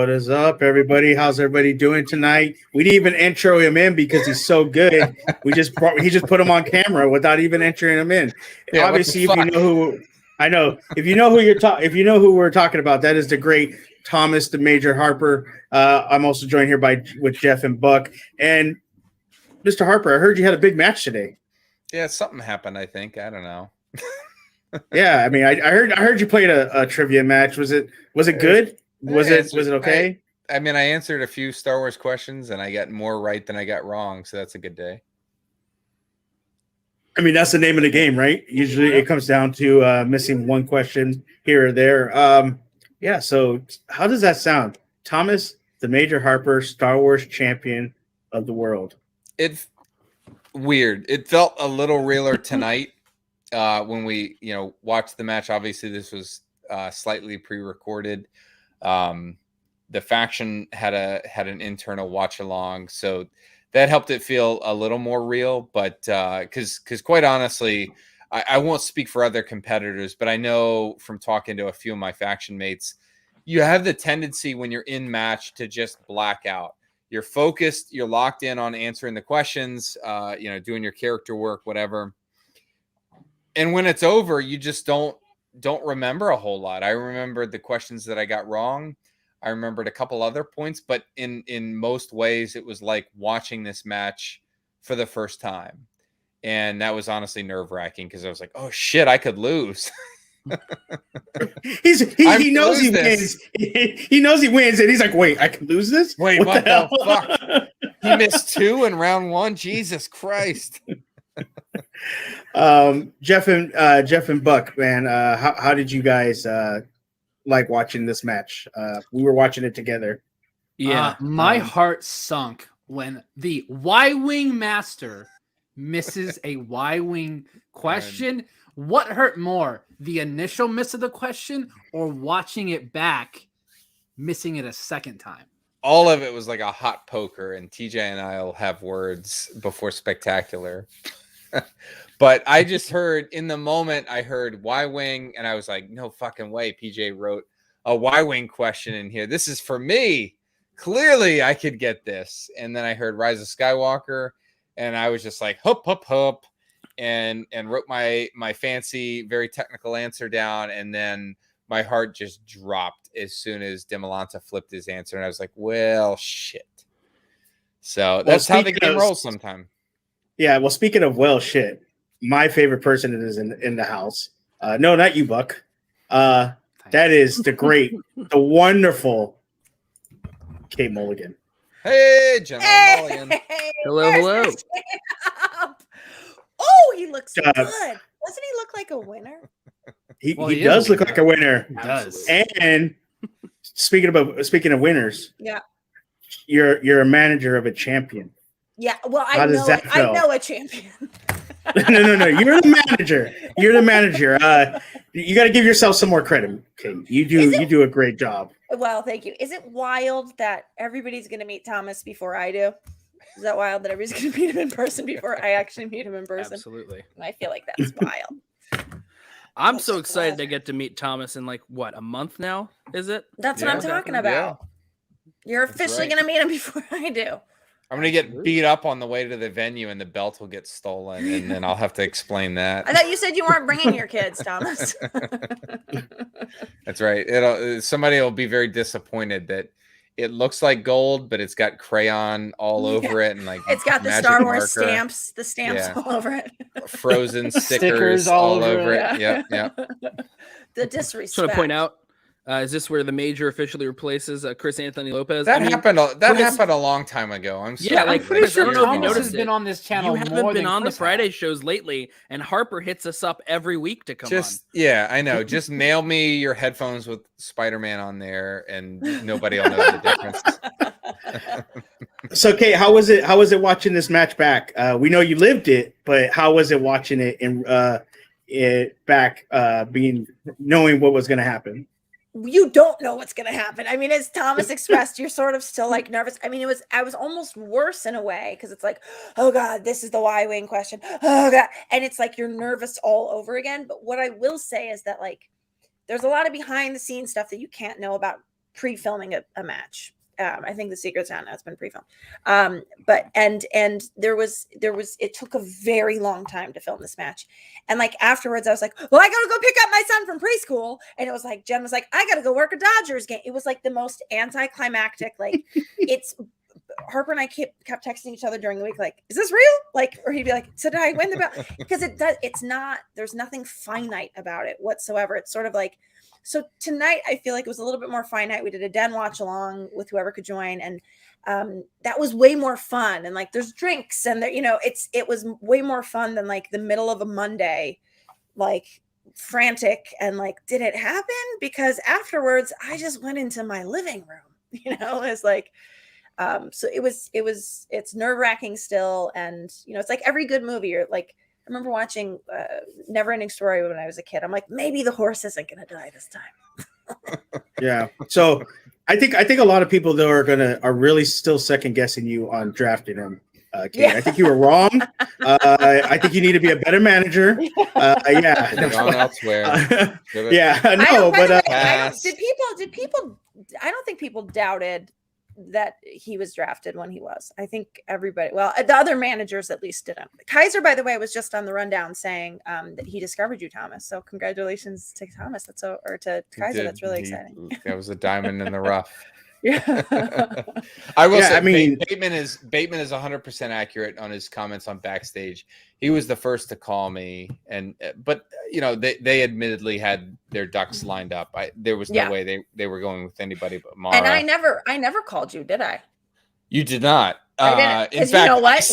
What is up, everybody? How's everybody doing tonight? We didn't even intro him in because he's so good. He just put him on camera without even entering him in. Yeah, obviously, if you know who who we're talking about, that is the great Thomas the Major Harper. I'm also joined here with Jeff and Buck. And Mr. Harper, I heard you had a big match today. Yeah, something happened, I think. I don't know. Yeah, I mean, I heard you played a trivia match. Was it good? Was it okay? I mean, I answered a few Star Wars questions and I got more right than I got wrong, so that's a good day. I mean, that's the name of the game, right? Usually it comes down to missing one question here or there. Yeah, so how does that sound? Thomas, the Major Harper, Star Wars champion of the world. It's weird. It felt a little realer tonight when we, watched the match. Obviously, this was slightly pre-recorded. The faction had an internal watch along, so that helped it feel a little more real. But because quite honestly, I won't speak for other competitors, but I know from talking to a few of my faction mates, you have the tendency when you're in match to just black out. You're focused, you're locked in on answering the questions, doing your character work, whatever. And when it's over, you just don't remember a whole lot. I remembered the questions that I got wrong. I remembered a couple other points, but in most ways, it was like watching this match for the first time. And that was honestly nerve-wracking because I was like, oh shit, I could lose. he knows he wins. He knows he wins, and he's like, wait, I can lose this? Wait, what the fuck? He missed 2 in round 1. Jesus Christ. Jeff and Buck, man, how did you guys like watching this match? We were watching it together. Yeah, my heart sunk when the Y-Wing master misses a Y-Wing question. What hurt more, the initial miss of the question or watching it back, missing it a second time? All of it was like a hot poker, and TJ and I'll have words before spectacular. But I just heard in the moment, I heard Y-Wing, and I was like, no fucking way. PJ wrote a Y-Wing question in here. This is for me. Clearly, I could get this. And then I heard Rise of Skywalker, and I was just like, hup, hup, hup, and wrote my fancy, very technical answer down. And then my heart just dropped as soon as Demolanta flipped his answer. And I was like, well, shit. So that's how the game rolls sometimes. Yeah, well, speaking of shit, my favorite person is in the house. No, not you, Buck. That is the great, the wonderful Kate Mulligan. Hey, General Mulligan. Hello. Oh, he looks good. Doesn't he look like a winner? He does look like a winner. He does. And speaking of winners, yeah, you're a manager of a champion. Yeah, well, I know a champion. No. You're the manager. You're the manager. You got to give yourself some more credit, Kate. You do a great job. Well, thank you. Is it wild that everybody's going to meet Thomas before I do? Is that wild that everybody's going to meet him in person before I actually meet him in person? Absolutely. I feel like that's wild. I'm so excited to get to meet Thomas in a month now. Is it? That's what I'm talking about. Yeah. You're officially going to meet him before I do. I'm going to get beat up on the way to the venue and the belt will get stolen, and then I'll have to explain that. I thought you said you weren't bringing your kids, Thomas. That's right. Somebody will be very disappointed that it looks like gold, but it's got crayon all over it, and it's got the Star Wars stamps, all over it. Frozen stickers all over it. Yep. The disrespect. Just want to point out, is this where the Major officially replaces Chris Anthony Lopez? That happened a long time ago. I'm sorry. Yeah, I'm pretty sure Thomas has been on this channel. You haven't been on the Friday shows lately, and Harper hits us up every week to come on. Yeah, I know. Just mail me your headphones with Spider-Man on there, and nobody will know the difference. So, Kate, how was it watching this match back? We know you lived it, but how was it watching it back, knowing what was going to happen? You don't know what's going to happen. I mean, as Thomas expressed, you're sort of still nervous. I mean, I was almost worse in a way because it's like, oh God, this is the Y-Wing question. Oh God. And it's like, you're nervous all over again. But what I will say is that there's a lot of behind the scenes stuff that you can't know about pre-filming a match. I think the secret's out now. It's been pre-filmed. But there was it took a very long time to film this match. And like afterwards I was like, well, I gotta go pick up my son from preschool. And it was like, Jen was like, I gotta go work a Dodgers game. It was like the most anticlimactic, like it's Harper and I kept texting each other during the week, like, is this real? Like, or he'd be like, so did I win the belt? Because it's not, there's nothing finite about it whatsoever. It's sort of like, so tonight I feel like it was a little bit more finite. We did a den watch along with whoever could join, and that was way more fun. And like, there's drinks, and there, it was way more fun than like the middle of a Monday, like frantic and like, did it happen? Because afterwards, I just went into my living room. It's like, so it's nerve wracking still, and it's like every good movie. You're like, I remember watching Never Ending Story when I was a kid. I'm like, maybe the horse isn't going to die this time. Yeah. So I think a lot of people though are really still second guessing you on drafting him. Kate. Yeah. I think you were wrong. I think you need to be a better manager. Yeah. Gone elsewhere. Yeah. No, but did people? I don't think people doubted that he was drafted when he was. I think everybody, well, the other managers at least didn't. Kaiser, by the way, was just on the rundown saying that he discovered you, Thomas. So congratulations to Thomas. Or to Kaiser. That's really exciting. That was a diamond in the rough. Yeah. I will say, I mean, Bateman is 100% accurate on his comments on backstage. He was the first to call me, but they admittedly had their ducks lined up. There was no way they were going with anybody but Mara. And I never called you, did I? You did not. I didn't. Because you know what?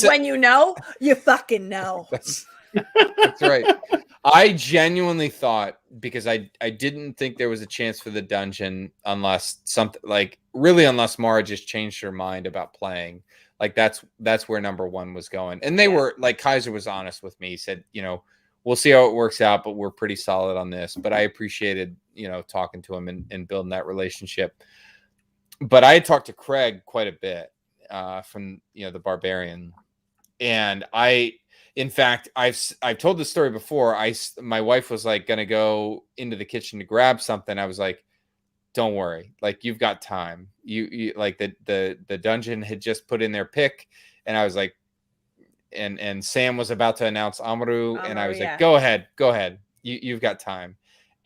When you know, you fucking know. That's right. I genuinely thought, because I didn't think there was a chance for the dungeon unless unless Mara just changed her mind about playing. Like that's where number one was going. And they were like, Kaiser was honest with me. He said, we'll see how it works out, but we're pretty solid on this. But I appreciated, talking to him and building that relationship. But I had talked to Craig quite a bit from, the Barbarian. And in fact, I've told this story before. My wife was like going to go into the kitchen to grab something. I was like, don't worry. Like, you've got time. You like the dungeon had just put in their pick. And I was like, and Sam was about to announce Amaru. And I was like, go ahead. You've got time.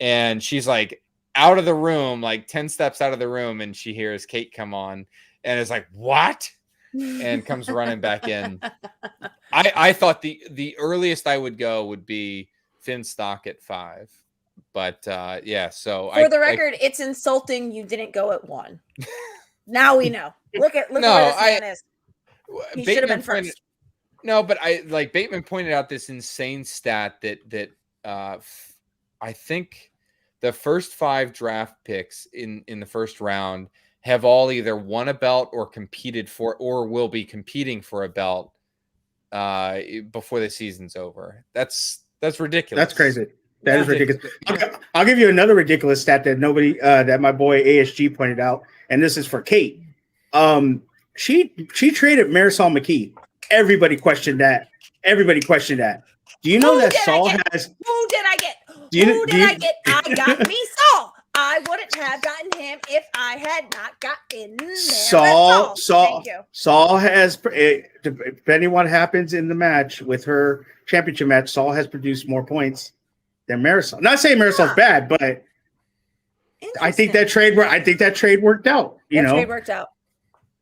And she's like out of the room, like 10 steps out of the room. And she hears Kate come on and is like, what? And comes running back in. I thought the earliest I would go would be Finstock at 5. But so for the record, it's insulting you didn't go at 1. Now we know. Look at where this man is. He should have been first. No, but Bateman pointed out this insane stat that I think the first 5 draft picks in the first round have all either won a belt or competed for, or will be competing for a belt before the season's over. That's ridiculous. That's crazy. That is ridiculous. I'll give you another ridiculous stat that that my boy ASG pointed out, and this is for Kate. She traded Marisol McKee. Everybody questioned that. Do you know that Saul has? Who did I get? Who did I get? I got me Saul. I wouldn't have gotten him if I had not gotten Saul. Thank you. Saul has, depending what happens in the match with her championship match, Saul has produced more points than Marisol. Not saying Marisol's bad, but I think that trade worked out.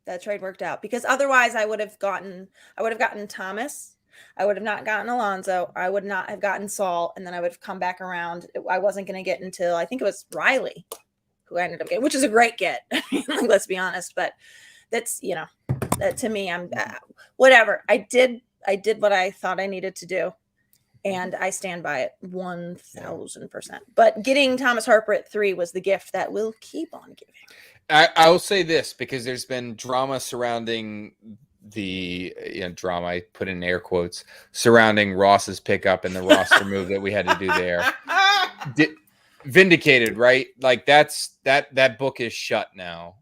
That trade worked out because otherwise I would have gotten Thomas. I would have not gotten Alonzo. I would not have gotten Saul. And then I would have come back around. I wasn't going to get until I think it was Riley who I ended up getting, which is a great get. Let's be honest. But that's, that to me, I'm whatever. I did what I thought I needed to do. And I stand by it 1000%. But getting Thomas Harper at 3 was the gift that will keep on giving. I will say this because there's been drama surrounding the drama, I put in air quotes, surrounding Ross's pickup and the roster move that we had to do there. Vindicated, right? Like that book is shut now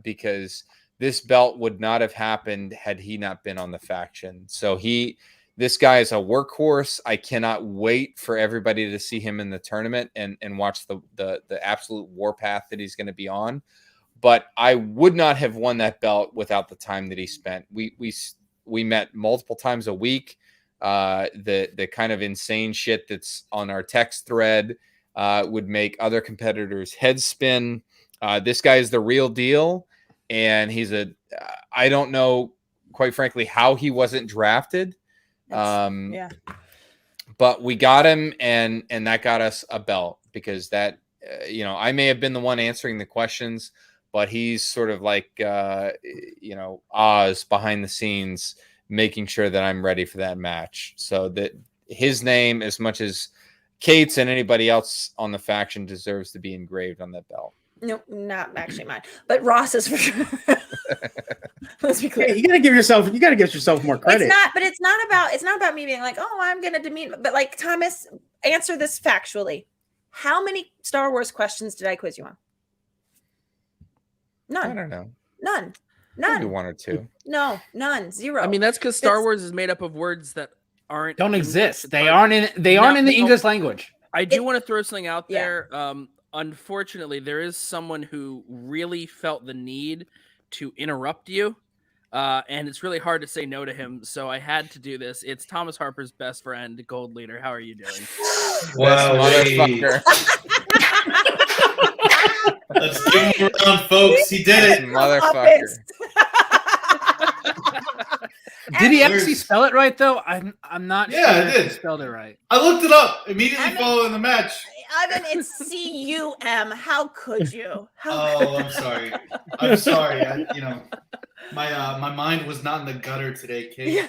because this belt would not have happened had he not been on the faction. So This guy is a workhorse. I cannot wait for everybody to see him in the tournament and watch the absolute warpath that he's going to be on. But I would not have won that belt without the time that he spent. We met multiple times a week. The kind of insane shit that's on our text thread would make other competitors' heads spin. This guy is the real deal, and I don't know, quite frankly, how he wasn't drafted. Yeah. But we got him, and that got us a belt, because that, I may have been the one answering the questions, but he's sort of like, Oz behind the scenes, making sure that I'm ready for that match. So that his name, as much as Kate's and anybody else on the faction, deserves to be engraved on that belt. No, not actually mine, but Ross's for sure. Let's be clear. Yeah, you gotta give yourself more credit. It's not about me being like, oh, I'm gonna demean, but like, Thomas, answer this factually. How many Star Wars questions did I quiz you on? None. I don't know. None. Maybe one or two. No, none. Zero. I mean, that's because Star Wars is made up of words that don't exist. They but- aren't in the English language. I do want to throw something out there. Unfortunately, there is someone who really felt the need to interrupt you, and it's really hard to say no to him. So I had to do this. It's Thomas Harper's best friend, Gold Leader. How are you doing? Wow, Motherfucker. Let's give him a round, folks. He did it. Motherfucker. Did he actually spell it right though? I'm not Yeah, sure I if did. he spelled it right. I looked it up immediately Evan- following the match. Evan, it's C-U-M. How could you? Oh, I'm sorry. I'm sorry. My mind was not in the gutter today, Kate.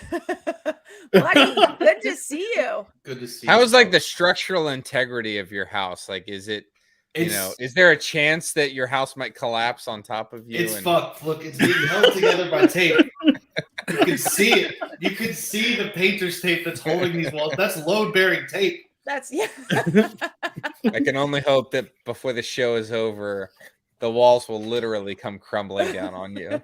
Buddy, good to see you. Good to see How you. is like the structural integrity of your house? Like, is it, is there a chance that your house might collapse on top of you? It's fucked. Look, it's being held together by tape. You can see it. You can see the painter's tape that's holding these walls. That's load-bearing tape. That's I can only hope that before the show is over, the walls will literally come crumbling down on you.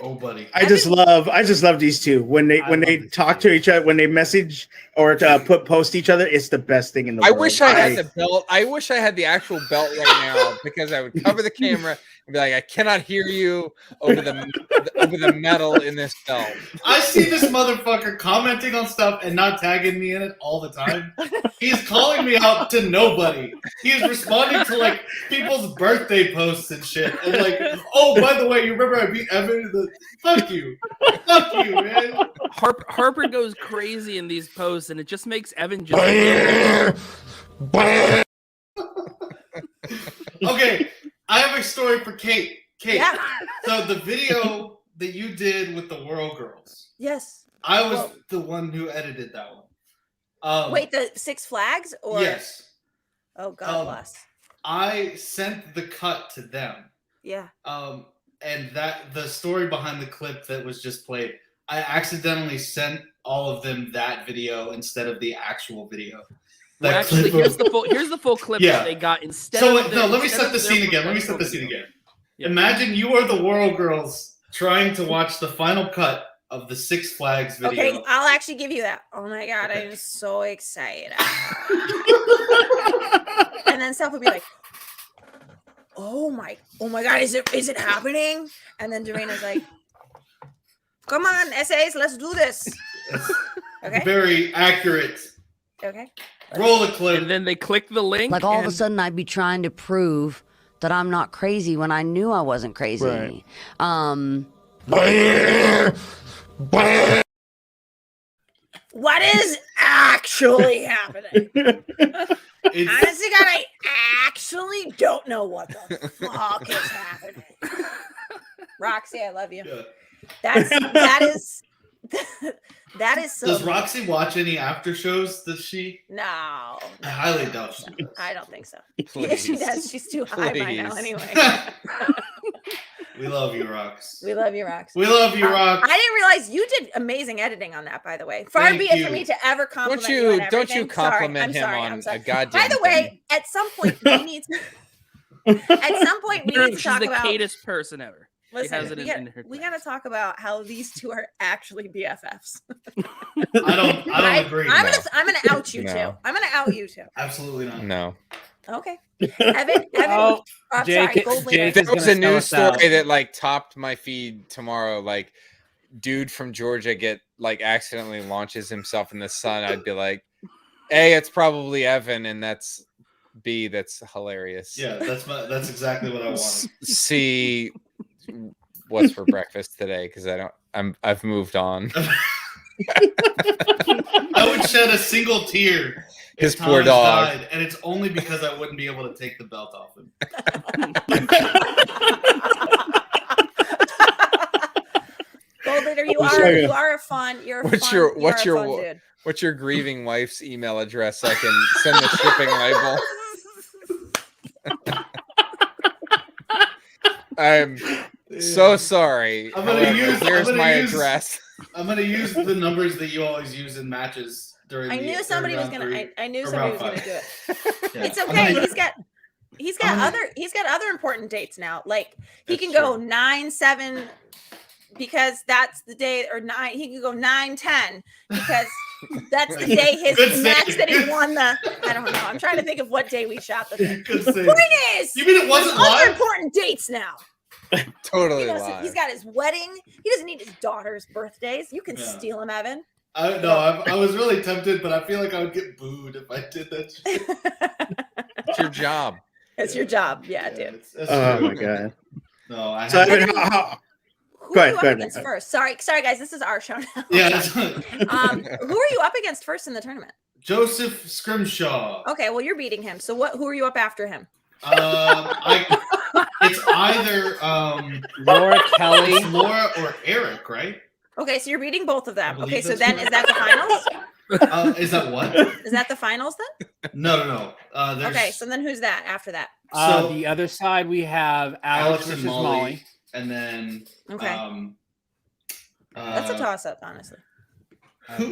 Oh, buddy. I just love these two when they talk to each other, when they message or post each other. It's the best thing in the I world. wish I had the belt. I wish I had the actual belt right now, because I would cover the camera and be like, I cannot hear you over the metal in this belt. I see this motherfucker commenting on stuff and not tagging me in it all the time. He's calling me out to nobody. He's responding to like people's birthday posts and shit. And like, oh, by the way, you remember I beat Evan? Fuck you, man. Harper goes crazy in these posts, and it just makes Evan just. Okay, I have a story for Kate. Kate, Yeah. so the video that you did with the World Girls, Yes. I was the one who edited that one. Wait, the Six Flags or Yes. Oh, God bless. I sent the cut to them. Yeah. And that the story behind the clip that was just played, I accidentally sent all of them that video instead of the actual video. Well, actually, here's the full clip Yeah. that they got instead. So of let me instead set of the their scene again. Let me set the professional scene video. again. Yeah. Imagine you are the World Girls trying to watch the final cut of the Six Flags video. Okay, I'll actually give you that. Oh my God, Okay. I'm so excited. And then Steph would be like, oh my God, is it happening? And then Doreena's like, come on, essays, let's do this. Okay. Very accurate. Okay. Roll the clip. And then they click the link. Like all of a and- sudden I'd be trying to prove that I'm not crazy when I knew I wasn't crazy. Right. What is actually happening? It's, Honestly, God, I actually don't know what the fuck is happening. Roxy, I love you. yeah. That is so. Does Roxy watch any after shows? Does she? No, I highly doubt she does. I don't think so. Please. She does. She's too high by now, Please. anyway. We love you, Rox. We love you, Rox. We love you, Rox. I didn't realize you did amazing editing on that, by the way. Far Thank be it you. for me to ever compliment Don't you. you on don't you everything. compliment him Sorry, on I'm sorry. a goddamn By the thing. way, at some point we need to. At some point we need to She's talk the about. catest person ever. Listen, has it in her we got to talk about how these two are actually BFFs. I don't agree. I'm gonna out you No. two. I'm gonna out you two. Absolutely not. No. Okay. Evan. Oh, I'm Jake- sorry. Gold leader. Jake There is was gonna a sell news us out. story that like topped my feed tomorrow. Like, dude from Georgia accidentally launches himself in the sun. I'd be like, A, it's probably Evan, and that's B, that's hilarious. Yeah, that's exactly what I wanted. C, what's for breakfast today? Because I've moved on. I would shed a single tear. His if poor Thomas dog. died, and it's only because I wouldn't be able to take the belt off him. Gold leader, you sorry. are a fun. You're a What's fun, your- you what's are a your- fun dude. What's your grieving wife's email address so I can send the shipping label? I'm so sorry. I'm gonna However, use- here's I'm gonna my use- address. I'm gonna use the numbers that you always use in matches during. I knew somebody was gonna. I knew somebody was gonna do it. It's okay. He's got other important dates now. Like he That's can go true. 9-7 because that's the day, or 9. He can go 9-10 because that's the day Good his match save. that he won the. I don't know. I'm trying to think of what day we shot the thing. Good save. Point is, You mean it wasn't there's other live? important dates now. Totally He's live. got his wedding. He doesn't need his daughter's birthdays. You can Yeah. steal him, Evan. I was really tempted, but I feel like I would get booed if I did that shit. It's your job. It's your job. Yeah, dude. That's Oh true. my god. No, I So have. Evan, Who Go are ahead, you go up ahead. against first? Sorry, guys. This is our show now. Yeah, that's- Who are you up against first in the tournament? Joseph Scrimshaw. Okay, well you're beating him. So who are you up after him? It's either Laura Kelly. it's Laura or Eric, right? Okay, so you're beating both of them. I believe Okay, so that's then correct. is that the finals? Is that what? Is that the finals then? No. There's Okay, so then who's that after that? So- The other side we have Alex Alex and versus Molly, Molly. and then Okay, that's a toss up, honestly.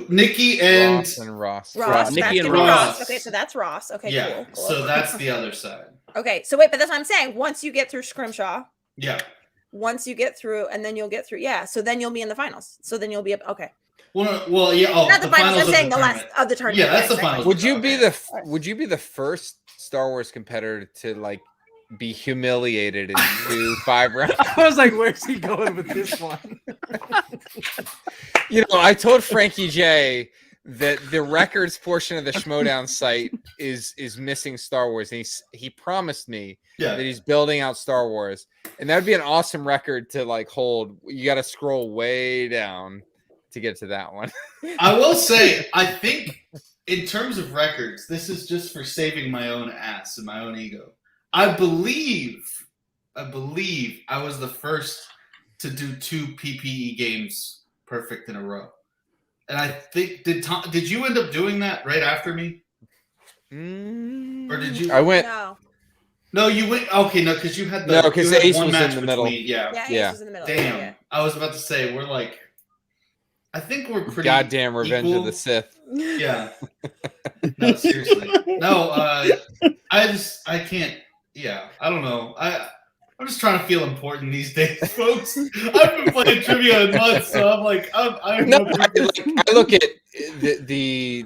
Nikki and Ross and Ross. Ross, Nikki that's and gonna be Ross. Okay, so that's Ross. Okay, yeah. cool. So that's the other side. Okay, so wait, but that's what I'm saying. Once you get through Scrimshaw, Yeah. once you get through, and then you'll get through. Yeah, so then you'll be in the finals. So then you'll be up. Okay, Well, yeah. Oh, not the finals. I'm of saying the tournament. last of the tournament. Yeah, that's the Right. finals. Would you be Okay. would you be the first Star Wars competitor to like be humiliated in 5 rounds? I was like, where's he going with this one? You know, I told Frankie J that the records portion of the Schmoedown site is missing Star Wars, and he promised me that Yeah. he's building out Star Wars, and that would be an awesome record to like hold. You got to scroll way down to get to that one. I will say, I think in terms of records, this is just for saving my own ass and my own ego. I believe I was the first to do 2 PPE games perfect in a row. And I think did you end up doing that right after me? Or did you? I went. No, No, you went. Okay, no, because you had No, 'cause you had Ace one was match in the middle. Yeah. yeah, Yeah. Ace was in the middle. Damn. Yeah. I was about to say we're like. I think we're pretty. Goddamn Revenge equal. of the Sith. Yeah. No, seriously. No, I can't. Yeah, I don't know. I'm just trying to feel important these days, folks. I've been playing trivia in months, so I'm like, I'm No, I look at the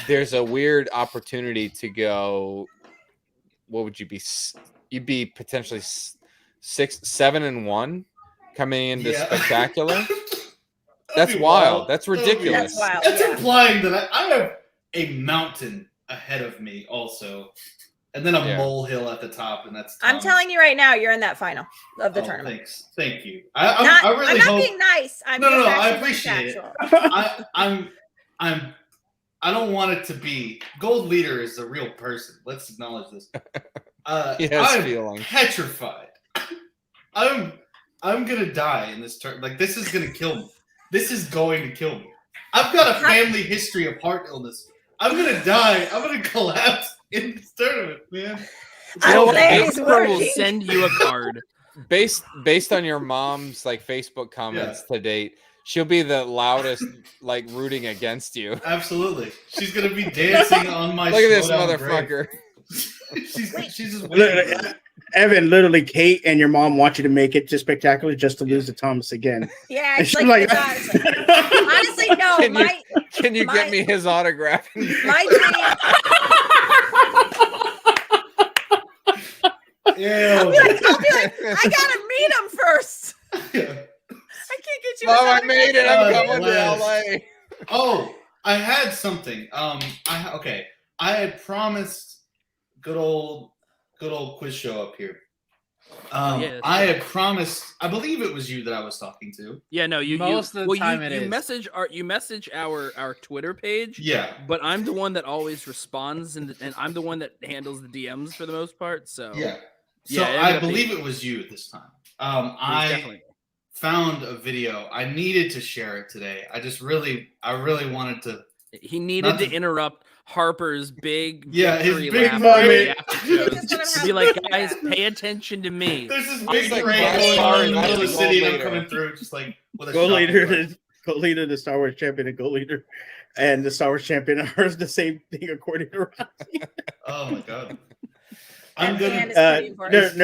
there's a weird opportunity to go. What would you be? You'd be potentially 6-7-1 coming into Yeah. Spectacular. That'd That's be wild. That's That would be ridiculous. That's wild. That's Yeah. implying that I have a mountain ahead of me, also, and then a Yeah. molehill at the top, and that's. I'm Tom. telling you right now, you're in that final of the Oh, tournament. Thanks, thank you. I'm I really not hope. being nice. I'm No, just I actually being appreciate it. factual. I don't want it to be Gold Leader is a real person. Let's acknowledge this. He has I'm feelings. petrified. I'm gonna die in this turn. Like this is gonna kill me. This is going to kill me. I've got a family history of heart illness. I'm gonna die. I'm gonna collapse in this tournament, man. I'm So saying he's Amber will working. send you a card. Based on your mom's like Facebook comments to date, she'll be the loudest like rooting against you. Absolutely. She's gonna be dancing on my. Look at this Schmoedown grave. motherfucker. she's just Look, waiting. Evan, literally, Kate and your mom want you to make it just spectacular just to lose to Thomas again. Yeah, And it's she's like, honestly, no, Can you get me his autograph? my dream. I'll be like, I gotta meet him first. I can't get you. Mom, I made it. I'm coming to LA. Oh, I had something. I had promised good old quiz show up here. I had promised. I believe it was you that I was talking to. Yeah, no, Most of the time it you is. message our Twitter page. Yeah, But I'm the one that always responds, and I'm the one that handles the DMs for the most part. So yeah. So yeah, I believe it was you this time. I definitely. found a video. I needed to share it today. I really wanted to. He needed Not to to- interrupt Harper's big Yeah, his victory big lap moment. after shows to be like, guys, pay attention to me. There's this I was big like, parade wow, going on in the I middle of the was city, and gold I'm leader. coming through just like with a Go shopping leader, cart. go leader, the Star Wars champion, and go leader, and the Star Wars champion are the same thing according to Rocky. Oh my god. I'm And gonna. is pretty important.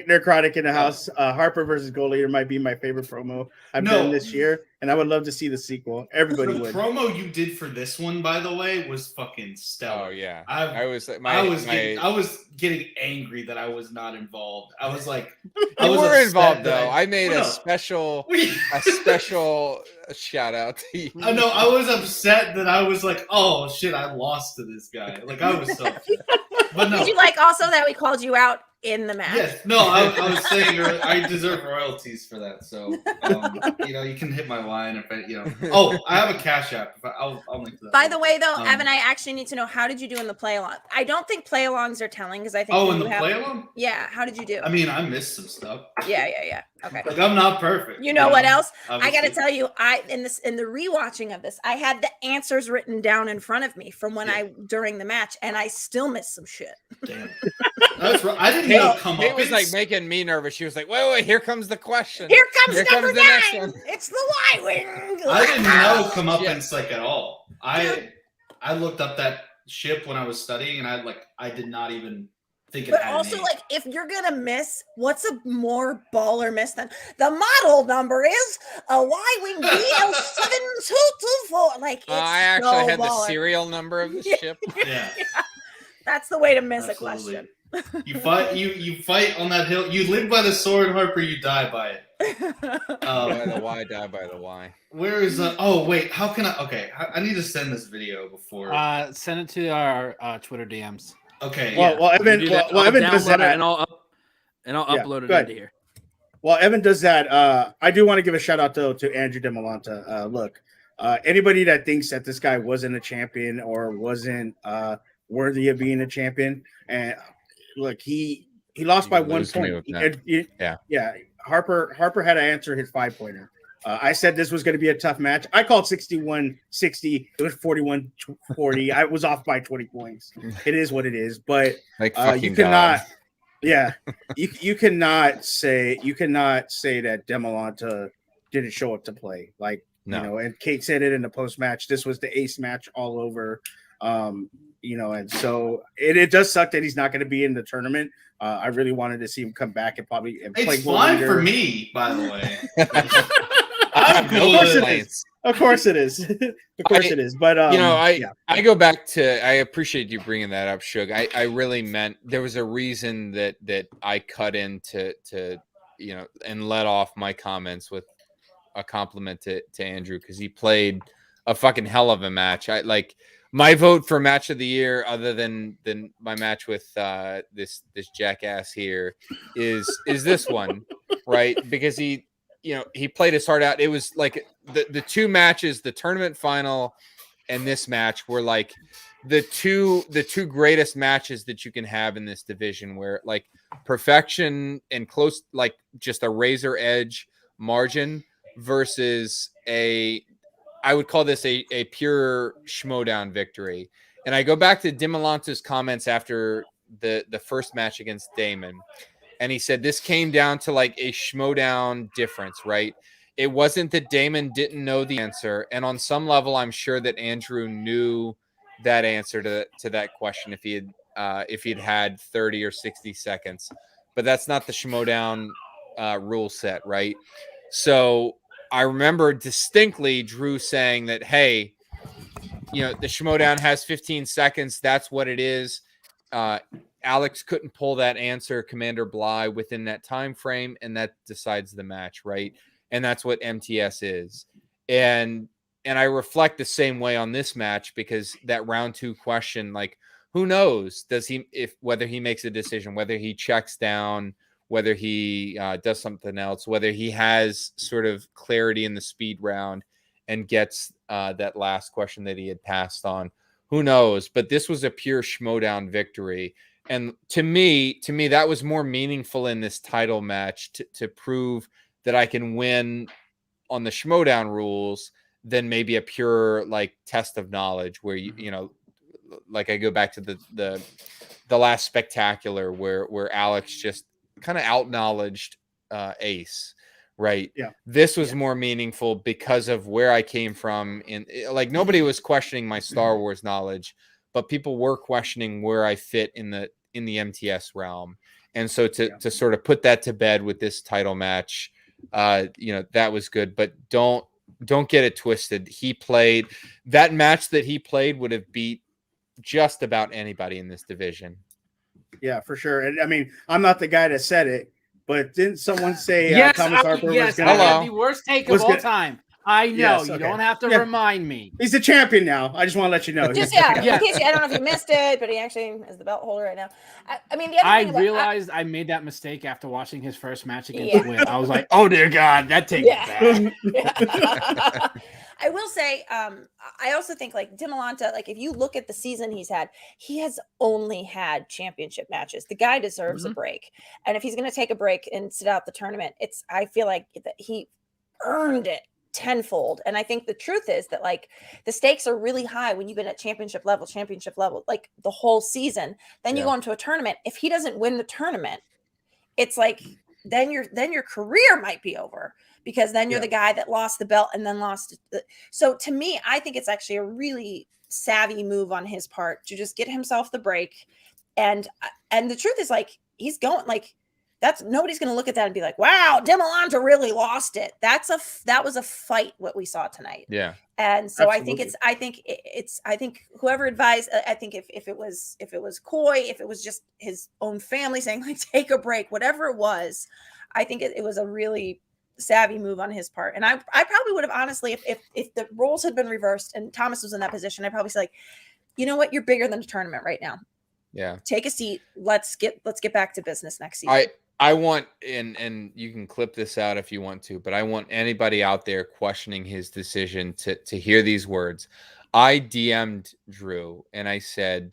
Necrotic in the house. Harper versus Gold Leader might be my favorite promo I've done this year, and I would love to see the sequel. Everybody The would. promo you did for this one, by the way, was fucking stellar. Oh yeah, I was getting angry that I was not involved. I was like, I was were upset involved that though. I made Well, a no. special shout out to you. I know. I was upset that I was like, oh shit, I lost to this guy. Like I was so upset. But no. Did you like also that we called you out in the match? Yes. No, I was saying I deserve royalties for that. So, you can hit my line if Oh, I have a Cash App. I'll link to that. By the way, though, Evan, I actually need to know, how did you do in the play along? I don't think play alongs are telling because I think. Oh, in the play along? Yeah. How did you do? I mean, I missed some stuff. Yeah. Okay. Like I'm not perfect. You know what else? Obviously. I got to tell you, in the rewatching of this, I had the answers written down in front of me from when during the match, and I still missed some shit. Damn. That's right. I didn't know come It up. was like making me nervous. She was like, "Wait, here comes the question. Here comes number the next 9. one." It's the Y-wing. I didn't know comeuppance like at all. I looked up that ship when I was studying, and I did not even think it But had also, a name. like, if you're gonna miss, what's a more baller miss than the model number is a Y-wing BL7224? Like, it's I actually so had the baller. serial number of the Yeah. ship. Yeah. That's the way to miss Absolutely. a question. You fight on that hill. You live by the sword, Harper. You die by it. By the Y, die by the Y. Where is oh wait, how can I? Okay, I need to send this video before. Send it to our Twitter DMs. Okay. Well, Evan, Evan does that, and I'll upload it into here. While Evan does that, I do want to give a shout out though to Andrew DeMolanta. Look, anybody that thinks that this guy wasn't a champion or wasn't worthy of being a champion, and look, he lost by 1 point. Yeah. Harper had to answer his 5-pointer. I said this was going to be a tough match. I called 61-60. It was 41-40. I was off by 20 points. It is what it is. But you cannot. Yeah, you cannot say that DeMolanta didn't show up to play. Like and Kate said it in the post match. This was the ace match all over. And so it does suck that he's not going to be in the tournament. I really wanted to see him come back and play. It's fine for me, by the way. Of course it is. Of course it is. But I go back to. I appreciate you bringing that up, Shug. I really meant there was a reason that I cut into and let off my comments with a compliment to Andrew because he played a fucking hell of a match. My vote for match of the year, other than my match with this jackass here, is this one, right? Because he played his heart out. It was like the two matches, the tournament final and this match, were like the two greatest matches that you can have in this division, where like perfection and close, like just a razor edge margin versus I would call this a pure Schmoe down victory. And I go back to DeMolante's comments after the first match against Damon. And he said this came down to like a Schmoe down difference, right? It wasn't that Damon didn't know the answer. And on some level, I'm sure that Andrew knew that answer to that question if he'd had 30 or 60 seconds. but that's not the Schmoedown rule set, right? So I remember distinctly Drew saying that, hey, the Schmoedown has 15 seconds. That's what it is. Alex couldn't pull that answer, Commander Bly, within that time frame, and that decides the match, right? And that's what MTS is. And I reflect the same way on this match, because that round 2 question, like, who knows? Whether he makes a decision, whether he checks down, whether he does something else, whether he has sort of clarity in the speed round and gets that last question that he had passed on. Who knows? But this was a pure Schmoedown victory. And to me, that was more meaningful in this title match to prove that I can win on the Schmoedown rules than maybe a pure like test of knowledge where like I go back to the last Spectacular where Alex just kind of out-knowledged Ace, right? Yeah. This was more meaningful because of where I came from. Like, nobody was questioning my Star Wars knowledge, but people were questioning where I fit in the MTS realm. And so to sort of put that to bed with this title match, that was good. But don't get it twisted. That match that he played would have beat just about anybody in this division. Yeah, for sure. And I mean, I'm not the guy that said it, but didn't someone say Yes, Thomas Harper was yes, going I to had the worst take of was all gonna- time. I know. Yes, You okay. don't have to Yeah. remind me. He's the champion now. I just want to let you know. Just He's the in champion. case I don't know if you missed it, but he actually is the belt holder right now. I mean, the other I thing about, realized I made that mistake after watching his first match against Yeah. Win. I was like, oh dear God, that take is bad. Yeah. I will say, I also think like Dimolanta, like if you look at the season he's had, he has only had championship matches. The guy deserves a break. And if he's going to take a break and sit out the tournament, I feel like that he earned it tenfold. And I think the truth is that like the stakes are really high when you've been at championship level, like the whole season. Then you go into a tournament. If he doesn't win the tournament, it's like then your career might be over, because then you're the guy that lost the belt and then lost the, so to me, I think it's actually a really savvy move on his part to just get himself the break. And the truth is, like, he's going, like, that's, nobody's going to look at that and be like, wow, Dimolanta really lost it. That was a fight, what we saw tonight. Yeah. And so Absolutely. I think whoever advised, I think if it was coy, if it was just his own family saying like, take a break, whatever it was, I think it was a really savvy move on his part. And I probably would have, honestly, if the roles had been reversed and Thomas was in that position, I'd probably say like, you know what, you're bigger than a tournament right now. Yeah. Take a seat. Let's get back to business next season. I want, and you can clip this out if you want to, but I want anybody out there questioning his decision to hear these words. I DM'd Drew and I said,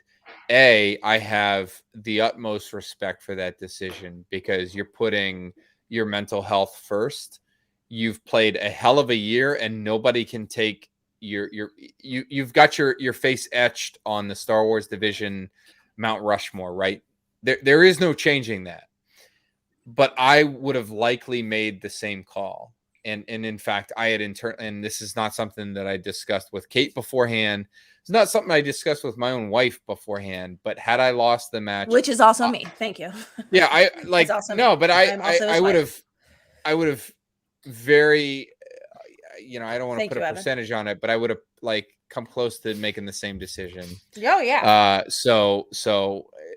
I have the utmost respect for that decision, because you're putting your mental health first. You've played a hell of a year and nobody can take you've got your face etched on the Star Wars division Mount Rushmore, right? There is no changing that. But I would have likely made the same call. And in fact, I had and this is not something that I discussed with Kate beforehand. It's not something I discussed with my own wife beforehand, but had I lost the match, which is also me. Thank you. Yeah, I like, no, but I would have very, I don't want to put a percentage on it, but I would have like come close to making the same decision. Oh yeah. So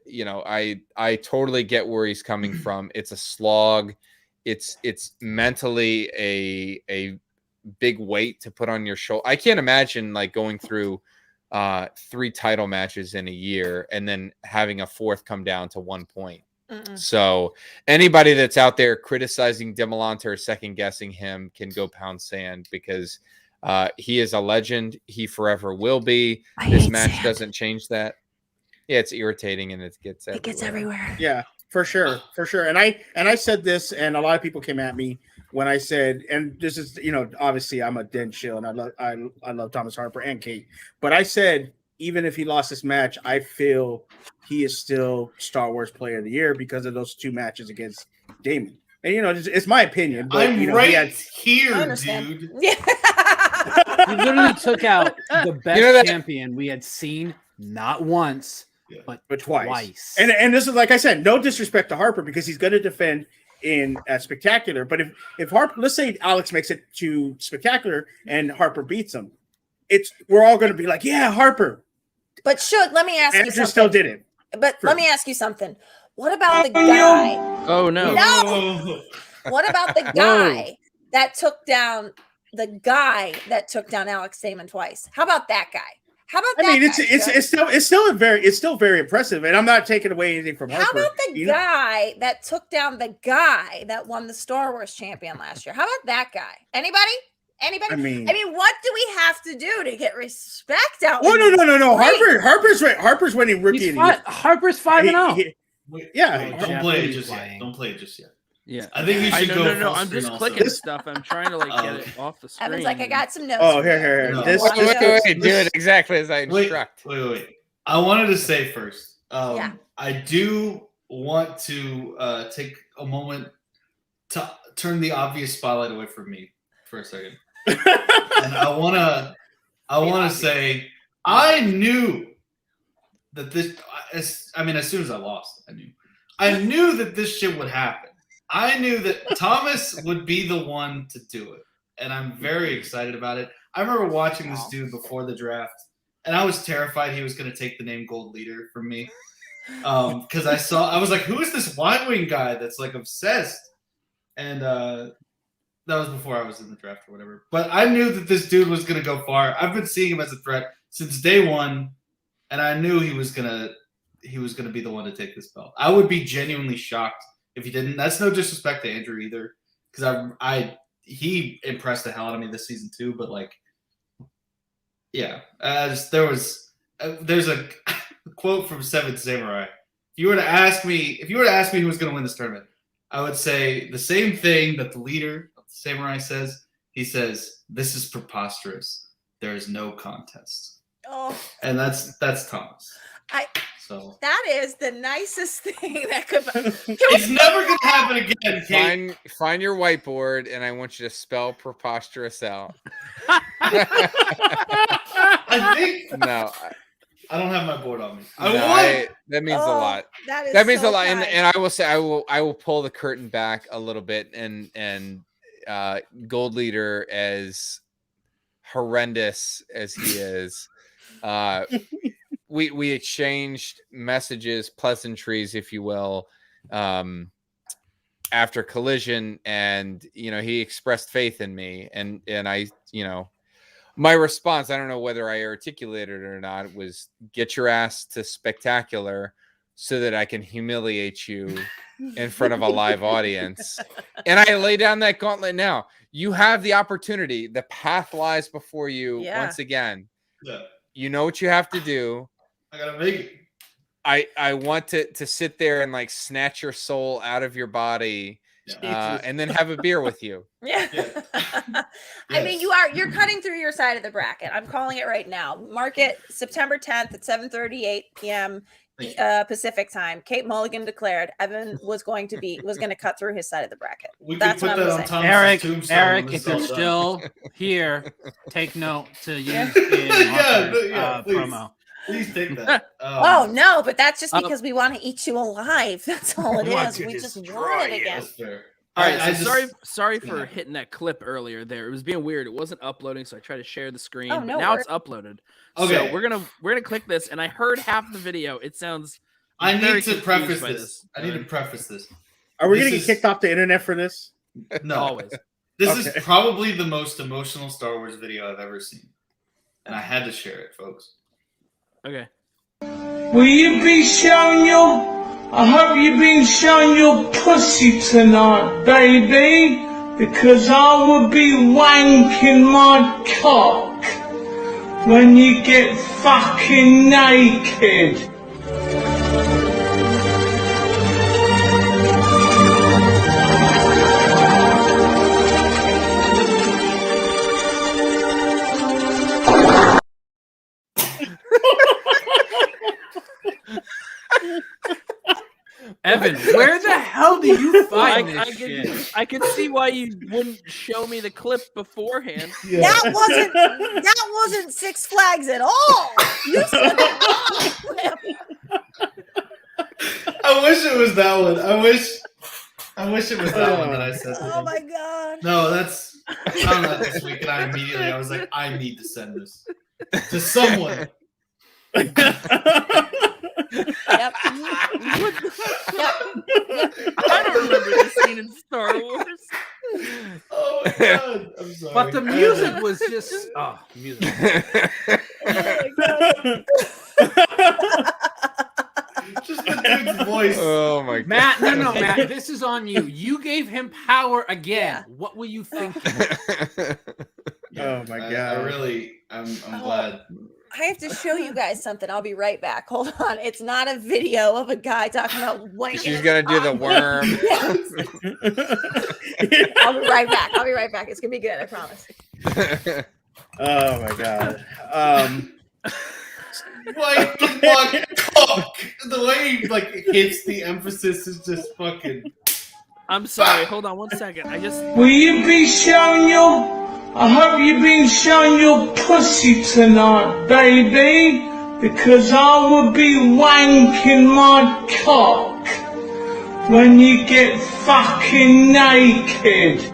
I totally get where he's coming from. It's a slog. It's mentally a big weight to put on your shoulder. I can't imagine like going through 3 title matches in a year and then having a 4th come down to 1 point. So anybody that's out there criticizing Dimolanta or second guessing him can go pound sand, because he is a legend. He forever will be. This match doesn't change that. Yeah, it's irritating and it gets everywhere. Yeah, for sure. And I said this, and a lot of people came at me when I said, and this is, obviously I'm a den chill, and I love Thomas Harper and Kate, but I said, even if he lost this match, I feel he is still Star Wars Player of the Year because of those 2 matches against Damon. And it's my opinion, but I'm right here, dude. He literally took out the best champion we had seen not once, but twice. And this is, like I said, no disrespect to Harper because he's going to defend in Spectacular. But if Harper, let's say Alex makes it to Spectacular and Harper beats him, we're all going to be like, yeah, Harper. But let me ask you Andrew something. still did it. But let me ask you something. What about the guy? Oh no! No. What about the guy that took down Alex Damon twice? How about that guy? How about that? I mean, it's still very impressive, and I'm not taking away anything from Harper. How about the guy that took down the guy that won the Star Wars champion last year? How about that guy? Anybody? I mean, what do we have to do to get respect out? Oh no! Harper's winning rookie. Harper's 5-0. Yeah, don't play it just yet. Don't play it just yet. Yeah, I think you should go. No, I'm just clicking stuff. I'm trying to get it off the screen. Evan's like, I got some notes. Oh, here. No. Wait, do it exactly as I instruct. Wait. I wanted to say first. I do want to take a moment to turn the obvious spotlight away from me for a second. And I want to say I knew that this. As soon as I lost, I knew that this shit would happen. I knew that Thomas would be the one to do it, and I'm very excited about it. I remember watching this dude before the draft, and I was terrified he was going to take the name Gold Leader from me, because I was like, who is this Y Wing guy that's like obsessed? And that was before I was in the draft or whatever. But I knew that this dude was going to go far. I've been seeing him as a threat since day one, and I knew he was gonna be the one to take this belt. I would be genuinely shocked if he didn't. That's no disrespect to Andrew either, because he impressed the hell out of me this season too. But there's a quote from Seven Samurai. If you were to ask me who was going to win this tournament, I would say the same thing that the leader of the Samurai says. He says, "This is preposterous. There is no contest." Oh, and that's Thomas. That is the nicest thing that could. It's never gonna happen again. Kate. Find your whiteboard, and I want you to spell preposterous out. I think no. I don't have my board on me. That means a lot. That means a lot. Kind. And I will say I will pull the curtain back a little bit and Gold Leader, as horrendous as he is, we exchanged messages, pleasantries, if you will, after Collision, and he expressed faith in me, and I, my response, I don't know whether I articulated it or not, was get your ass to Spectacular so that I can humiliate you in front of a live audience. And I lay down that gauntlet now. You have the opportunity. The path lies before you once again. Yeah. You know what you have to do. I gotta make it. I want to sit there and snatch your soul out of your body, and then have a beer with you. Yeah. I mean, you're cutting through your side of the bracket. I'm calling it right now. Mark it September 10th at 7:38 p.m. Pacific time. Kate Mulligan declared Evan was going to cut through his side of the bracket. That's what I'm saying. Eric, if you're still here, take note to use in promo. Please take that. Oh no, but that's just because we want to eat you alive. That's all it is. We just want it again. All right, sorry for hitting that clip earlier there. It was being weird. It wasn't uploading, so I tried to share the screen. Oh, no, now it's uploaded. Okay. So we're gonna click this, and I heard half the video. It sounds. I need to preface this. Are we gonna get kicked off the internet for this? No. Always. This is probably the most emotional Star Wars video I've ever seen, and I had to share it, folks. Okay. Will you be showing your... I hope you've been showing your pussy tonight, baby, because I will be wanking my cock when you get fucking naked. Evan, where the hell do you find this shit? I can see why you wouldn't show me the clip beforehand. Yeah. That wasn't Six Flags at all. You said the wrong clip. I wish it was that one. I wish it was that one that I said. To Oh him. my god. No, that's I found that this week, and I was like, I need to send this to someone. Yep. Yep. I don't remember this scene in Star Wars. Oh my god! I'm sorry. But the music was just music. Just the dude's voice. Oh my god. Matt, no, Matt, this is on you. You gave him power again. Yeah. What were you thinking? Oh my god! I'm glad. I have to show you guys something. I'll be right back. Hold on. It's not a video of a guy talking about wanking. She's gonna do the worm. I'll be right back. It's gonna be good. I promise. Oh my god! Like cock. The way he like hits the emphasis is just fucking. I'm sorry. Hold on 1 second. Will you be showing your... I hope you've been showing your pussy tonight, baby, because I will be wanking my cock when you get fucking naked.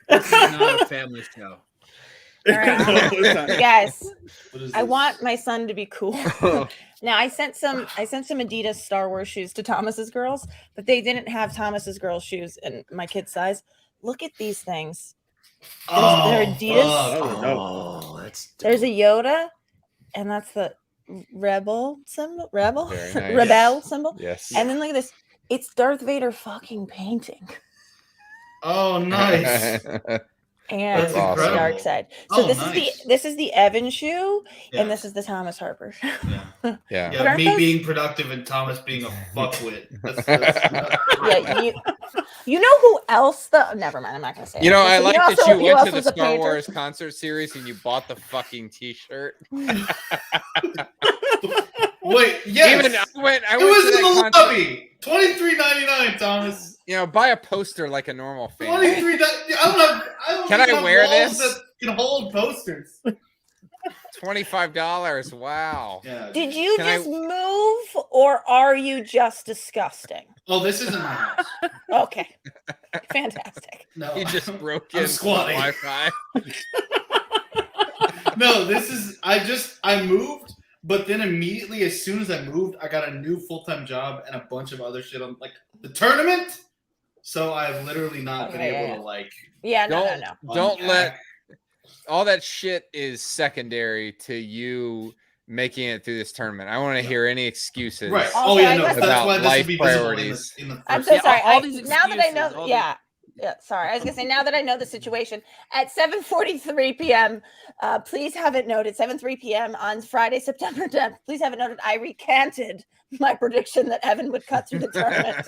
This is not a family show. All right. No, it's not. Guys, What is I this? want my son to be cool. Now I sent some Adidas Star Wars shoes to Thomas's girls, but they didn't have Thomas's girls shoes in my kid's size. Look at these things. They're Adidas. fuck. Oh, That's There's a Yoda, and that's the rebel symbol. Rebel? Very nice. Rebel symbol. Yes. And then look at this. It's Darth Vader fucking painting. Oh, nice. And That's the awesome. dark side. So Oh, this nice. is the Evan shoe, Yeah. and this is the Thomas Harper. Yeah. Yeah. Yeah, aren't me those- being productive and Thomas being a fuckwit. Yeah, you know who else? Never mind. I'm not gonna say. You know, it. I So like know that also you who went else to the was a Star painter? Wars concert series and you bought the fucking T-shirt. Wait, yes. Even I went it to was in that the concert. lobby. $23.99, Thomas. You know, buy a poster like a normal fan. $23. I don't Can even I have wear walls this? that can hold posters. $25. Wow. Yeah. Did you Can I- just move, or are you just disgusting? Oh, this isn't my house. Okay, fantastic. No. He just broke I'm in squatting. Wi-Fi. No, I moved, but then immediately as soon as I moved, I got a new full-time job and a bunch of other shit on like the tournament. So I've literally not been able to like Yeah, no. Don't let unpack. all that shit is secondary to you making it through this tournament. I want to hear any excuses. Right. Also, Oh yeah, I no, just- that's About why this life would be visible priorities. in the I'm first so Yeah, sorry. all these Now that I know, excuses, all yeah, sorry. I was gonna say now that I know the situation at 7:43 p.m. Please have it noted. 7:03 p.m. on Friday, September 10th. Please have it noted. I recanted my prediction that Evan would cut through the tournament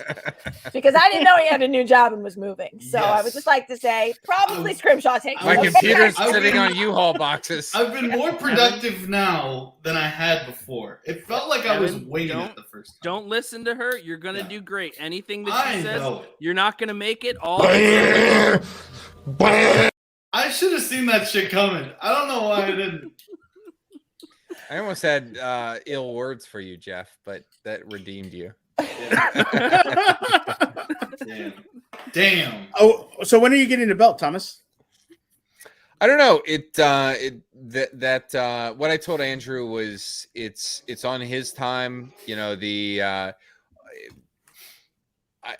because I didn't know he had a new job and was moving. So I would Yes. just like to say, probably Scrimshaw takes My Okay. computer's I've sitting been- on U-Haul boxes. I've been more productive now than I had before. It felt like I was Evan, winging don't- it the first time. Don't listen to her. You're gonna Yeah. do great. Anything that she I says, know it. you're not gonna make it. All I should have seen that shit coming. I don't know why I didn't. I almost had ill words for you, Jeff, but that redeemed you. Damn. Oh, so when are you getting the belt, Thomas? I don't know. What I told Andrew was it's on his time. You know,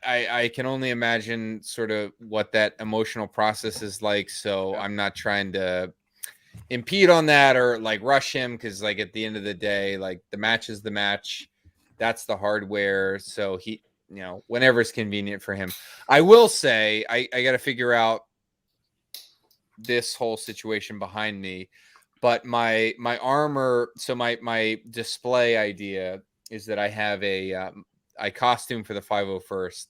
I can only imagine sort of what that emotional process is like. So I'm not trying to impede on that or like rush him because like at the end of the day, like the match is the match. That's the hardware. So he, you know, whenever it's convenient for him. I will say I got to figure out this whole situation behind me, but my armor. So my display idea is that I have I costume for the 501st,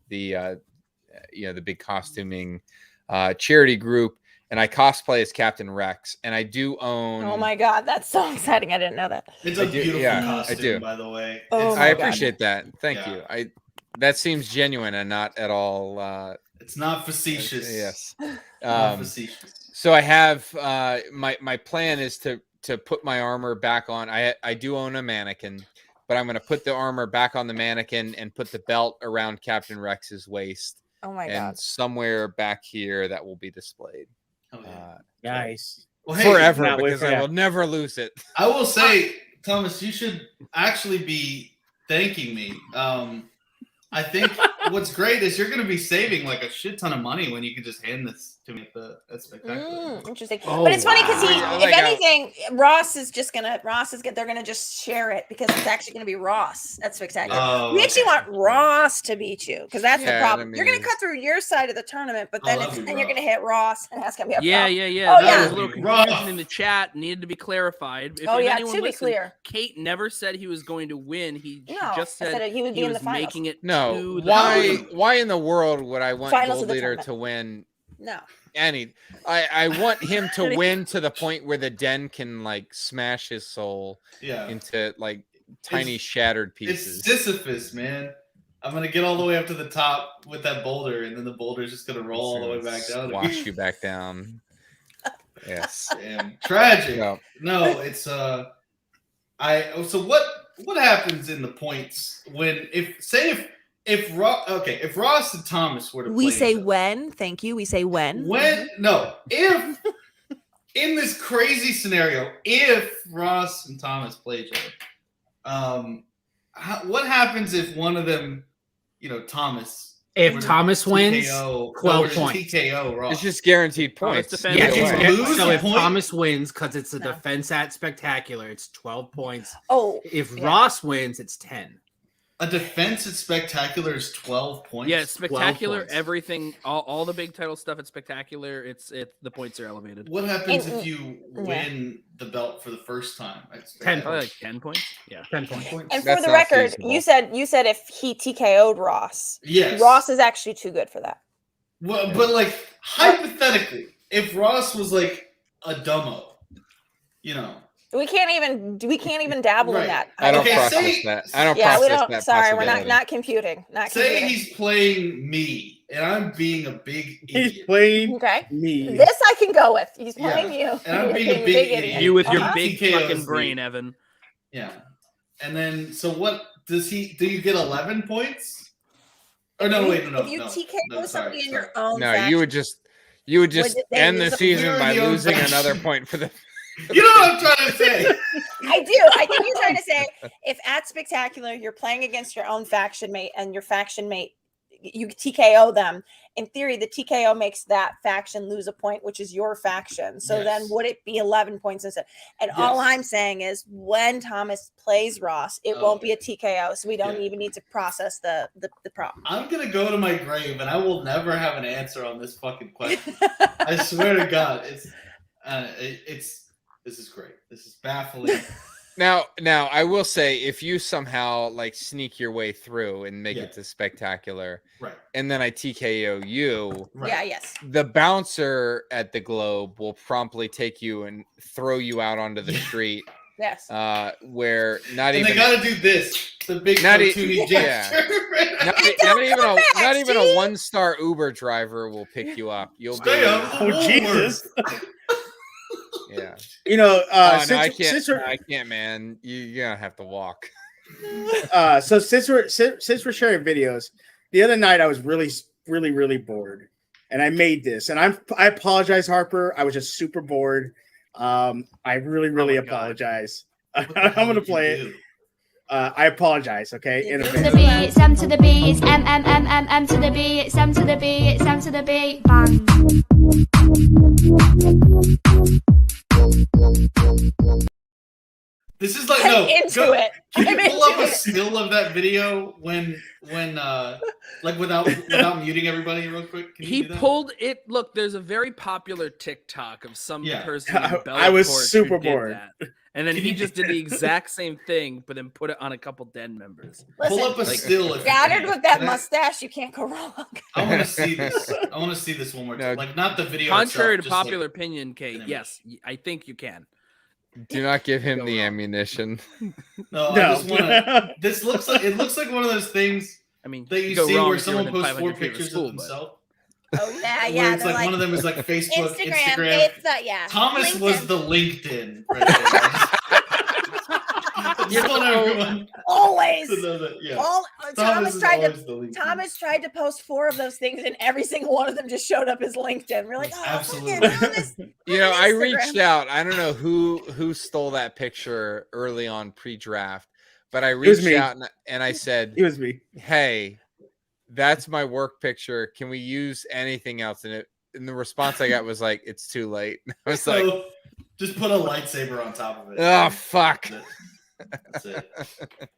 the big costuming charity group, and I cosplay as Captain Rex, and I do own. Oh my God, that's so exciting! I didn't know that. It's I a do- beautiful yeah, I costume, do. by the way. Oh It's my I God. appreciate that. Thank Yeah. you. That seems genuine and not at all. It's not facetious. Yes. Not facetious. So I have my plan is to put my armor back on. I do own a mannequin, but I'm going to put the armor back on the mannequin and put the belt around Captain Rex's waist. Oh my and god. somewhere back here that will be displayed. Oh, yeah. Nice. Well, hey, Forever, not because with- I will never lose it. I will say, Thomas, you should actually be thanking me. I think what's great is you're going to be saving like a shit ton of money when you can just hand this to me at Spectacular. Interesting. Oh, but it's funny because wow. if anything, they're gonna just share it because it's actually gonna be Ross. That's spectacular. Oh, We actually okay. want Ross to beat you because that's the Yeah, problem. that You're gonna means- cut through your side of the tournament, but then that'd be then you're rough. gonna hit Ross, and that's gonna be a Yeah, problem. yeah. Oh, There yeah. was a little Rough. confusion in the chat. Needed to be clarified. If Oh, yeah, anyone to be listened, clear. Kate never said he was going to win. He No, just I said, said he would be in the was finals. making it No, to the why in the world would I want Finals of Gold the Leader tournament. to win No. any? I want him to win to the point where the den can like smash his soul Yeah. into like tiny It's- shattered It's pieces. Sisyphus, man. I'm going to get all the way up to the top with that boulder, and then the boulder's just going to roll all the way back down. Wash you back down. Yes. Damn. Tragic. Yeah. No, it's so what happens in the points when if Ross and Thomas were to We play say each other, when. Thank you. We say when. if in this crazy scenario, if Ross and Thomas play each other, what happens if one of them, Thomas, If were to Thomas wins, TKO 12 or to points. TKO Ross? It's just guaranteed Thomas points. defends Yeah, Either it's, way. lose so a if point? Thomas wins, because it's a No. defense at Spectacular, it's 12 points. Oh, If yeah. Ross wins, it's 10. A defense at Spectacular is 12 points. Yeah, Spectacular. points. Everything, all the big title stuff at Spectacular. The points are elevated. What happens And- if you win the belt for the first time? At 10 Spectacular? Probably like 10 points. Yeah. 10 points. and for That's the not record, feasible. you said if he TKO'd Ross. Yes. Ross is actually too good for that. Well, but like hypothetically, if Ross was like a dumbo, We can't even dabble in Right. that. I don't Okay, process say- that. I don't Yeah, we process don't. that Sorry, we're possibility. not computing. Not say computing. he's playing me, and I'm being a big He's idiot. playing Okay. me. This I can go with. He's Yeah. playing you. And I'm You're being a being big idiot. You with your Uh-huh. big TKOs fucking me. brain, Evan. Yeah, and then so what does he? Do you get 11 points? Or no, wait, no, If you no. TKO no, somebody sorry, in your sorry. own No, faction, you would just Would they end lose the a season player by in your own losing faction? another point for the. You know what I'm trying to say? I do. I think you're trying to say if at Spectacular you're playing against your own faction mate and your faction mate, you TKO them. In theory, the TKO makes that faction lose a point, which is your faction. So then Yes. would it be 11 points instead? And all Yes. I'm saying is when Thomas plays Ross, it Oh, won't be a TKO. So we don't yeah. even need to process the problem. I'm gonna go to my grave and I will never have an answer on this fucking question. I swear to God, this is great. This is baffling. Now, I will say, if you somehow like sneak your way through and make Yeah. it to Spectacular, Right. and then I TKO you, Right. Yeah, yes. the bouncer at the Globe will promptly take you and throw you out onto the Yeah. street, Yes. where not And even they gotta do this. The big Not e- cartoony yeah. gesture. not even see? a 1-star Uber driver will pick you up. You'll be Stay up. Oh, Jesus. yeah. No, I since, can't. since we're I can't, man. You're gonna have to walk. so since we're sharing videos, the other night I was really bored, and I made this, and I apologize, Harper. I was just super bored. I really my God. apologize. What the I'm hell gonna did you play it. do? I apologize. Okay, in To To the advance. B, it's M to the B, it's M to the B, it's M to the B, it's M to the B, bang. This is like I'm no. into it. Can I'm you pull up into a it. still of that video when like without muting everybody real quick? Can you He do that? pulled it. Look, there's a very popular TikTok of some Yeah. person. in I was Bellator who super did bored. that. And then he just did the exact same thing, but then put it on a couple den members. Pull Listen, up a still. if you scattered can. with that Can I- mustache, you can't go wrong. I want to see this. I want to see this one more time. No. Like not the video. Contrary to itself, just, popular like, opinion, Kate, image. yes, I think you can. Do not give him Go the wrong. ammunition. no, I No. just want to. This looks like one of those things I mean, that you go see wrong where with fewer someone than posts 500 4 feet of pictures school, of but- themselves? Oh yeah, Where yeah. it's they're like one of them is like Facebook, Instagram. yeah. Thomas was LinkedIn. the LinkedIn right there. I just want everyone Always. to know that. Yeah, Thomas is tried to always the LinkedIn. Thomas tried to post 4 of those things, and every single one of them just showed up as LinkedIn. We're like, oh, Absolutely. fucking Thomas. You know, I reached Instagram. out. I don't know who stole that picture early on pre-draft, but I was reached me. out and I said, It was me. "Hey, that's my work picture. Can we use anything else in it?" And the response I got was like, "It's too late." I was like, So just put a lightsaber on top of it. "Oh fuck." That's it.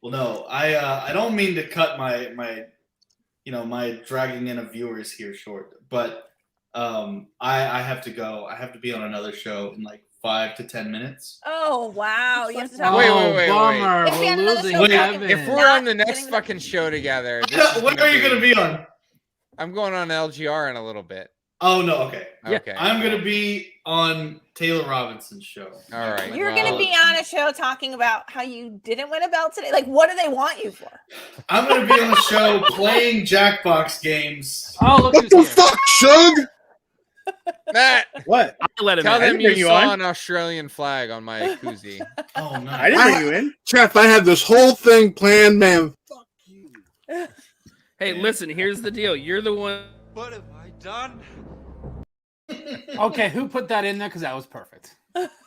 Well, no, I don't mean to cut my my dragging in of viewers here short, but I have to go. I have to be on another show in like 5 to 10 minutes. Oh wow! You have to Wait, talk. wait. Bummer. If we had We're another losing show, Kevin. If we're Not on the next getting fucking show together, this is What are you gonna be on? I'm going on LGR in a little bit. Oh no, okay. Yeah. Okay. I'm gonna be on Taylor Robinson's show. All right. You're well, gonna be on a show talking about how you didn't win a belt today. Like, what do they want you for? I'm gonna be on the show playing Jackbox games. Oh, look What who's the here. fuck, Shug? Matt, What? I let him tell in. them didn't you bring you saw on. an Australian flag on my koozie. Oh no! I didn't bring you in. Chef, I had this whole thing planned, man. Fuck you. Hey, listen, here's the deal. You're the one. What have I done? Okay, who put that in there? Because that was perfect.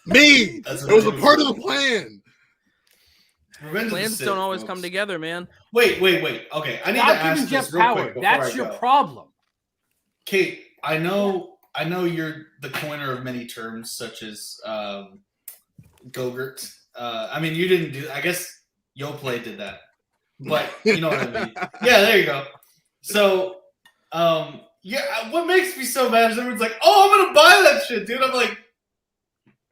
Me. That's It was a what part of the plan. Revenge of the Plans Sith, don't always folks. come together, man. Wait. Okay, I need to Stop ask giving Jeff this real power. quick before That's I your go. problem. Kate, I know you're the coiner of many terms such as Gogurt. I mean, you didn't do. I guess YoPlay did that, but you know what I mean. Yeah, there you go. So, yeah, what makes me so mad is everyone's like, "Oh, I'm gonna buy that shit, dude." I'm like,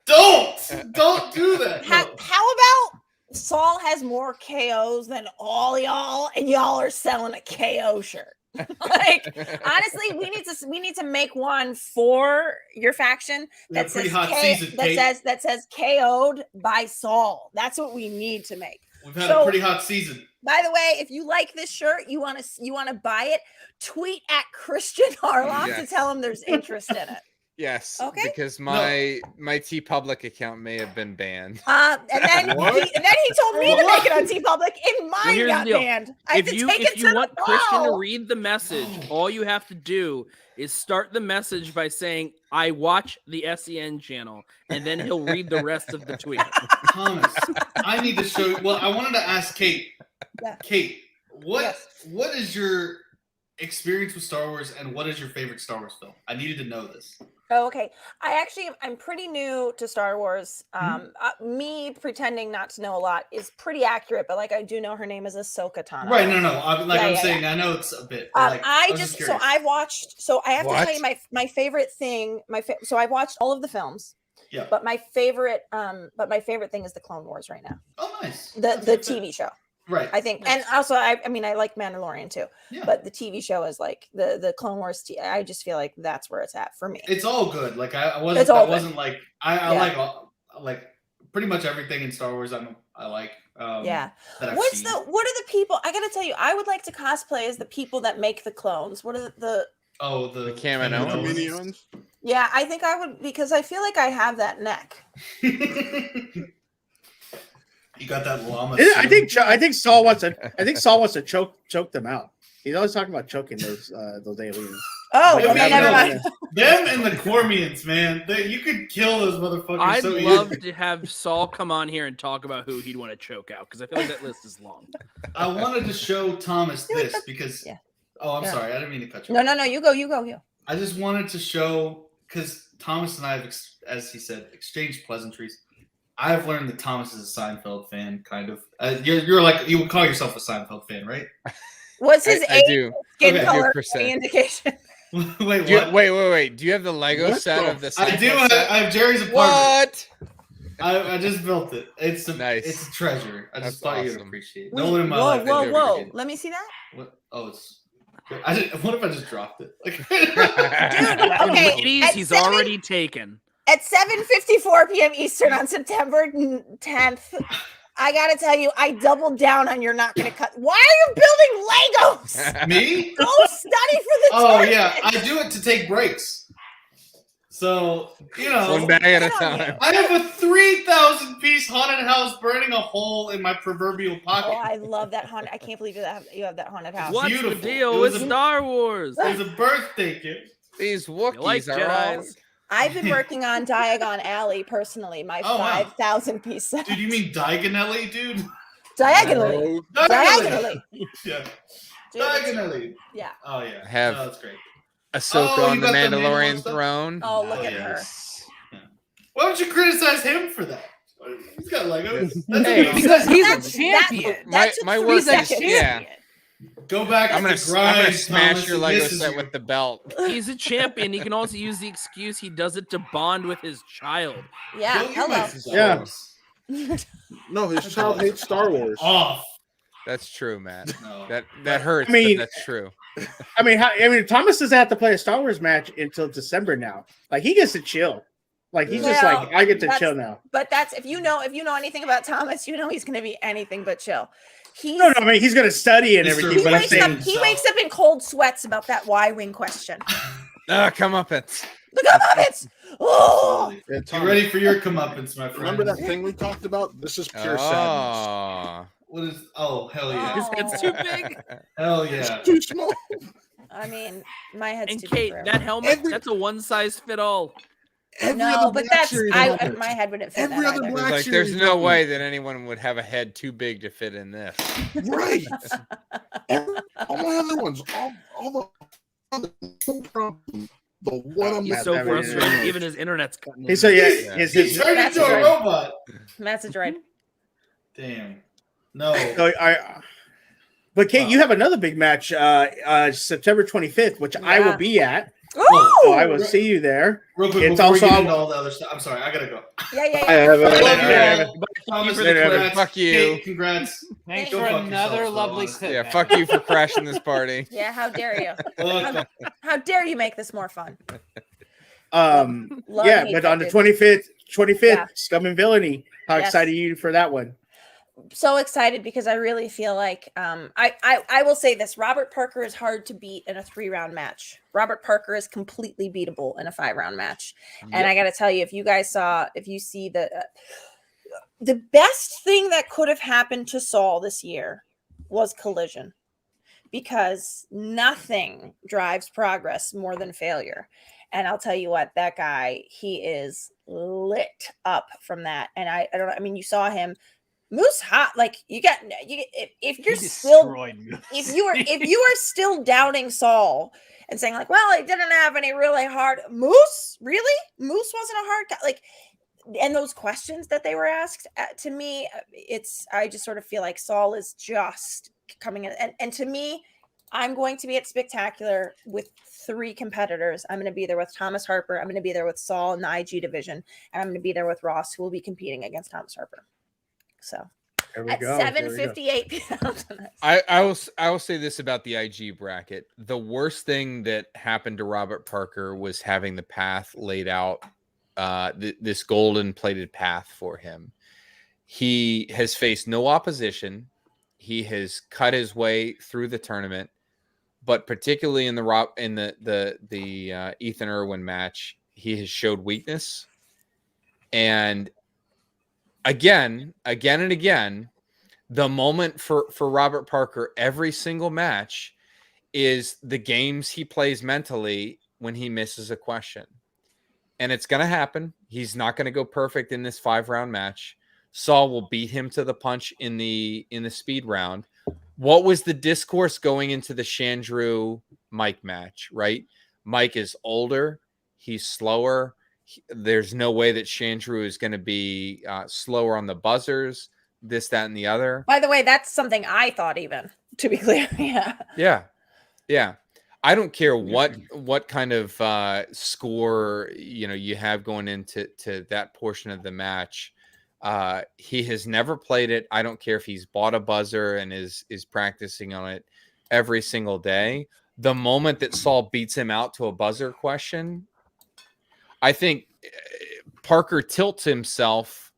don't do that. How No. about Saul has more KOs than all y'all, and y'all are selling a KO shirt? Like, honestly, we need to make one for your faction We have that pretty says hot season, Kate. that says KO'd by Saul. That's what we need to make. We've had So- a pretty hot season. By the way, if you like this shirt, you want to buy it, tweet at Christian Harloff to Yes. tell him there's interest in it. Yes. Okay. Because my T Public account may have been banned. And then he told me to make it on TeePublic, and Well, mine here's got the deal. banned. I have If to you take it if you to want the Christian to wall. read the message, all you have to do is start the message by saying, "I watch the SEN channel," and then he'll read the rest of the tweet. Thomas, I need to show you. Well, I wanted to ask Kate. Yeah. Kate, what Yes. what is your experience with Star Wars, and what is your favorite Star Wars film? I needed to know this. Oh, okay. I'm pretty new to Star Wars. Mm-hmm. Me pretending not to know a lot is pretty accurate, but like I do know her name is Ahsoka Tano. Right? No. I'm Yeah, saying, I know it's a bit. But like, I was just so curious. I've watched. So I have to What? tell you my favorite thing. So I've watched all of the films. Yeah. But my favorite thing is the Clone Wars right now. Oh, nice. The TV show. Right. I think, and also I mean I like Mandalorian too, Yeah. but the TV show is like the Clone Wars. I just feel like that's where it's at for me. It's all good. Like I It's all wasn't like I Yeah. like like pretty much everything in Star Wars. I like. Yeah. That I've What seen. are the people? I gotta tell you, I would like to cosplay as the people that make the clones. What are the? Oh, the Kaminoans. Kaminoans. Yeah, I think I would because I feel like I have that neck. You got that llama. I think Saul wants to choke them out. He's always talking about choking those aliens. Oh, Like, okay, I never don't mind. Them and the Cormians, man. You could kill those motherfuckers I'd so love easily. to have Saul come on here and talk about who he'd want to choke out because I feel like that list is long. I wanted to show Thomas this because. Yeah. Oh, I'm Yeah. sorry. I didn't mean to cut you. No, off. no, you go. I just wanted to show because Thomas and I have, as he said, exchanged pleasantries. I've learned that Thomas is a Seinfeld fan, kind of. You're like you would call yourself a Seinfeld fan, right? What's his I age, do. skin Okay. color, 100%. any indication? Wait, Do you, what? wait. Do you have the Lego What set the of the I do. Seinfeld set? I have Jerry's apartment. What? I just built it. It's a Nice. It's a treasure. I just That's thought you'd awesome. appreciate it. Wait, No one in my whoa, life. whoa, has whoa! appreciated it. Let me see that. What? Oh, it's. What if I just dropped it? Like, Okay, Ladies, at he's 7 already taken. At 7:54 p.m. Eastern on September 10th, I gotta tell you, I doubled down on you're not gonna cut. Why are you building Legos? Me? Go study for the Oh tournament. yeah, I do it to take breaks. So One bag at a Good on you. time. I have a 3,000-piece haunted house burning a hole in my proverbial Oh, pocket. I love that haunted. I can't believe you have that haunted house. What's beautiful. the deal It with was a- Star Wars? It was a birthday gift. These You Wookiees like are all. Jedi's? I've been working on Diagon Alley personally, my Oh, wow. 5,000 piece set. Dude, you mean diagonally, dude? Diagonally. Diagonally. Yeah. Dude, Diagonally. yeah. Oh yeah. Have- Oh, that's great. Ahsoka Oh, on you the got the Mandalorian Mandalorian stuff? throne. Oh, look Oh, at yeah. her. Why don't you criticize him for that? He's got Legos. That's Hey, amazing. Because he's a That's- champion. My- That took my 3 work is- seconds. yeah. Go back I'm to gonna the grind, smash Thomas, your he Lego misses set you. with the belt. He's a champion. He can also use the excuse he does it to bond with his child. Yeah, Don't you hello. miss Star Yeah. Wars. No, his child hates Star Wars. Off. That's true, Matt. No. That hurts. I mean- but that's true. Thomas doesn't have to play a Star Wars match until December now. Like he gets to chill. Like he's just Well, like, I get to that's- chill now. But that's if you know anything about Thomas, you know he's going to be anything but chill. He's, No, I mean he's gonna study and Mr. everything. he But I'm wakes up. saying, He wakes up in cold sweats about that Y-wing question. Come up, it's. Look at it. Oh, Yeah, Get Tom, ready for your comeuppance, my friend. remember that thing we talked about? This is pure sadness. Oh. What is? Oh hell yeah! His head's too big. Hell yeah! Too small. I mean, my head's And too Kate, big for that everyone. helmet, that's a one size fit all. Every No, other but Black that's Series my helmet. head wouldn't fit Every that other either. Black Like, Series there's no helmet. way that anyone would have a head too big to fit in this. Right. All my other ones, all the no problem. The one I'm He's Matt, so that was- frustrated. Even his internet's cutting. so yeah, Yeah. his He turned That's into a right. robot. Matt's a droid. Damn. No. So but Kate, Wow. you have another big match, September 25th, which I will Yeah. be at. Oh, So I will see you there. Real quick, It's before we also- get into all the other stuff, I'm sorry, I gotta go. yeah. I have I love you Yeah. all. Thomas, for the congrats. Fuck you. Kate, congrats. Thanks Go for fuck another yourself, lovely though, clip. Yeah, man. fuck you for crashing this party. Yeah, how dare you? Well, How dare you make this more fun? Love hate but that on the dude. 25th, Yeah. Scum and Villainy. How Yes. excited are you for that one? So excited because I really feel like I will say this: Robert Parker is hard to beat in a 3-round match. Robert Parker is completely beatable in a 5-round match. And I got to tell you, if you see the best thing that could have happened to Saul this year was Collision, because nothing drives progress more than failure. And I'll tell you what, that guy, he is lit up from that. And I don't know. I mean, you saw him. Moose hot, like if you're still Destroyed Moose. if you are still doubting Saul and saying like, well, he didn't have any really hard Moose wasn't a hard guy, like, and those questions that they were asked to me, I just sort of feel like Saul is just coming in, and to me, I'm going to be at Spectacular with 3 competitors. I'm going to be there with Thomas Harper, I'm going to be there with Saul in the IG division, and I'm going to be there with Ross, who will be competing against Thomas Harper. So There we at go. 7:58 p.m. I will say this about the IG bracket. The worst thing that happened to Robert Parker was having the path laid out, this golden plated path for him. He has faced no opposition. He has cut his way through the tournament, but particularly in the Ethan Irwin match, he has showed weakness. And again and again, the moment for Robert Parker every single match is the games he plays mentally when he misses a question. And it's going to happen. He's not going to go perfect in this 5-round match. Saul will beat him to the punch in the speed round. What was the discourse going into the Chandru Mike match, right? Mike is older. He's slower. There's no way that Chandru is going to be slower on the buzzers, this, that, and the other. By the way, that's something I thought, even, to be clear. Yeah. I don't care what kind of score you have going into that portion of the match. He has never played it. I don't care if he's bought a buzzer and is practicing on it every single day. The moment that Saul beats him out to a buzzer question, I think Parker tilts himself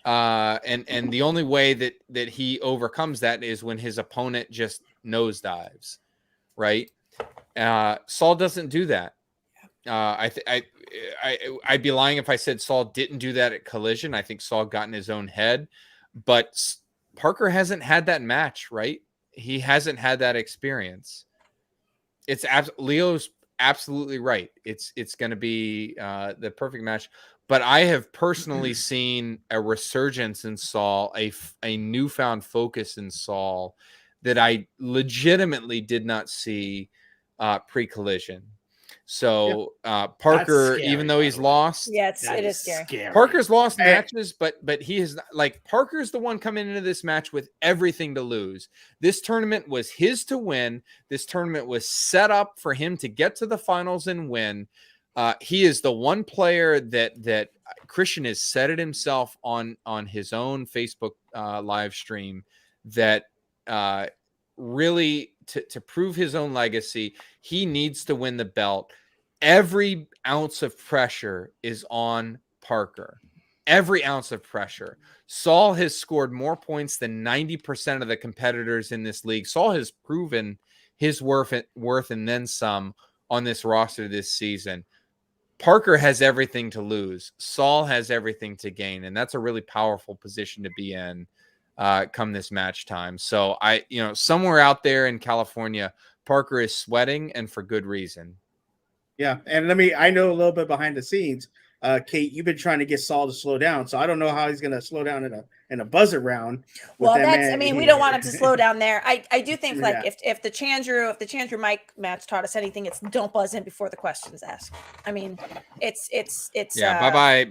And the only way that he overcomes that is when his opponent just nosedives, right? Saul doesn't do that. I'd be lying if I said Saul didn't do that at Collision. I think Saul got in his own head, but Parker hasn't had that match, right? He hasn't had that experience. Leo's absolutely right. It's going to be the perfect match. But I have personally seen a resurgence in Saul, a newfound focus in Saul that I legitimately did not see pre-Collision. So Parker, scary, even though he's lost, it is scary. Parker's lost matches, but he is like Parker's the one coming into this match with everything to lose. This tournament was his to win. This tournament was set up for him to get to the finals and win. He is the one player that Christian has said it himself on his own Facebook live stream that really to prove his own legacy, he needs to win the belt. Every ounce of pressure is on Parker. Every ounce of pressure. Saul has scored more points than 90% of the competitors in this league. Saul has proven his worth and then some on this roster this season. Parker has everything to lose. Saul has everything to gain, and that's a really powerful position to be in come this match time. So somewhere out there in California, Parker is sweating, and for good reason. Yeah, and I know a little bit behind the scenes. Kate, you've been trying to get Saul to slow down, so I don't know how he's going to slow down in a buzzer round. Well, we don't want him to slow down there. I do think if the Chandru Mike match taught us anything, it's don't buzz in before the question's asked. I mean, it's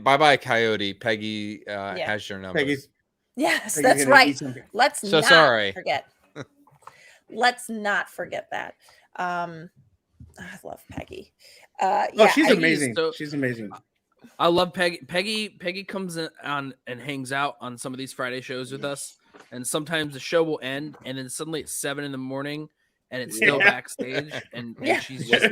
bye Coyote. Peggy has your number. Yes, that's right. Let's not forget. Let's not forget that. I love Peggy. She's amazing. She's amazing. I love Peggy. Peggy comes on and hangs out on some of these Friday shows with us, and sometimes the show will end, and then suddenly it's 7 a.m. and it's still backstage, and she's just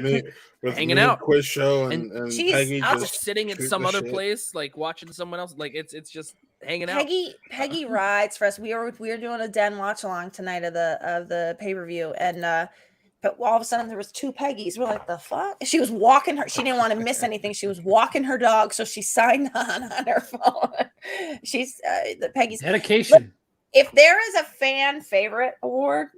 hanging out. Quiz show, and she's Peggy just sitting in some other place, like watching someone else. Like it's just hanging out. Peggy rides for us. We are doing a Den watch along tonight of the pay-per-view, and but all of a sudden there was 2 Peggies. We're like, the fuck? She was walking her. She didn't want to miss anything. She was walking her dog, so she signed on her phone. She's the Peggy's dedication. If there is a fan favorite award,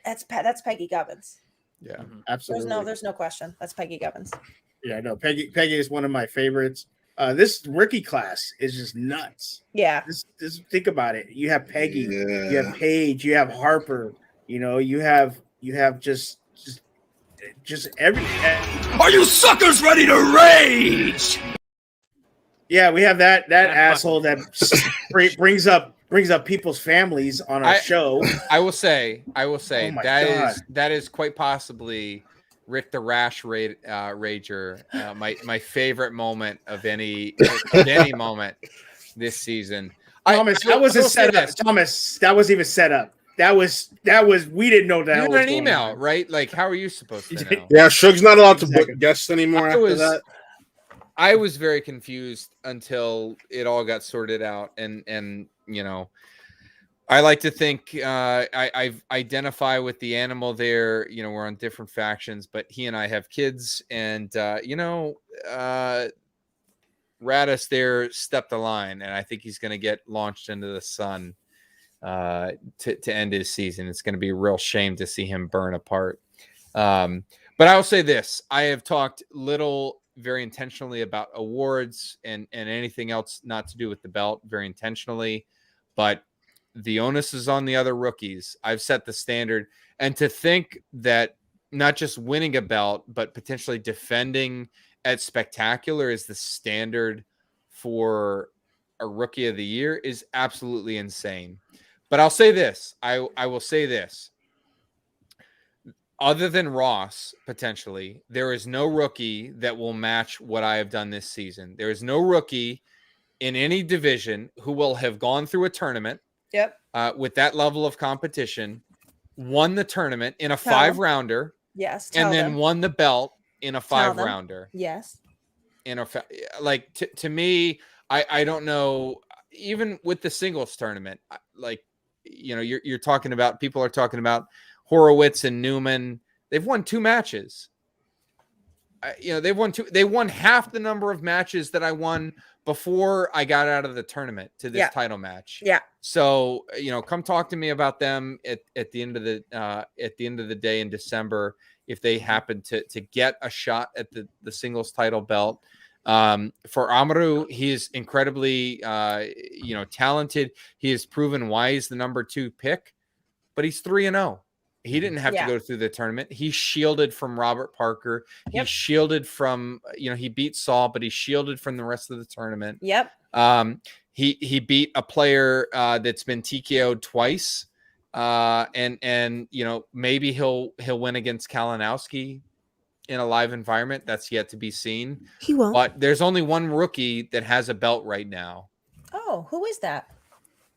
that's Peggy Gubbins. Yeah, absolutely. There's no question. That's Peggy Gubbins. Yeah, no, Peggy is one of my favorites. This rookie class is just nuts. Yeah. Just think about it. You have Peggy, you have Paige, you have Harper. You have just everything. Are you suckers ready to rage? Yeah, we have that asshole that brings up people's families on our show. I will say that is quite possibly Rick the Rash Rager, my favorite moment of any moment this season. Thomas, that wasn't set up. Thomas, that was even set up. That was we didn't know that. You got an email, right? Like, how are you supposed to know? Yeah, Suge's not allowed to book guests anymore after that. I was very confused until it all got sorted out, and I like to think I identify with the animal there. We're on different factions, but he and I have kids, and Radis there stepped the line, and I think he's going to get launched into the sun to end his season. It's going to be a real shame to see him burn apart. But I will say this: I have talked little, very intentionally, about awards and anything else not to do with the belt, very intentionally, but the onus is on the other rookies. I've set the standard, and to think that not just winning a belt, but potentially defending at Spectacular is the standard for a Rookie of the Year is absolutely insane. But I'll say this. I will say this. Other than Ross, potentially, there is no rookie that will match what I have done this season. There is no rookie in any division who will have gone through a tournament with that level of competition, won the tournament in a 5-rounder, and then won the belt in a 5-rounder. Yes. To me, I don't know. even with the singles tournament, like, you know, you're talking about, people are talking about Horowitz and Newman. They've won 2 matches. You know, they won half the number of matches that I won before I got out of the tournament to this title match. Yeah. So, you know, come talk to me about them at the end of the day in December, if they happen to get a shot at the singles title belt. For Amaru, he is incredibly, you know, talented. He has proven why he's the number 2 pick, but he's 3-0. He didn't have to go through the tournament. He shielded from Robert Parker. He shielded from, you know, he beat Saul, but he shielded from the rest of the tournament. Yep. He beat a player that's been TKO'd twice. And you know, maybe he'll win against Kalinowski in a live environment. That's yet to be seen. He won't. But there's only one rookie that has a belt right now. Oh, who is that?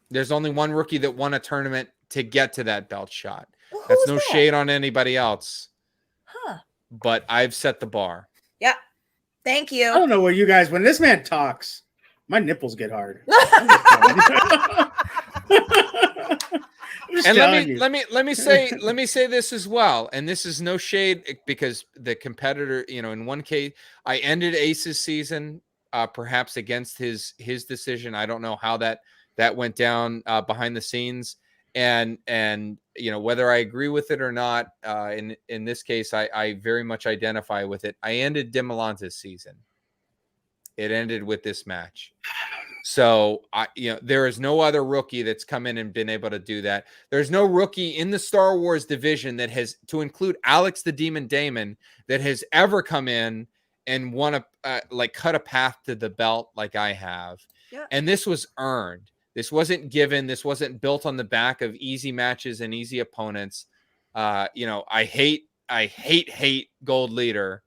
There's only one rookie that won a tournament to get to that belt shot. Well, that's no shade on anybody else. Huh. But I've set the bar. Yeah. Thank you. I don't know what you guys, when this man talks, my nipples get hard. And let me say this as well. And this is no shade, because the competitor, you know, in one case, I ended Ace's season, perhaps against his decision. I don't know how that went down behind the scenes. And you know, whether I agree with it or not, in this case, I very much identify with it. I ended Dimilante's season. It ended with this match. So you know, there is no other rookie that's come in and been able to do that. There's no rookie in the Star Wars division that has, to include Alex the Demon Damon, that has ever come in and won like cut a path to the belt like I have. Yeah. And this was earned. This wasn't given. This wasn't built on the back of easy matches and easy opponents. You know, I hate Gold Leader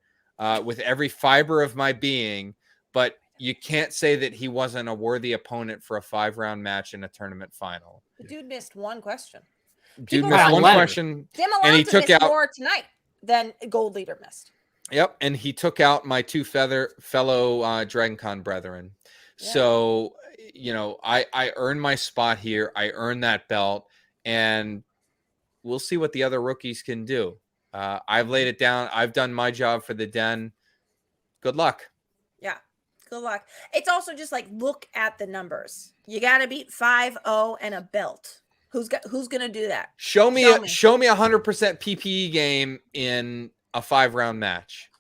with every fiber of my being, but you can't say that he wasn't a worthy opponent for a 5-round match in a tournament final. The dude missed one question. Dude missed one question, and he took out more tonight than Gold Leader missed. Yep, and he took out my 2 fellow DragonCon brethren. Yeah. So, you know, I earned my spot here. I earned that belt, and we'll see what the other rookies can do. I've laid it down. I've done my job for the den. Good luck. Yeah, good luck. It's also just like, look at the numbers. You got to beat 5-0 and a belt. Who's going to do that? Show me a 100% PPE game in a 5-round match.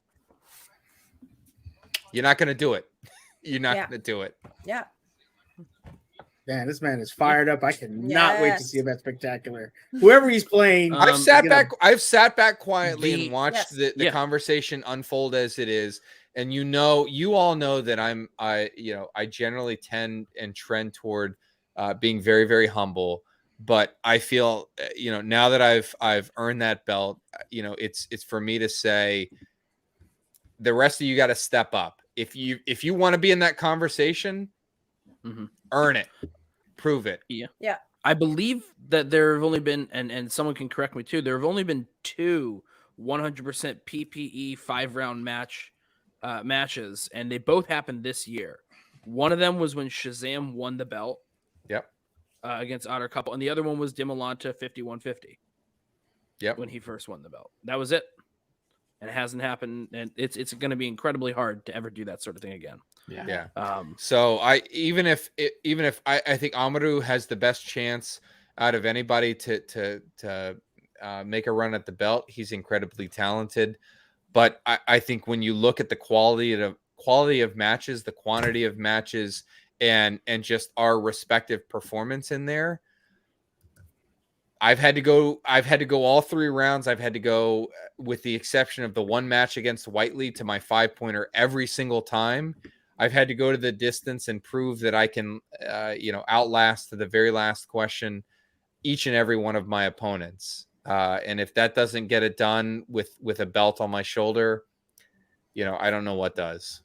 You're not going to do it. You're not going to do it. Yeah. Man, this man is fired up. I cannot wait to see him at Spectacular. Whoever he's playing. I've sat back quietly and watched the conversation unfold as it is. And you all know that I generally tend and trend toward being very, very humble. But I feel, you know, now that I've earned that belt, you know, it's for me to say, the rest of you got to step up. If you want to be in that conversation, earn it, prove it. Yeah. I believe that there have only been, and someone can correct me too, there have only been 2 100% PPE 5-round matches, and they both happened this year. One of them was when Shazam won the belt. Yep. Against Otter Couple, and the other one was Dimolanta 5150. Yep. When he first won the belt. That was it. And it hasn't happened, and it's going to be incredibly hard to ever do that sort of thing again. Yeah. So I even if I think Amaru has the best chance out of anybody to make a run at the belt. He's incredibly talented, but I think when you look at the quality of matches, the quantity of matches, and just our respective performance in there, I've had to go all 3 rounds. I've had to go, with the exception of the one match against Whiteley, to my 5-pointer every single time. I've had to go to the distance and prove that I can, outlast to the very last question each and every one of my opponents. And if that doesn't get it done with a belt on my shoulder, you know, I don't know what does.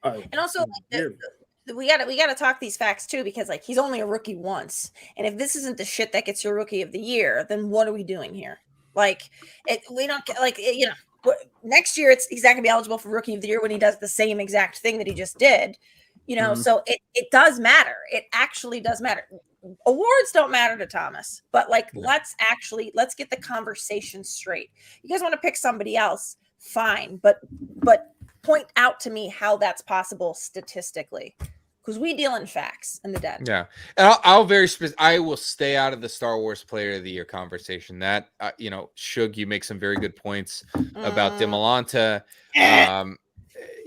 And also, we gotta talk these facts too, because like, he's only a rookie once, and if this isn't the shit that gets your Rookie of the Year, then what are we doing here? Like, we don't like, you know, next year he's not gonna be eligible for Rookie of the Year when he does the same exact thing that he just did. You know, so it does matter. It actually does matter. Awards don't matter to Thomas, but like let's get the conversation straight. You guys want to pick somebody else, fine, but point out to me how that's possible statistically, because we deal in facts and the dead. Yeah, and I will stay out of the Star Wars Player of the Year conversation. That you know, Shug, you make some very good points about Demolanta.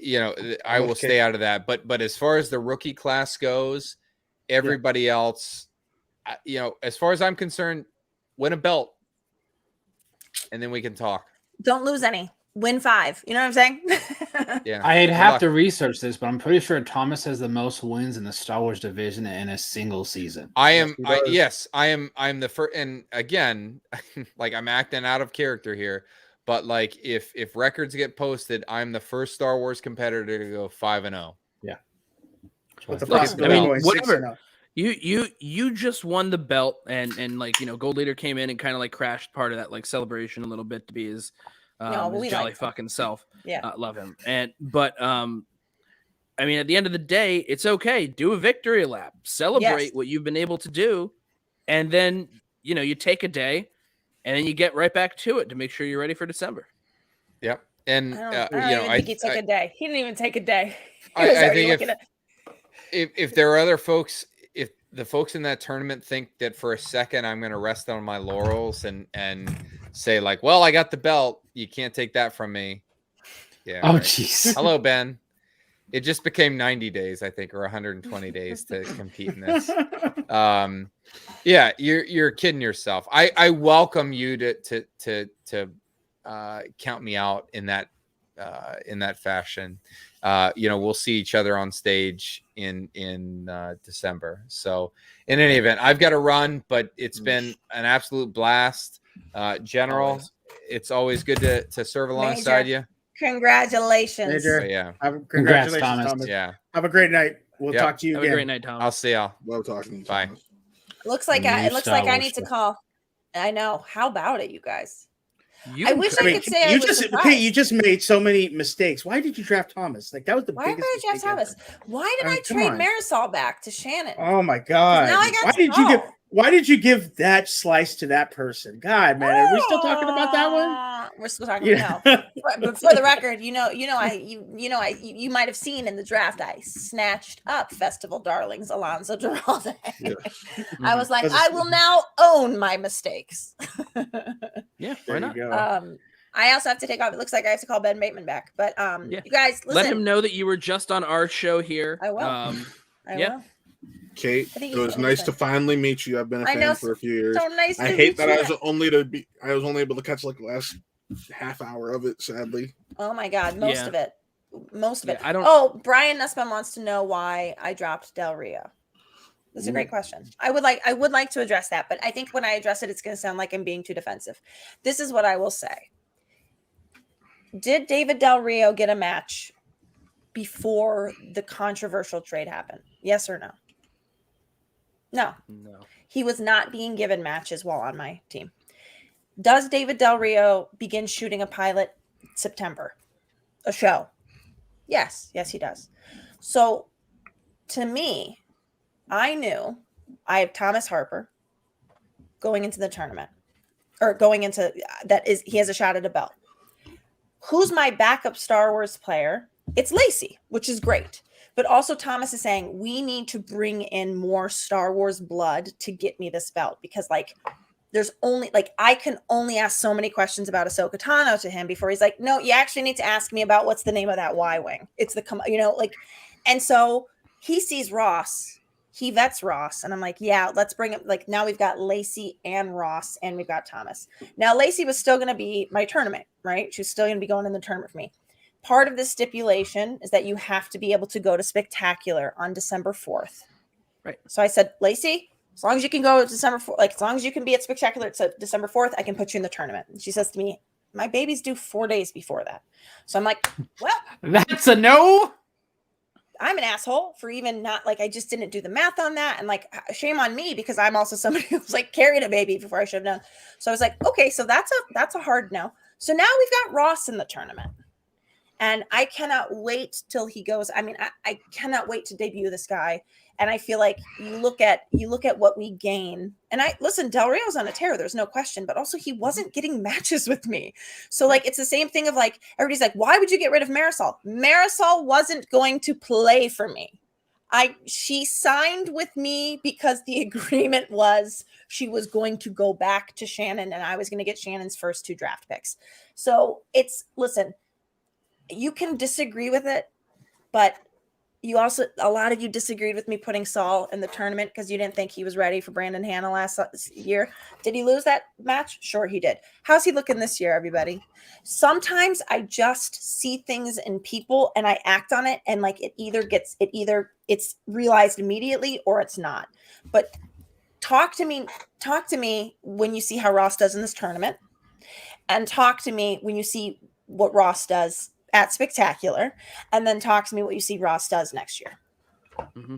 You know, I will stay out of that. But as far as the rookie class goes, everybody else, you know, as far as I'm concerned, win a belt, and then we can talk. Don't lose any. Win 5. You know what I'm saying? Yeah. I'd have to research this, but I'm pretty sure Thomas has the most wins in the Star Wars division in a single season. I'm the first, and again, like I'm acting out of character here, but like if records get posted, I'm the first Star Wars competitor to go 5-0. Yeah. I mean, whatever. You just won the belt, and like, you know, Gold Leader came in and kind of like crashed part of that like celebration a little bit to be his jolly fucking self. Yeah, love him. But I mean, at the end of the day, it's okay. Do a victory lap, celebrate what you've been able to do, and then you know, you take a day, and then you get right back to it to make sure you're ready for December. Yep. And I don't think he took a day. He didn't even take a day. I think if there are other folks, if the folks in that tournament think that for a second I'm going to rest on my laurels and say like, well, I got the belt, you can't take that from me. Yeah. Oh, jeez. Hello, Ben. It just became 90 days, I think, or 120 days to compete in this. Yeah, you're kidding yourself. I welcome you to count me out in that fashion. You know, we'll see each other on stage in December. So in any event, I've got to run, but it's been an absolute blast. General, it's always good to serve alongside you. Congratulations. Major. Yeah. Congratulations, Thomas. Thomas. Yeah. Have a great night. We'll talk to you Have again. a great night, Thomas. I'll see y'all. Love talking to you. Bye. Thomas. Looks like I need to call. I know. How about it, you guys? I wish I could say you just made so many mistakes. Why did you draft Thomas? Like that was the Why biggest did I draft Thomas? Why did I trade Marisol back to Shannon? Oh my god! Now I got Why did you give that slice to that person? God, man, are we still talking about that one? We're still talking about now. But for the record, you might have seen in the draft I snatched up Festival Darlings Alonso Duralde. Yeah. I was like, I will now own my mistakes. Yeah, why not? I also have to take off. It looks like I have to call Ben Bateman back. But you guys, listen. Let him know that you were just on our show here. I will. I will. Kate, it was nice to finally meet you. I've been a fan for a few years. So nice I hate that I was only able to catch like the last half hour of it, sadly. Oh my god, most of it. I don't. Oh, Brian Nussbaum wants to know why I dropped Del Rio. That's a great question. I would like to address that, but I think when I address it, it's going to sound like I'm being too defensive. This is what I will say. Did David Del Rio get a match before the controversial trade happened? Yes or no? No. He was not being given matches while on my team. Does David Del Rio begin shooting a pilot September? A show? Yes, he does. So to me, I knew I have Thomas Harper going into the tournament, or going into he has a shot at a belt. Who's my backup Star Wars player? It's Lacey, which is great. But also Thomas is saying we need to bring in more Star Wars blood to get me this belt, because like there's only I can only ask so many questions about Ahsoka Tano to him before he's like, no, you actually need to ask me about what's the name of that Y-wing. It's and so he sees Ross, he vets Ross, and I'm like, yeah, let's bring him. Like now we've got Lacey and Ross, and we've got Thomas. Now Lacey was still going to be my tournament, right? She's still going to be going in the tournament with me. Part of the stipulation is that you have to be able to go to Spectacular on December 4th. Right. So I said, Lacey, as long as you can go December 4th, as long as you can be at Spectacular December 4th, I can put you in the tournament. And she says to me, my baby's due 4 days before that. So I'm like, well, that's a no. I'm an asshole for even not I just didn't do the math on that. And shame on me, because I'm also somebody who's carried a baby before I should have done. So I was like, okay, so that's a hard no. So now we've got Ross in the tournament. And I cannot wait till he goes. I mean, I cannot wait to debut this guy. And I feel like you look at what we gain. And I listen, Del Rio's on a tear, there's no question, but also he wasn't getting matches with me. So like it's the same thing of like everybody's like, why would you get rid of Marisol? Marisol wasn't going to play for me. She signed with me because the agreement was she was going to go back to Shannon and I was going to get Shannon's first 2 draft picks. So listen, you can disagree with it, but a lot of you disagreed with me putting Saul in the tournament because you didn't think he was ready for Brandon Hanna last year. Did he lose that match? Sure, he did. How's he looking this year, everybody? Sometimes I just see things in people and I act on it, and like either it's realized immediately or it's not. But talk to me when you see how Ross does in this tournament, and talk to me when you see what Ross does at Spectacular, and then talk to me what you see Ross does next year. Mm-hmm.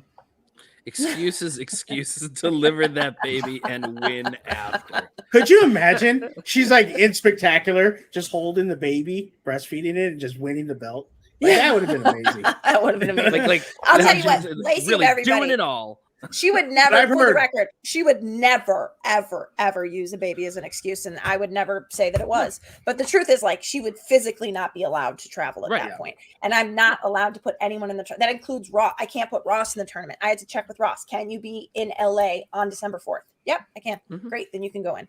Excuses, deliver that baby and win after. Could you imagine? She's like in Spectacular, just holding the baby, breastfeeding it, and just winning the belt. Like, that would have been amazing. That would have been amazing. Like I'll tell you what, Lacey, really everybody, doing it all. She would never, for the record, she would never, ever, ever use a baby as an excuse. And I would never say that it was. But the truth is, like, she would physically not be allowed to travel at that point. And I'm not allowed to put anyone in the that includes Ross. I can't put Ross in the tournament. I had to check with Ross. Can you be in LA on December 4th? Yep, I can. Great. Then you can go in.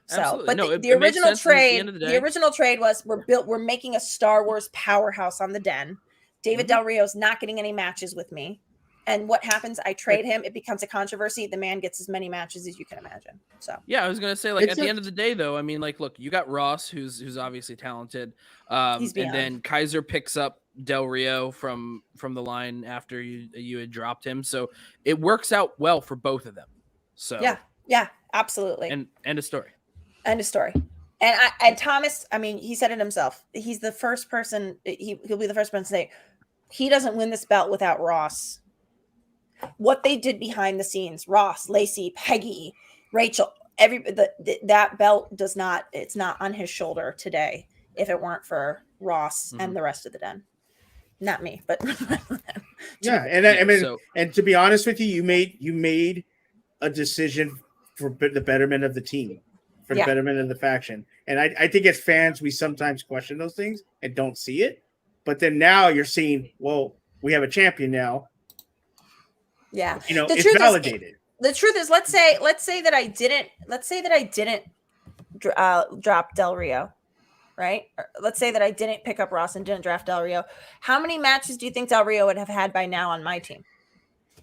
So, absolutely. But the original trade, the original trade was we're making a Star Wars powerhouse on the Den. David Del Rio's not getting any matches with me. And what happens? I trade him. It becomes a controversy. The man gets as many matches as you can imagine. So yeah, I was gonna say, like, at the end of the day, though, I mean, like, look, you got Ross, who's obviously talented, and then Kaiser picks up Del Rio from the line after you had dropped him, so it works out well for both of them. So yeah, absolutely. And end of story. End of story. And Thomas, I mean, he said it himself. He's the first person. He'll be the first person to say he doesn't win this belt without Ross. What they did behind the scenes, Ross, Lacey, Peggy, Rachel, that belt it's not on his shoulder today if it weren't for Ross and the rest of the Den. Not me, but yeah. And I mean, and to be honest with you, you made a decision for the betterment of the team, for the betterment of the faction. And I think as fans, we sometimes question those things and don't see it. But then now you're seeing, well, we have a champion now. Yeah, it's validated. The truth is, let's say that I didn't drop Del Rio, right? Or let's say that I didn't pick up Ross and didn't draft Del Rio. How many matches do you think Del Rio would have had by now on my team?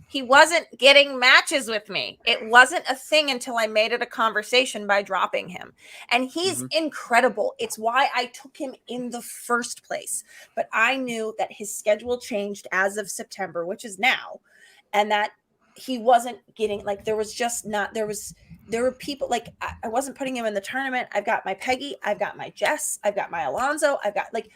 He wasn't getting matches with me. It wasn't a thing until I made it a conversation by dropping him. And he's incredible. It's why I took him in the first place. But I knew that his schedule changed as of September, which is now. And that he wasn't getting, like, there were people, like, I wasn't putting him in the tournament. I've got my Peggy, I've got my Jess, I've got my Alonzo, I've got, like,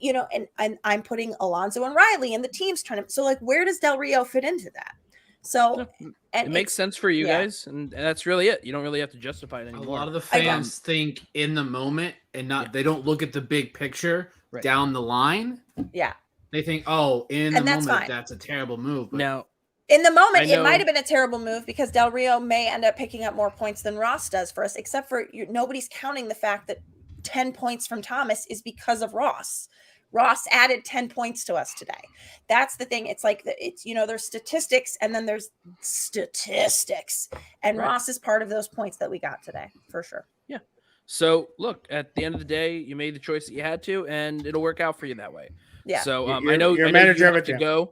and I'm putting Alonzo and Riley in the team's tournament. So, like, where does Del Rio fit into that? So it makes sense for you guys, and that's really it. You don't really have to justify it anymore. A lot of the fans think in the moment and they don't look at the big picture down the line. Yeah. They think, oh, in the moment, that's a terrible move. But now, in the moment, it might have been a terrible move because Del Rio may end up picking up more points than Ross does for us, except for nobody's counting the fact that 10 points from Thomas is because of Ross. Ross added 10 points to us today. That's the thing. It's like, there's statistics and then there's statistics. And Ross is part of those points that we got today, for sure. Yeah. So, look, at the end of the day, you made the choice that you had to, and it'll work out for you that way. Yeah. So, I know you have to go.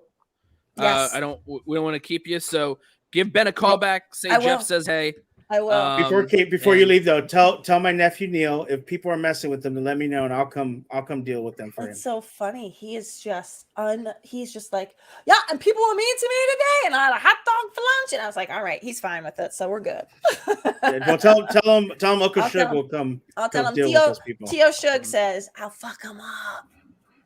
Yes. We don't want to keep you. So give Ben a call back. Say Jeff says, hey. I will. Before you leave though, tell my nephew Neil if people are messing with them to let me know and I'll come deal with them for him. It's so funny. He is just he's just like, yeah, and people were mean to me today, and I had a hot dog for lunch, and I was like, all right, he's fine with it, so we're good. Well, tell him Uncle Shug will come. I'll tell him. Tio Shug says, I'll fuck him up.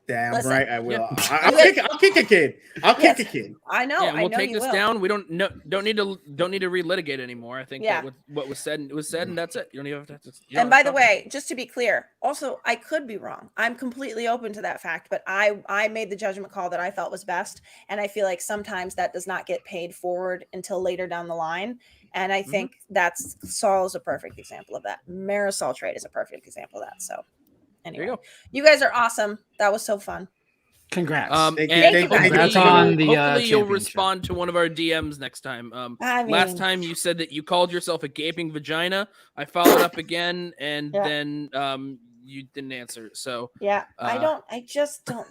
Damn Listen, right, I will. yeah. I'll kick a kid. I'll kick a kid. I know. Yeah, and I we'll know take you this will. down. We don't need to relitigate anymore. I think Yeah. that what was said was said, and that's it. You don't even have to. You And don't by have the to talk. way, just to be clear, also I could be wrong. I'm completely open to that fact, but I made the judgment call that I felt was best, and I feel like sometimes that does not get paid forward until later down the line. And I think that's Saul is a perfect example of that. Marisol trade is a perfect example of that. So anyway, go. you guys are awesome. That was so fun. Congrats. Thank you, And thank you, hopefully, congrats you'll, on the, hopefully you'll championship. respond to one of our DMs next time. I Last mean- time you said that you called yourself a gaping vagina. I followed up again, and Yeah. then you didn't answer. So Yeah, I just don't.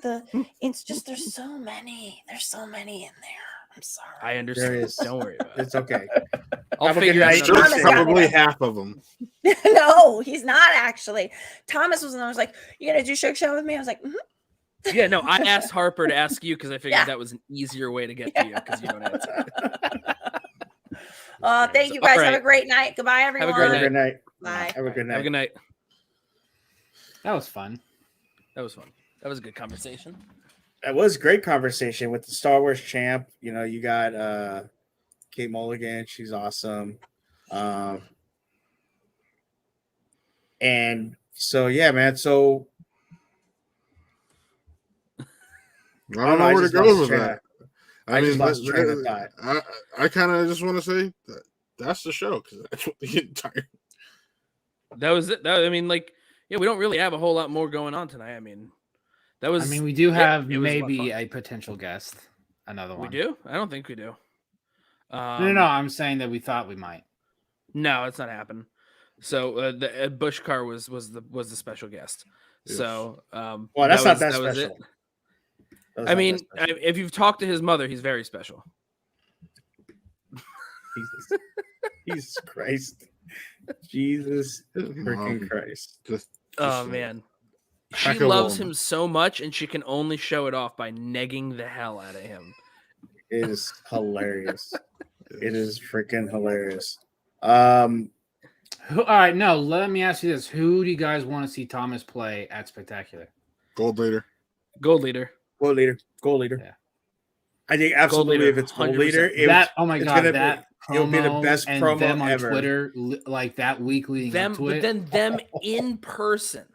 It's just there's so many in there. I'm sorry. I understand. There is. Don't worry about it. It's okay. I'll Have a good figure night. it There's out. Thomas got probably it. half of them. No, he's not actually. Thomas was, and I was like, "You gonna do Shook Show with me?" I was like, Yeah, no, I asked Harper to ask you because I figured Yeah. that was an easier way to get to you because you don't answer. Thank you All guys. right. Have a great night. Goodbye, everyone. great Have a good night. Bye. Have a good Have a night. good night. That was fun. That was fun. That was a good conversation. That was a great conversation with the Star Wars champ. You know, you got Kate Mulligan. She's awesome. And so, yeah, man. So I don't know where to just go lost with train that. of- I just lost train of thought. I kind of just want to say that's the show because that's what the entire. That was it. I mean, like, yeah, we don't really have a whole lot more going on tonight. I mean, that was. I mean, we do yeah, have it was a lot of maybe fun. a potential guest. Another We one. do? I don't think we do. No, I'm saying that we thought we might. No, it's not happening. So the Bush car was the special guest. Yes. So Well, that's not that was special. it. That was I not mean, that special. if you've talked to his mother, he's very special. Jesus Christ. Jesus freaking Christ. Oh man, she heck of a loves woman. him so much, and she can only show it off by negging the hell out of him. It is hilarious. It is freaking hilarious. All right, no, let me ask you this. Who do you guys want to see Thomas play at Spectacular? Gold leader. Gold leader. Gold leader. Gold leader. Yeah. I think absolutely leader, if it's gold 100%. leader, Oh my it's god, gonna be- that it'll be the promo best and promo them on ever. Twitter, like that week leading Them, up to but it. then them in person.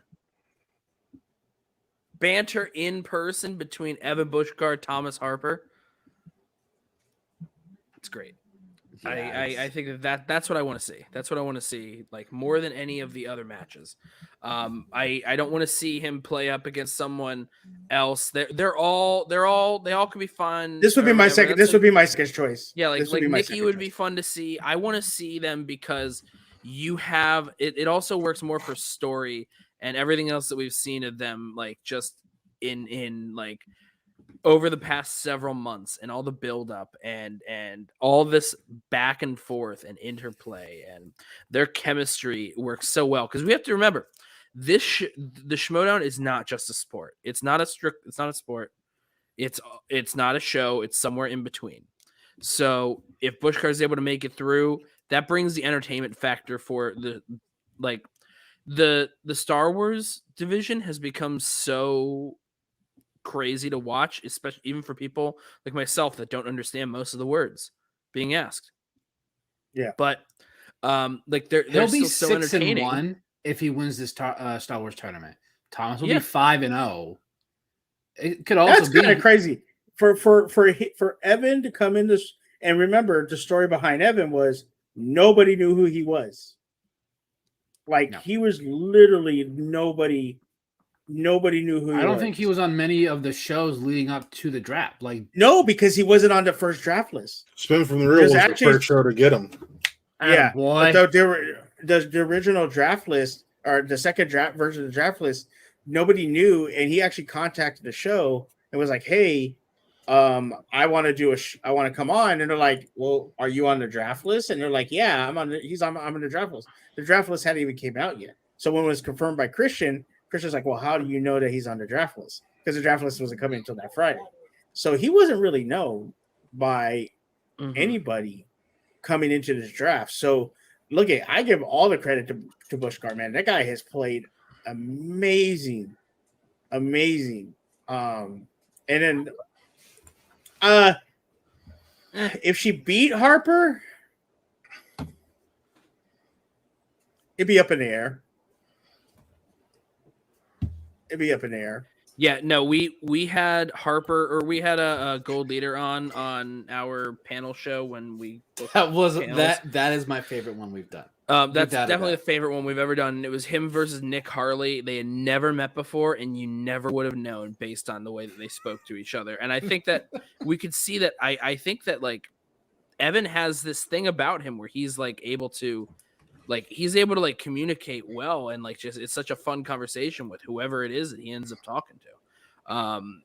Banter in person between Evan Bushcard, Thomas Harper. It's great. I think that's what I want to see. That's what I want to see, like more than any of the other matches. I don't want to see him play up against someone else. They all could be fun. This would be or my whatever. second. That's This would be my second choice. Yeah, like This would be my Nikki second would choice. be fun to see. I want to see them because you have it also works more for story and everything else that we've seen of them, like just in like over the past several months and all the build up and all this back and forth and interplay and their chemistry works so well because we have to remember the Schmoedown is not just a sport. It's not a sport. It's not a show. It's somewhere in between. So if Bushcard is able to make it through, that brings the entertainment factor for the Star Wars division has become so crazy to watch, especially even for people like myself that don't understand most of the words being asked. Yeah, but like they're He'll be still so 6-1 if he wins this Star Wars tournament. Thomas will be 5-0. It could also That's be kind of crazy for Evan to come in this. And remember, the story behind Evan was nobody knew who he was. Like he was literally nobody knew who he was. I don't think he was on many of the shows leading up to the draft. Like no, because he wasn't on the first draft list. Spin from the real There's was actually- the first show to get him. Yeah, boy. but the original draft list or the second draft version of the draft list, nobody knew, and he actually contacted the show and was like, "Hey, I want to do I want to come on," and they're like, "Well, are you on the draft list?" And they're like, "Yeah, I'm on the draft list." The draft list hadn't even came out yet, so when it was confirmed by Christian's like, "Well, how do you know that he's on the draft list?" Because the draft list wasn't coming until that Friday, so he wasn't really known by anybody coming into this draft. So look, I give all the credit to Bushcard, man. That guy has played amazing. And then if she beat Harper, it'd be up in the air. Yeah, no, we had Harper, or we had a gold leader on our panel show when we booked That was panels. that is my favorite one we've done. That's definitely the favorite one we've ever done. It was him versus Nick Harley. They had never met before, and you never would have known based on the way that they spoke to each other. And I think that we could see that. I think that like Evan has this thing about him where he's like able to like communicate well, and like just it's such a fun conversation with whoever it is that he ends up talking to.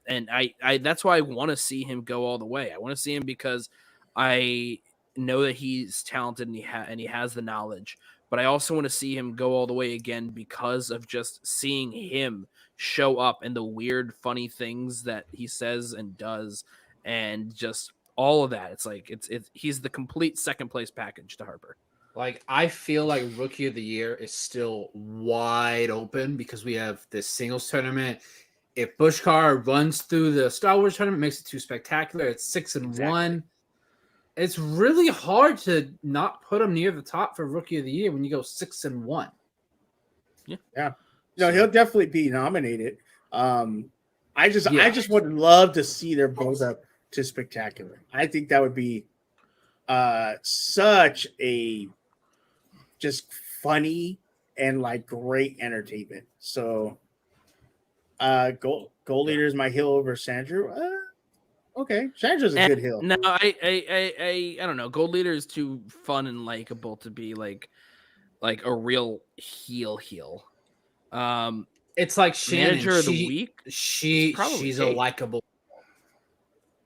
And I that's why I want to see him go all the way. I want to see him because I know that he's talented and he has the knowledge, but I also want to see him go all the way again because of just seeing him show up and the weird, funny things that he says and does, and just all of that. It's like he's the complete second place package to Harper. Like, I feel like Rookie of the Year is still wide open because we have this singles tournament. If Bushkar runs through the Star Wars tournament, makes it too spectacular. It's 6-1. It's really hard to not put him near the top for Rookie of the Year when you go 6-1. Yeah. No, he'll definitely be nominated. I just would love to see their both up to spectacular. I think that would be such a just funny and like great entertainment. So goal leader is my hill over Sandra. Okay, Sandra's a good hill. No, I don't know. Gold leader is too fun and likable to be like a real heel. It's like Shannon. Manager of the week. She's a likable.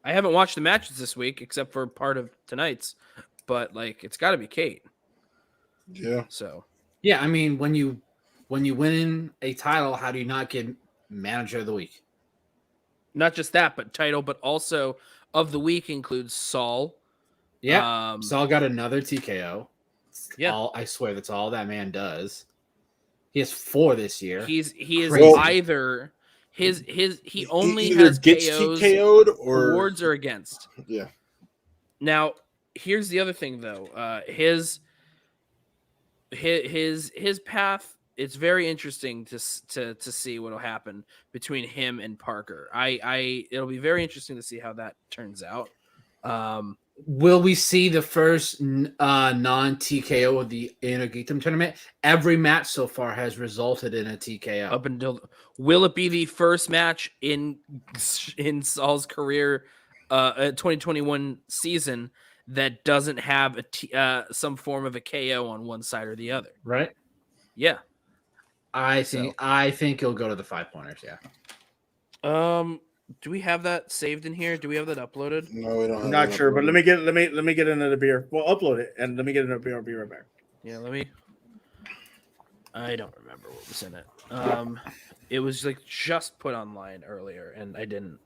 I haven't watched the matches this week except for part of tonight's, but like it's got to be Kate. Yeah. So. Yeah, I mean, when you win a title, how do you not get manager of the week? Not just that, but title, but also of the week includes Saul. Yeah, Saul got another TKO. Yeah, I swear that's all that man does. He has 4 this year. He is Crazy. either he only either has gets KOs, TKO'd or awards or against. Yeah. Now here's the other thing though. His path. It's very interesting to see what will happen between him and Parker. It'll be very interesting to see how that turns out. Will we see the first non-TKO of the Intergeekdom tournament? Every match so far has resulted in a TKO. Up until will it be the first match in Saul's career 2021 season that doesn't have some form of a KO on one side or the other? Right? Yeah. I think he'll go to the 5-pointers, yeah. Do we have that saved in here? Do we have that uploaded? No, we don't. I'm not sure, but let me get another beer. Well, upload it and let me get another beer. I'll be right back. Yeah, I don't remember what was in it. It was like just put online earlier, and I didn't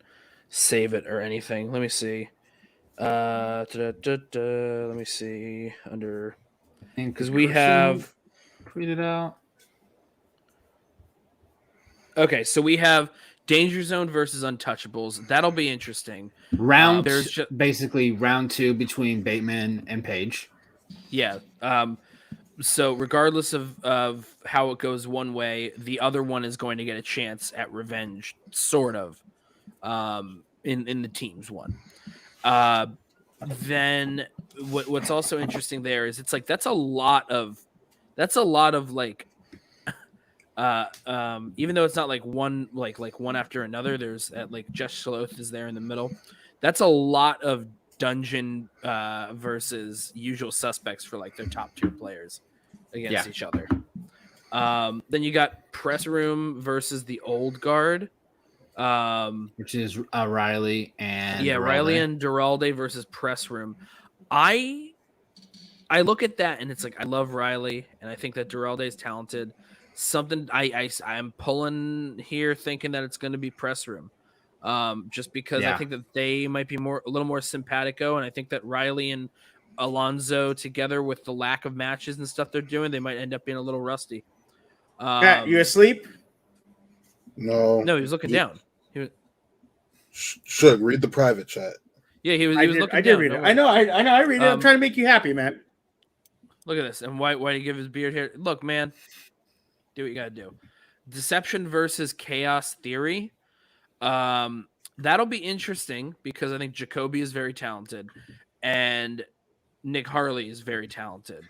save it or anything. Let me see. Let me see under because we have tweeted out. Okay, so we have Danger Zone versus Untouchables. That'll be interesting. Basically round 2 between Bateman and Page. Yeah. So regardless of how it goes one way, the other one is going to get a chance at revenge, sort of, in the team's one. Then what's also interesting there is it's like that's a lot of like even though it's not like one like one after another, there's like Just Sloth is there in the middle. That's a lot of dungeon versus usual suspects for like their top tier players against each other. Then you got Press Room versus the Old Guard, which is Riley and Riley and Duralde versus Press Room. I look at that and it's like I love Riley and I think that Duralde is talented. Something I'm pulling here thinking that it's going to be Press Room, just because I think that they might be a little more simpatico, and I think that Riley and Alonzo together with the lack of matches and stuff they're doing, they might end up being a little rusty. Pat, you asleep? No, he was looking down. Should read the private chat. Yeah, he was looking I did down. read Don't it. worry. I know. I read it. I'm trying to make you happy, man. Look at this. And why do you give his beard hair? Look, man, do what you gotta do. Deception versus chaos theory. That'll be interesting because I think Jacoby is very talented and Nick Harley is very talented.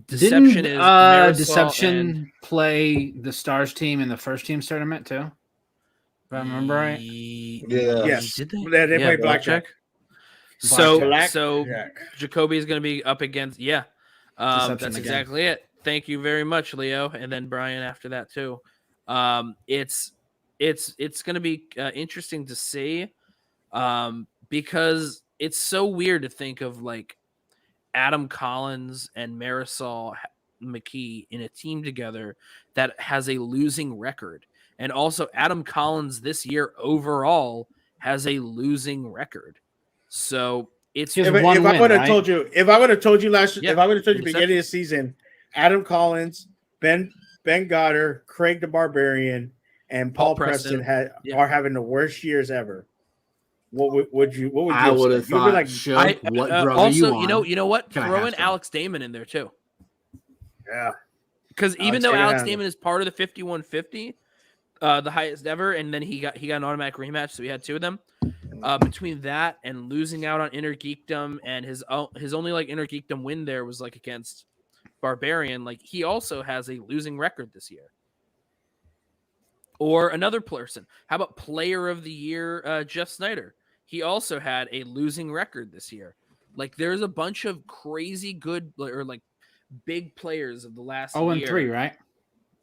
Deception Didn't is Marisol Deception and- play the Stars team in the first team tournament too? If I remember right. Yeah. Yes. Did they? They play blackjack. So Blackjack. Jacoby is going to be up against Deception that's again. exactly it. Thank you very much, Leo, and then Brian after that too. It's going to be interesting to see because it's so weird to think of like Adam Collins and Marisol McKee in a team together that has a losing record. And also Adam Collins this year overall has a losing record. So it's If I would have told you, if I would have told you beginning of the season, Adam Collins, Ben Goddard, Craig the Barbarian, and Paul Preston are having the worst years ever. What would you? I would have thought. Like, what brother also, you on? You know what? Can I Throw have in some? Alex Damon in there too. Yeah, because even though Alex Damon is part of the 5150, the highest ever, and then he got an automatic rematch, so we had two of them. Between that and losing out on Inner Geekdom, and his only like Inner Geekdom win there was like against Barbarian. Like he also has a losing record this year. Or another person. How about Player of the Year, Jeff Snyder? He also had a losing record this year. Like there's a bunch of crazy good or like big players of the last 0-3, right?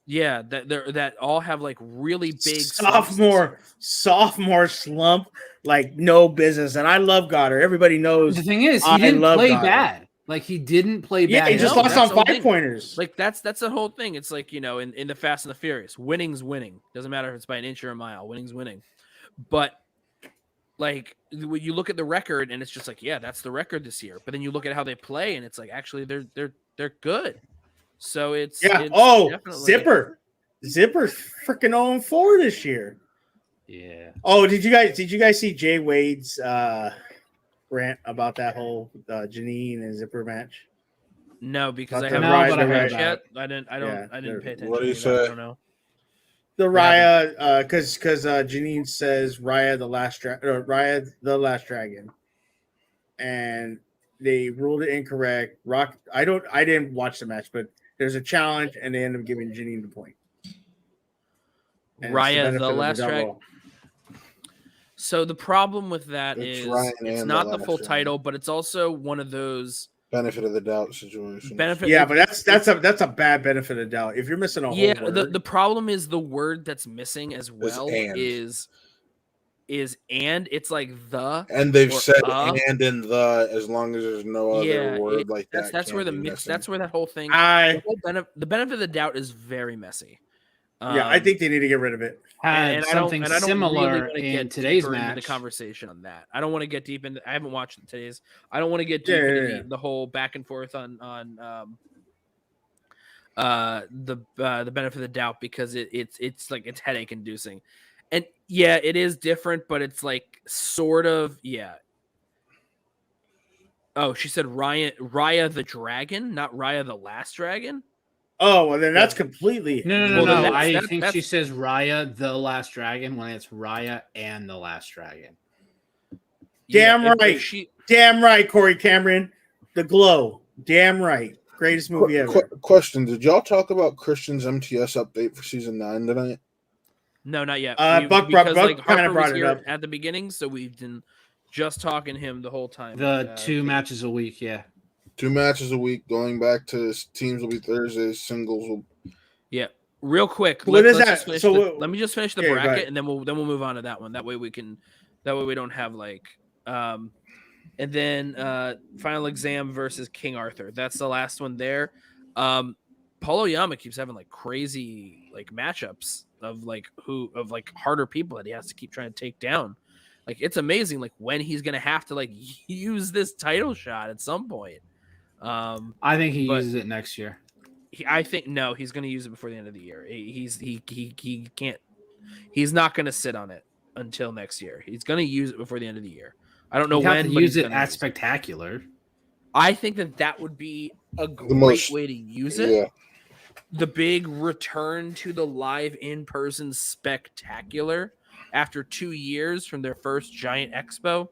Yeah, that all have like really big sophomore slump, like no business. And I love Goddard. Everybody knows. The thing is, he didn't play bad. Like he didn't play bad. Yeah, he just lost on 5-pointers. Like that's the whole thing. It's like, in the Fast and the Furious, winning's winning. Doesn't matter if it's by an inch or a mile. Winning's winning. But like when you look at the record, and it's just like, yeah, that's the record this year. But then you look at how they play, and it's like actually they're good. So it's Zipper's freaking 0-4 this year. Yeah. Oh, did you guys see Jay Wade's rant about that whole Janine and Zipper match? No, because About I the haven't Raya watched it match. yet. I didn't pay attention. What do you to say? that. I don't know. The Raya, because Janine says Raya the last dragon, and they ruled it incorrect. I didn't watch the match, but there's a challenge, and they end up giving Janine the point. And Raya the last dragon. So the problem with that is it's not the full title, but it's also one of those benefit of the doubt situations. But that's a bad benefit of the doubt. If you're missing a whole word. The problem is the word that's missing as well is and. It's like the, and they've said and in the as long as there's no other word like that. That's where that's where that whole thing. The benefit of the doubt is very messy. I think they need to get rid of it. Had something similar in today's match. The conversation on that. I don't want to get deep into. I haven't watched today's. I don't want to get deep into the whole back and forth on the benefit of the doubt because it's like it's headache inducing, and yeah, it is different, but it's like sort of Oh, she said Raya the dragon, not Raya the last dragon. Oh, well, then that's completely... No. I think she says Raya the Last Dragon when it's Raya and the Last Dragon. Damn right. Damn right, Corey Cameron. The Glow. Damn right. Greatest movie ever. Question. Did y'all talk about Christian's MTS update for season 9 tonight? No, not yet. Buck kind of brought it up. At the beginning, so we've been just talking to him the whole time. The 2 matches a week, yeah. 2 matches a week, going back to teams will be Thursdays, singles will. Yeah, real quick. What is that? Let me just finish the bracket, and then we'll move on to that one. That way we don't have like, and then final exam versus King Arthur. That's the last one there. Paulo Yama keeps having like crazy like matchups of like harder people that he has to keep trying to take down. Like it's amazing like when he's gonna have to like use this title shot at some point. I think he uses it next year. I think he's going to use it before the end of the year. He can't. He's not going to sit on it. until next year. He's going to use it before the end of the year. I don't know You'd have when. to but use he's it gonna at use it. Spectacular. I think that would be a great most- way to use it. Yeah. The big return to the live in-person Spectacular after 2 years from their first giant expo,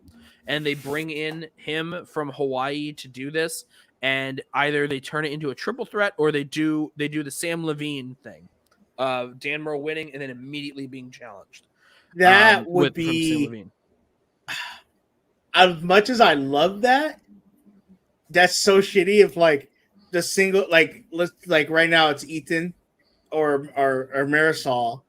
and they bring in him from Hawaii to do this, and either they turn it into a triple threat or they do the Sam Levine thing of Dan Murrow winning and then immediately being challenged. That would from Sam be, Levine. as much as I love that, that's so shitty. If like the single, like let's like right now it's Ethan or Marisol,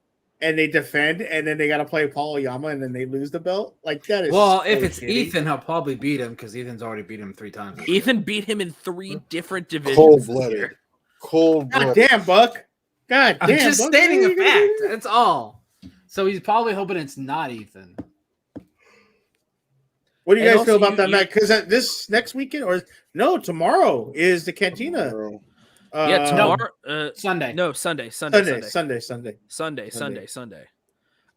and they defend, and then they got to play Paul Oyama, and then they lose the belt. Like that is Well, so if it's shitty. Ethan, he'll probably beat him because Ethan's already beat him 3 times. Ethan beat him in 3 different divisions. Cold-blooded. God Cold-blooded. damn, Buck. God I'm damn, just Buck. stating a fact. That's all. So he's probably hoping it's not Ethan. What do you And guys feel also about that match? Because this next weekend, or no, tomorrow is the Cantina. Yeah, tomorrow. Sunday. No, Sunday. Sunday. Sunday. Sunday.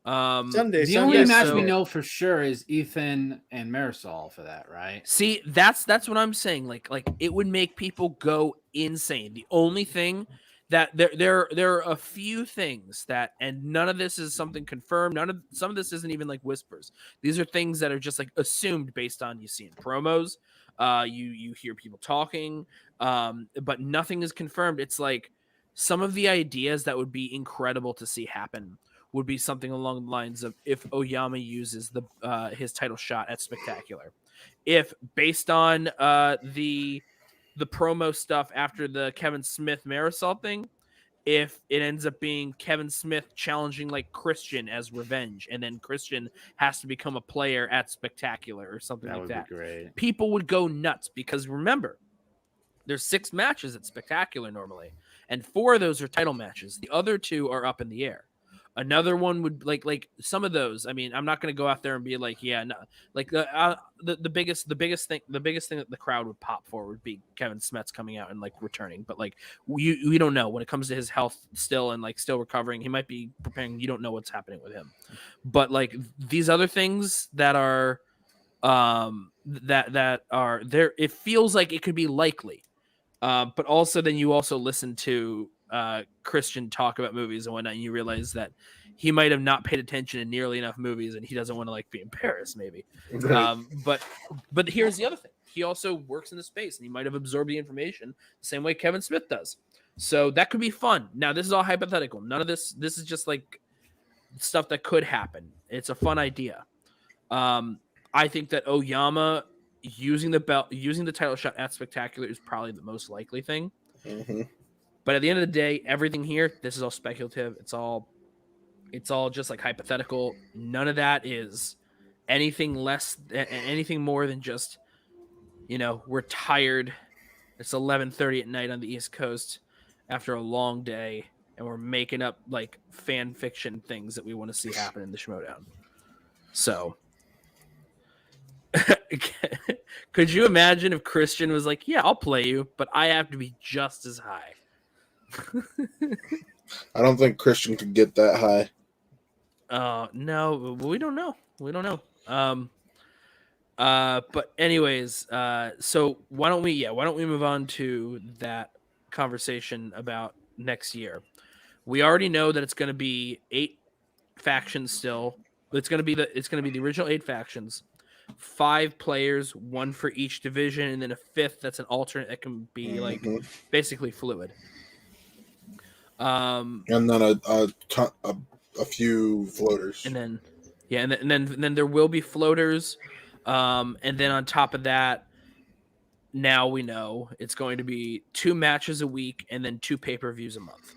The only match so- we know for sure is Ethan and Marisol for that, right? See, that's what I'm saying. Like it would make people go insane. The only thing that there are a few things that, and none of this is something confirmed. Some of this isn't even like whispers. These are things that are just like assumed based on you see in promos. You hear people talking, but nothing is confirmed. It's like some of the ideas that would be incredible to see happen would be something along the lines of if Oyama uses his title shot at Spectacular. If based on the promo stuff after the Kevin Smith Marisol thing, if it ends up being Kevin Smith challenging like Christian as revenge, and then Christian has to become a player at Spectacular or something That like would that. be great. People would go nuts because remember, there's 6 matches at Spectacular normally, and 4 of those are title matches. The other 2 are up in the air. Another one would like some of those. I mean, I'm not going to go out there and be like, yeah, no. Like the biggest thing that the crowd would pop for would be Kevin Smets coming out and like returning. But like we don't know when it comes to his health still and like still recovering. He might be preparing. You don't know what's happening with him. But like these other things that are that are there, it feels like it could be likely. But also then you also listen to Christian talk about movies and whatnot, and you realize that he might have not paid attention in nearly enough movies, and he doesn't want to like be in Paris, maybe. Right. But here's the other thing: he also works in the space, and he might have absorbed the information the same way Kevin Smith does. So that could be fun. Now, this is all hypothetical. None of this. This is just like stuff that could happen. It's a fun idea. I think that Oyama using the belt, using the title shot at Spectacular is probably the most likely thing. Mm-hmm. But at the end of the day, everything here, this is all speculative. It's all just like hypothetical. None of that is anything more than just, we're tired. It's 11:30 at night on the East Coast after a long day, and we're making up like fan fiction things that we want to see happen in the Schmoedown. So could you imagine if Christian was like, yeah, I'll play you, but I have to be just as high? I don't think Christian could get that high. No, we don't know. But anyways, so why don't we move on to that conversation about next year? We already know that it's going to be 8 factions still. It's going to be the original 8 factions, 5 players, 1 for each division, and then a 5th that's an alternate that can be like basically fluid. And then a few floaters. And then and then there will be floaters. And then on top of that, now we know it's going to be 2 matches a week and then 2 pay-per-views a month.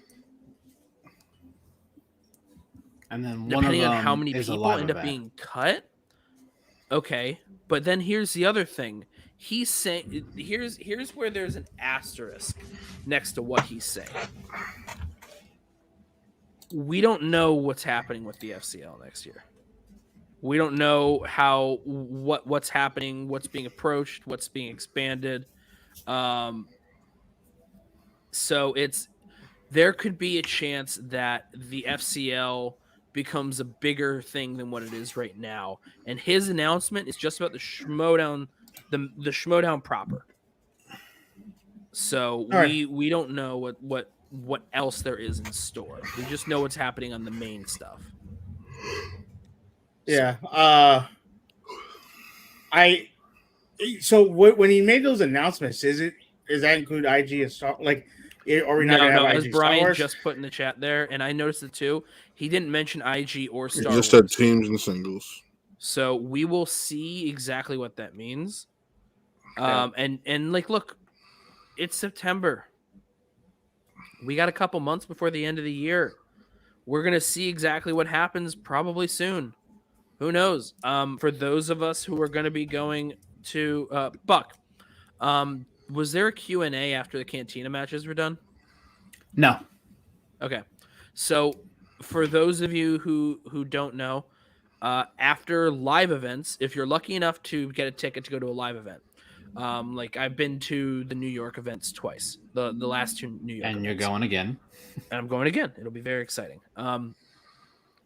And then depending one of on how them many is a people live end up event. being cut. Okay, but then here's the other thing. He's saying here's where there's an asterisk next to what he's saying. We don't know what's happening with the FCL next year. We don't know what's happening, what's being approached, what's being expanded. So there could be a chance that the FCL becomes a bigger thing than what it is right now. And his announcement is just about the Schmoedown, the Schmoedown proper. So we don't know what else there is in store. We just know what's happening on the main stuff. Yeah. So when he made those announcements, does that include IG and Star? Like, are we not going to have as IG Brian Star Wars? just put in the chat there, and I noticed it too. He didn't mention IG or Star He just Wars. said teams and singles. So we will see exactly what that means. And like, look, it's September. We got a couple months before the end of the year. We're gonna see exactly what happens probably soon. Who knows? For those of us who are gonna be going to Buck, was there a Q&A after the Cantina matches were done? No. Okay. So for those of you who don't know, after live events, if you're lucky enough to get a ticket to go to a live event, like I've been to the New York events twice, the last two New York And events. you're going again. And I'm going again. It'll be very exciting.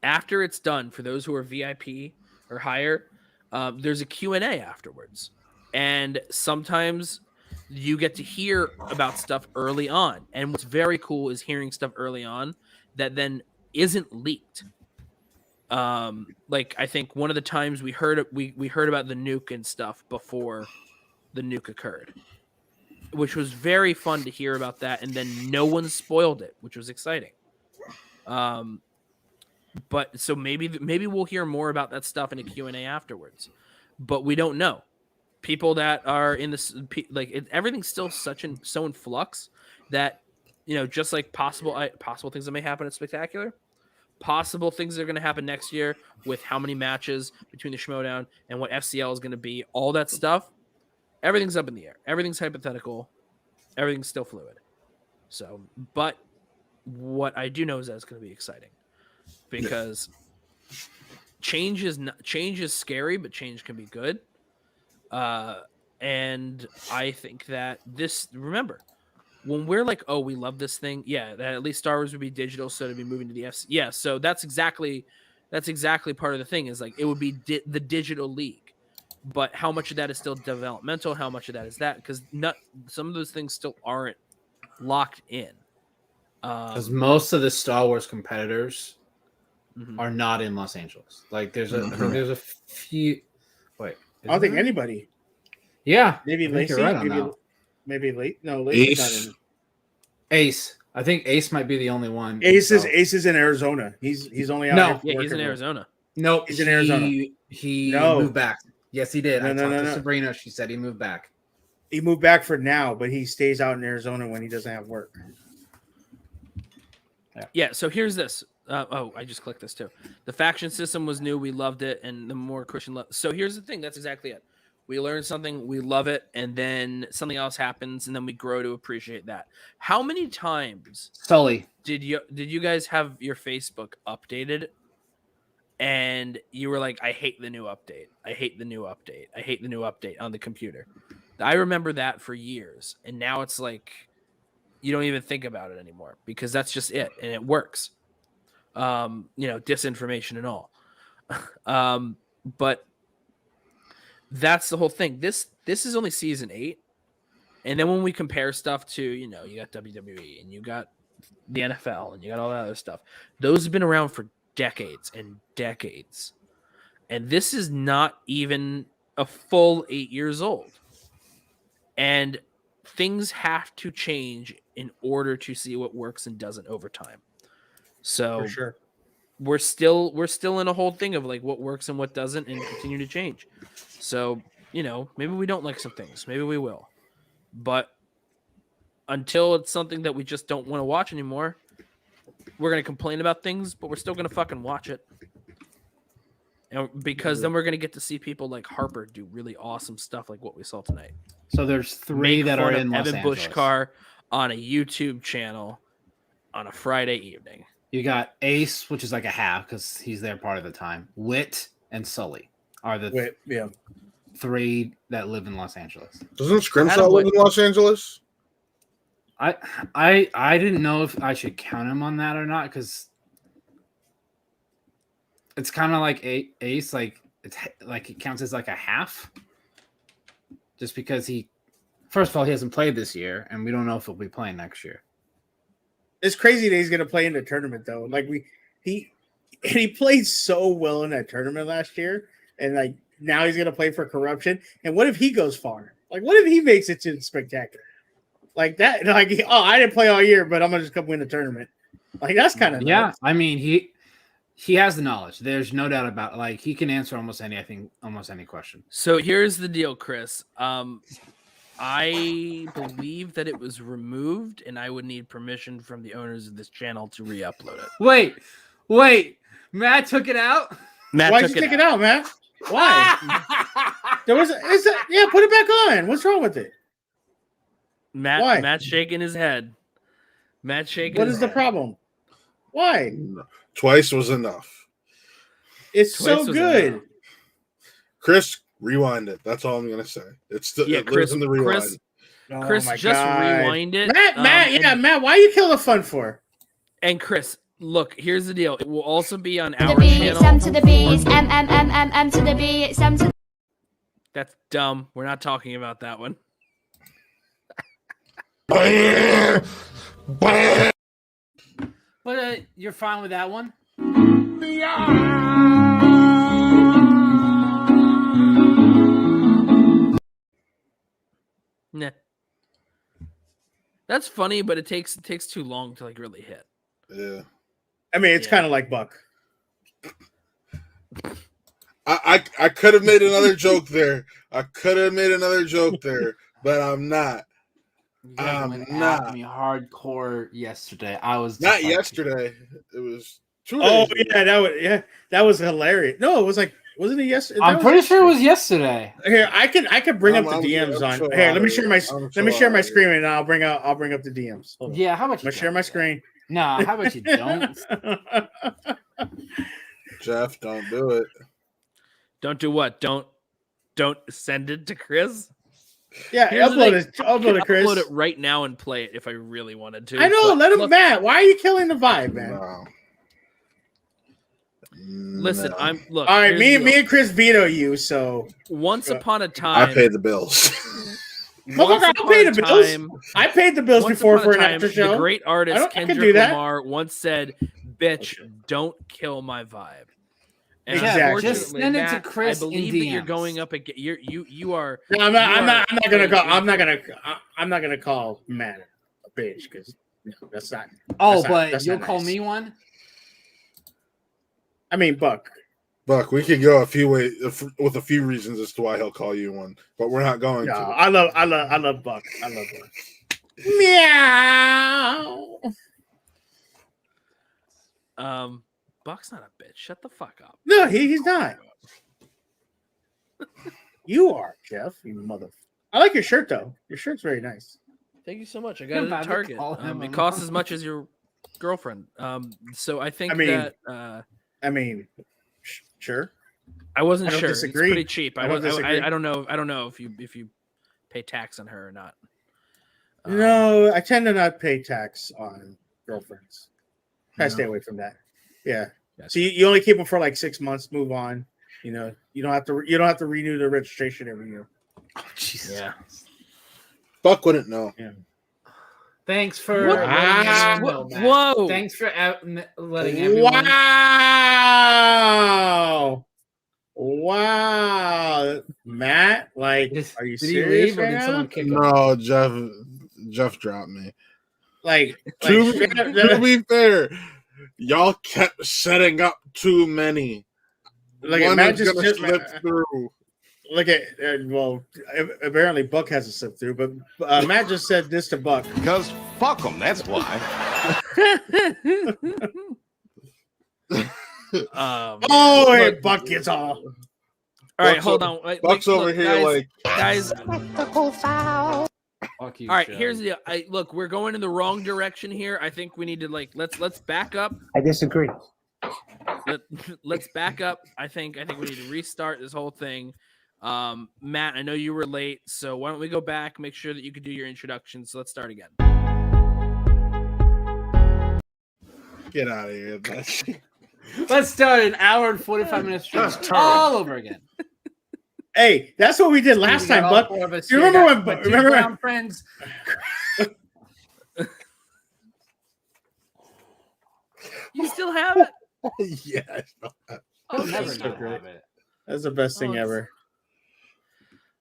After it's done, for those who are VIP or higher, there's a Q&A afterwards. And sometimes you get to hear about stuff early on. And what's very cool is hearing stuff early on that then isn't leaked. Like I think one of the times we heard about the nuke and stuff before the nuke occurred, which was very fun to hear about that, and then no one spoiled it, which was exciting. But so maybe we'll hear more about that stuff in a Q&A afterwards, but we don't know. People that are in this, like everything's still so in flux that, you know, just like possible things that may happen at Spectacular, possible things that are going to happen next year with how many matches between the Schmoedown and what FCL is going to be, all that stuff, everything's up in the air. Everything's hypothetical. Everything's still fluid. So, but what I do know is that it's going to be exciting because change is scary, but change can be good. And I think that remember, when we're like, oh, we love this thing, yeah, that at least Star Wars would be digital, so to be moving to the FC. Yeah, so that's exactly part of the thing, is like it would be the digital league. But how much of that is still developmental? How much of that is that? Because some of those things still aren't locked in. Because most of the Star Wars competitors are not in Los Angeles. Like there's a few. Wait, I don't think anybody. Yeah, maybe Lacey. Right on that. Maybe late. No, Lacey's not in. Ace. I think Ace might be the only one. Ace is in Arizona. He's only out. Yeah, he's in Arizona. Nope, he's in Arizona. He moved back. Yes, he did. No, I talked to Sabrina. She said he moved back. He moved back for now, but he stays out in Arizona when he doesn't have work. Yeah. So here's this. I just clicked this too. The faction system was new. We loved it, and the more Christian love. So here's the thing. That's exactly it. We learn something, we love it, and then something else happens, and then we grow to appreciate that. How many times, Sully, did you guys have your Facebook updated, and you were like, "I hate the new update. I hate the new update. I hate the new update" on the computer? I remember that for years, and now it's like you don't even think about it anymore because that's just it, and it works. Disinformation and all, but. That's the whole thing. This is only season 8. And then when we compare stuff to, you got WWE and you got the NFL and you got all that other stuff, those have been around for decades and decades. And this is not even a full 8 years old. And things have to change in order to see what works and doesn't over time. So for sure. We're still in a whole thing of like what works and what doesn't and continue to change. So, maybe we don't like some things. Maybe we will. But until it's something that we just don't want to watch anymore, we're going to complain about things, but we're still going to fucking watch it. And because then we're going to get to see people like Harper do really awesome stuff like what we saw tonight. So there's 3 that are in Los Evan Angeles. Bushcar on a YouTube channel on a Friday evening. You got Ace, which is like a half because he's there part of the time. Wit and Sully are the 3 that live in Los Angeles. Doesn't Scrimshaw live in Los Angeles? I didn't know if I should count him on that or not because It's kind of like ace, like it's like it counts as like a half. Just because first of all, he hasn't played this year, and we don't know if he'll be playing next year. It's crazy that he's gonna play in the tournament though. Like he played so well in that tournament last year, and like now he's gonna play for corruption. And what if he goes far? Like, what if he makes it to the spectacular? Like that, like I didn't play all year, but I'm gonna just come win the tournament. Like that's kind of nuts. I mean he has the knowledge. There's no doubt about it. Like he can answer almost anything, almost any question. So here's the deal, Chris. I believe that it was removed, and I would need permission from the owners of this channel to re-upload it. Wait, Matt took it out. Why'd you take it out, Matt? Why? Put it back on. What's wrong with it? Matt's shaking his head. What is the problem? Why? Twice was enough. It's so good. Enough. Chris, rewind it. That's all I'm gonna say. It's still Chris in the rewind. Chris, just rewind it. Matt, why you kill the fun for? And Chris, look, here's the deal. It will also be on The our B, channel. M to the B, it's M to the B, it's M to the That's dumb. We're not talking about that one. But you're fine with that one? Nah. That's funny, but it takes too long to like really hit. Yeah. I mean, it's kind of like Buck. I could have made another joke there. But I'm not. I'm not. Me hardcore yesterday. I was not yesterday. It was 2 days. Oh yeah, that was hilarious. No, it was like, wasn't it yesterday? I'm pretty sure it was yesterday. Here, I could bring up the DMs on. Here, let me share my screen, and I'll bring up the DMs. Yeah, how about you? Let me share my screen. Nah, how about you don't? Jeff, don't do it. Don't do what? Don't send it to Chris. Yeah, upload it, Chris. Upload it right now and play it if I really wanted to. I know. Let him, Matt. Why are you killing the vibe, man? No. Listen, look. All right, me and Chris veto you. So once upon a time, I pay the bills. I paid the bills. I paid the bills before for an after show. The great artist Kendrick Lamar once said, "Bitch, don't kill my vibe." And exactly. Just send it to Chris. I believe that you're going up against you are. No, I'm not gonna call Matt a bitch because that's not. Oh, but you'll call me one. I mean, Buck, we could go a few ways with a few reasons as to why he'll call you one, but we're not going to. I love Buck. I love Buck. Meow. Buck's not a bitch. Shut the fuck up. No, he's not. You are, Jeff. You mother. I like your shirt though. Your shirt's very nice. Thank you so much. I got it at Target. It costs as much as your girlfriend. So I think sure. I wasn't sure. Disagree. It's pretty cheap. I don't know. I don't know if you pay tax on her or not. No, I tend to not pay tax on girlfriends. I stay away from that. Yeah. So you only keep them for like 6 months. Move on. You know, you don't have to renew the registration every year. Oh, Jesus. Yeah. Buck wouldn't know. Yeah. Thanks for whoa. Thanks for letting everyone. Wow, Matt. Like, are you did serious? He leave or did someone kick him? No, Jeff dropped me. To be fair, y'all kept setting up too many. Like one Matt is just gonna slip through. Look at apparently Buck has a slip through, but Matt just said this to Buck because fuck them. That's why. Buck gets all. All right, hold on. Buck's over here, guys. All right, here's the look. We're going in the wrong direction here. I think we need to let's back up. I disagree. Let's back up. I think we need to restart this whole thing. Matt, I know you were late, so why don't we go back? Make sure that you can do your introduction. So let's start again. Get out of here, bitch. Let's start an hour and 45 minutes stream all over again. Hey, that's what we did last time, Buck. You remember when? Remember brown friends? You still have it? Yeah. I'll never so not great. have it. That's the best thing ever.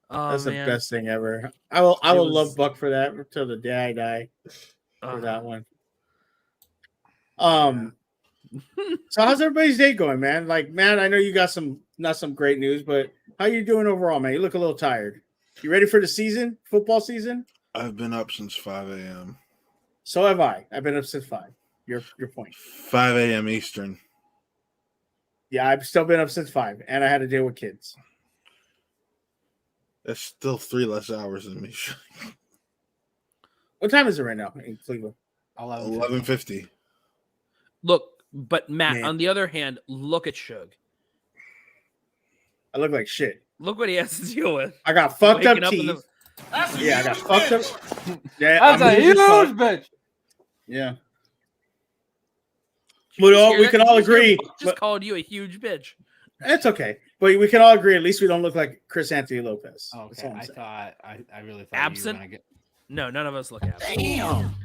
Oh, That's man. the best thing ever. I will was- love Buck for that until the day I die. For that one. So how's everybody's day going, man? Like, man, I know you got not some great news, but how you doing overall, man? You look a little tired. You ready for the season, football season? I've been up since 5 a.m. So have I. I've been up since 5. Your point. 5 a.m. Eastern. Yeah, I've still been up since 5, and I had to deal with kids. That's still 3 less hours than me. What time is it right now in Cleveland? 11:50. Look, but Matt, Man. on the other hand, look at Shug. I look like shit. Look what he has to deal with. I got fucked up Waking up in teeth. the- Yeah, I got fucked up. Yeah, That's I'm a losing huge fuck. bitch. Yeah. Did you Well, hear we that? can Did all you hear agree. Buck just but- called you a huge bitch. It's okay, but we can all agree. At least we don't look like Chris Anthony Lopez. That's Okay, all I'm I saying. thought I really thought Absent? you were gonna get. No, none of us look at it. Damn.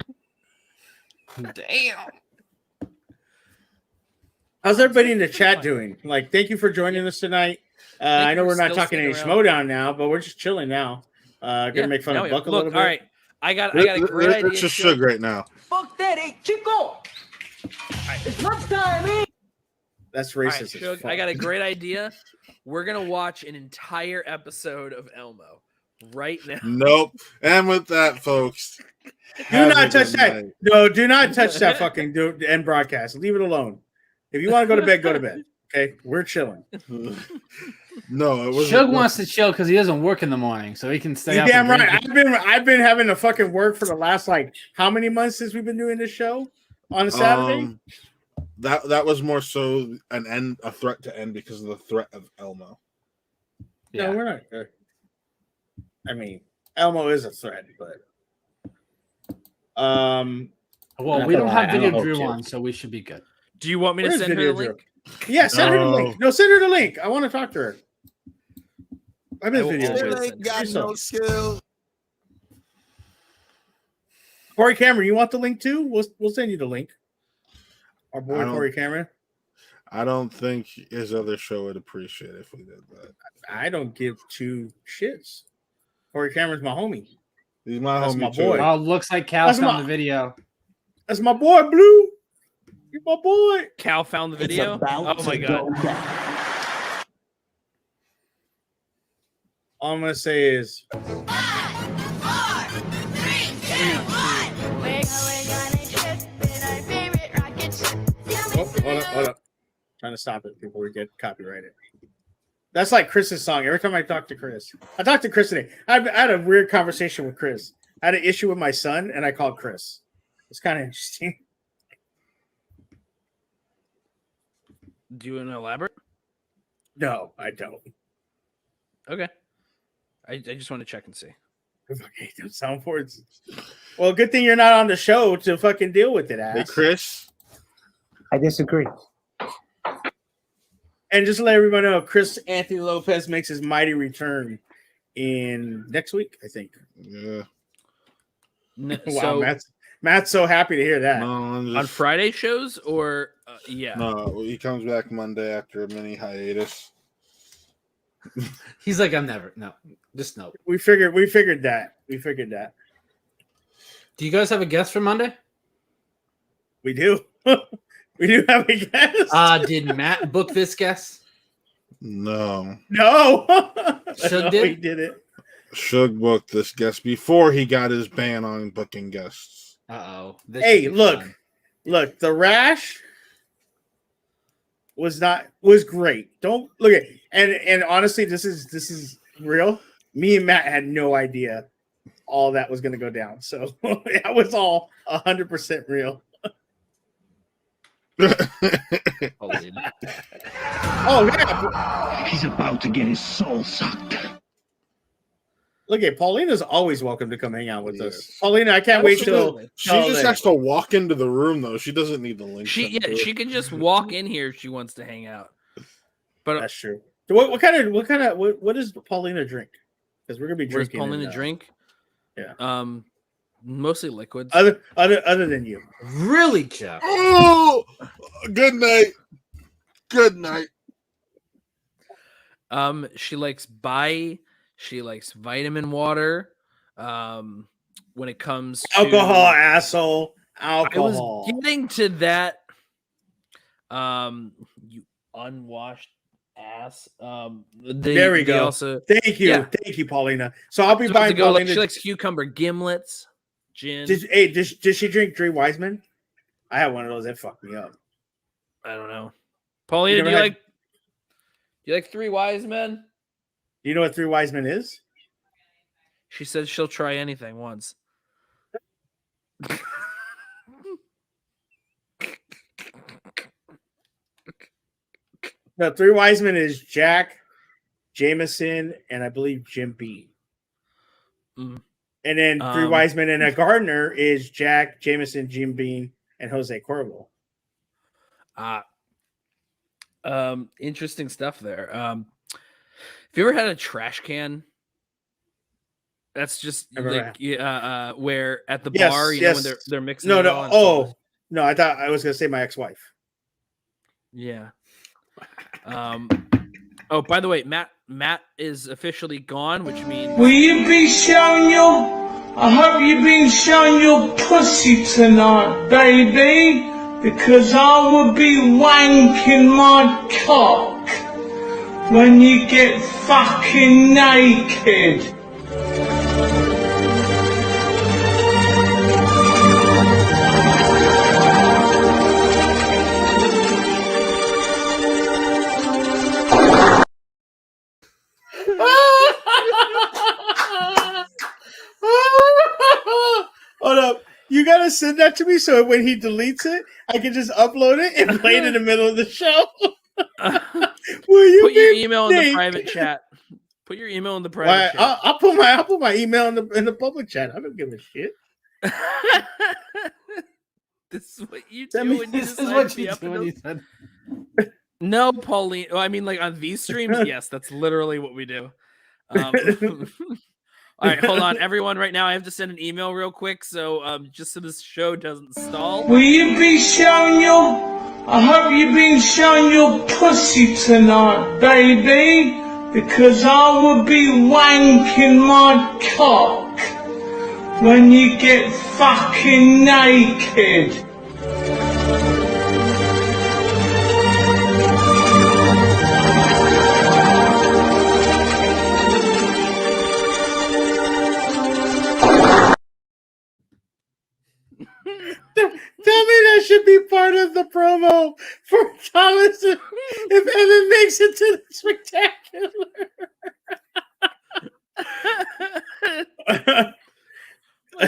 How's everybody in the chat doing? Like, thank you for joining us tonight. I know you we're for not still talking any sticking around. Schmoe down now, but we're just chilling now. Gonna make fun now of we are. Buck a Look, little bit. all right. I got a great idea. It's just Shug. Shug right now. Fuck that, hey, Chico! It's lunchtime, man! That's All right, racist. as Shug, fuck. I got a great idea. We're gonna watch an entire episode of Elmo right now. Nope. And with that, folks, Do not touch that. No, do not touch that fucking end broadcast. Leave it alone. If you want to go to bed, go to bed. Okay, we're chilling. No, it wasn't. Shug wants to chill because he doesn't work in the morning, so he can stay You up. damn and right. drink. I've been having to fucking work for the last like how many months since we've been doing this show on a Saturday? That was more so a threat to end because of the threat of Elmo. Yeah. No, we're not. I mean, Elmo is a threat, but Well, we don't have Video Drew on, so we should be good. Do you want me to Where's send her Video the Drew? link? Yeah, send her the link. No, send her the link. I want to talk to her. I miss will Video always Drew. send Ain't got no skill. Corey Cameron, you want the link too? We'll send you the link. Our boy I don't- Corey Cameron. I don't think his other show would appreciate it if we did that. I don't give two shits. Corey Cameron's my homie. He's my That's homie my too. boy. Oh, looks like Cal That's found my- the video. That's my boy, Blue. You're my boy. Cal found the video. Oh my god! All I'm gonna say is hold up. Trying to stop it before we get copyrighted. That's like Chris's song. Every time I talk to Chris, I talked to Chris today. I had a weird conversation with Chris. I had an issue with my son, and I called Chris. It's kind of interesting. Do you want to elaborate? No, I don't. Okay. I just want to check and see. Okay, those soundboards. Well, good thing you're not on the show to fucking deal with it, ass. Hey, Chris. I disagree. And just to let everybody know, Chris Anthony Lopez makes his mighty return in next week, I think. Yeah. Wow, So Matt's so happy to hear that. No, on Friday shows or yeah. No, he comes back Monday after a mini hiatus. He's like, I'm never. No, just no. We figured that. Do you guys have a guest for Monday? We do. We do have a guest. Did Matt book this guest? No. No. Shug No, did? he did it. Shug booked this guest before he got his ban on booking guests. Uh-oh. Hey, look, the rash was great. Don't look at and honestly, this is real. Me and Matt had no idea all that was going to go down. So that was all 100% real. Oh yeah. He's about to get his soul sucked. Look at Paulina's always welcome to come hang out with us. Paulina, I can't wait till she just has to walk into the room though. She doesn't need the link. She can just walk in here if she wants to hang out. But that's true. What does Paulina drink? Because we're gonna be drinking. What does Paulina drink? Yeah. Mostly liquids. Other than you. Really, Jeff? Oh, good night. Good night. She likes She likes vitamin water. When it comes to alcohol, asshole, alcohol. I was getting to that. You unwashed ass. There we go. Also, thank you, Paulina. So I'll be buying. Paulina. She likes cucumber gimlets, gin. Did she drink Three Wiseman? I had one of those that fucked me up. I don't know. Paulina, do you like Three Wise Men? Do you know what Three Wise Men is? She says she'll try anything once. No, Three Wise Men is Jack, Jameson, and I believe Jim Beam. And then Three Wise Men and a Gardener is Jack, Jameson, Jim Beam, and Jose Cuervo. Interesting stuff there. Have you ever had a trash can? That's just like where at the bar, you know, when they're mixing. No. I thought I was gonna say my ex-wife. Yeah. Oh, by the way, Matt is officially gone, which means Will you be showing your I hope you've been showing your pussy tonight, baby, because I will be wanking my cock when you get fucking naked. Hold up. You gotta send that to me so when he deletes it, I can just upload it and play it in the middle of the show. Will you put your email in the private chat? Put your email in the private chat. I'll put my email in the public chat. I don't give a shit. This is what you do when you decide to be up in those... No, Pauline. Well, I mean, like on these streams, yes, that's literally what we do. All right, hold on, everyone. Right now, I have to send an email real quick, so just so this show doesn't stall. Will you be showing your I hope you've been showing your pussy tonight, baby, because I will be wanking my cock when you get fucking naked. Tell me that should be part of the promo for Thomas if Evan makes it to the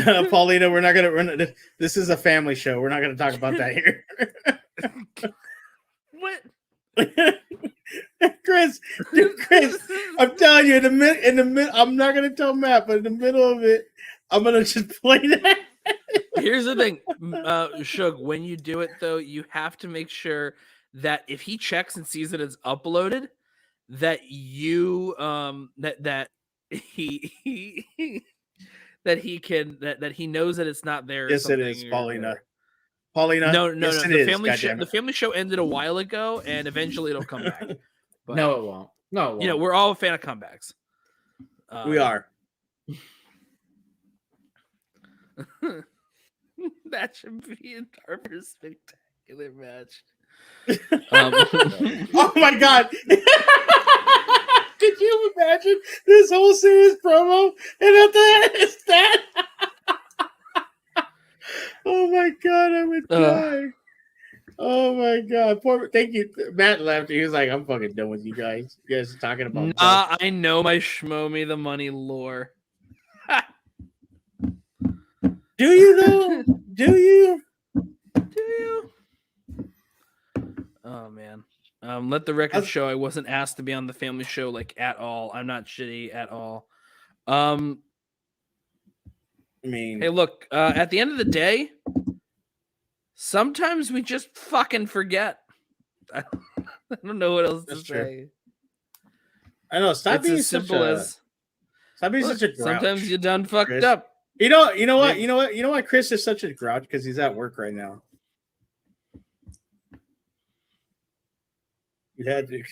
spectacular. Paulina, we're not gonna. This is a family show. We're not gonna talk about that here. What? Chris, I'm telling you, in the mid, I'm not gonna tell Matt, but in the middle of it, I'm gonna just play that. Here's the thing, Shug. When you do it, though, you have to make sure that if he checks and sees that it's uploaded, that you that he that he knows that it's not there. Yes, it is, Paulina. Paulina, no. Yes, The family show ended a while ago, and eventually it'll come back. But, no, it won't. No, it won't. You know, we're all a fan of comebacks. We are. That should be a Harper's spectacular match. Oh my god! Could you imagine this whole series promo and at the end it's that? Oh my god, I would die. Oh my god! Thank you, Matt left. He was like, "I'm fucking done with you guys. You guys are talking about." I know my Schmoe me the money lore. Do you though? Do you? Oh man. Let the record show I wasn't asked to be on the family show like at all. I'm not shitty at all. I mean, hey, look. At the end of the day, sometimes we just fucking forget. I don't know what else That's to true. say. I know. Stop It's being as such simple a. as Stop being look, such a grouch. sometimes you done fucked Chris. up. You know what? Maybe- You know why Chris is such a grouch? Because he's at work right now. You had to.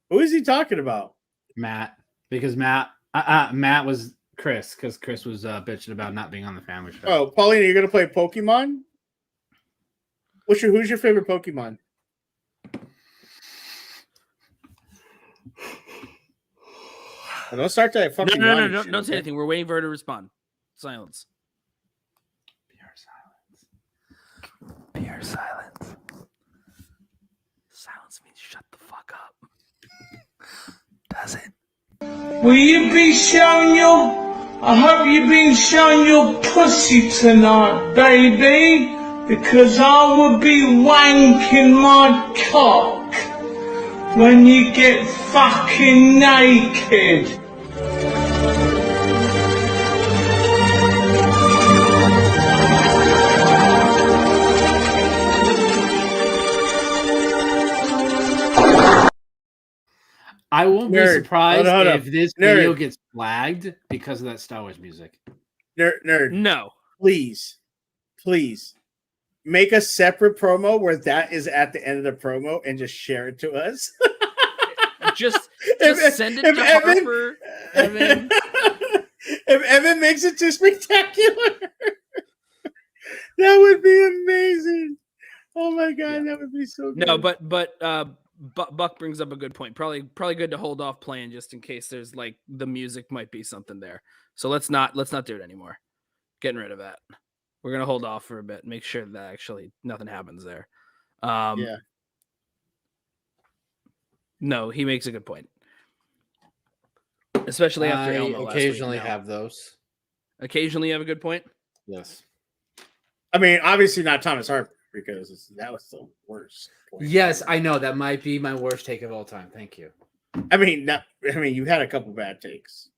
Who is he talking about? Matt, because Matt was Chris, because Chris was bitching about not being on the family show. Oh, Paulina, you're gonna play Pokemon? Who's your favorite Pokemon? Well, don't start that fucking. No, yawning shit, don't say okay? anything. We're waiting for her to respond. Silence. Pure silence. Silence means shut the fuck up. Does it? Will you be showing your... I hope you've been showing your pussy tonight, baby. Because I will be wanking my cock when you get fucking naked. I won't be Nerd. surprised Hold up. if this Nerd. video gets flagged because of that Star Wars music. Nerd. No. Please make a separate promo where that is at the end of the promo and just share it to us. Just If- send it if to Evan- Harper. Evan. If Evan makes it too spectacular, that would be amazing. Oh my god, that would be so good. No, but Buck brings up a good point. Probably good to hold off playing just in case there's like the music might be something there. So let's not do it anymore. Getting rid of that. We're gonna hold off for a bit, make sure that actually nothing happens there. Yeah. No, he makes a good point. Especially after I Elmo last week, occasionally no. have those. Occasionally you have a good point? Yes. I mean, obviously not Thomas Harper because that was the worst. point. Yes, I know that might be my worst take of all time. Thank you. I mean, you had a couple bad takes.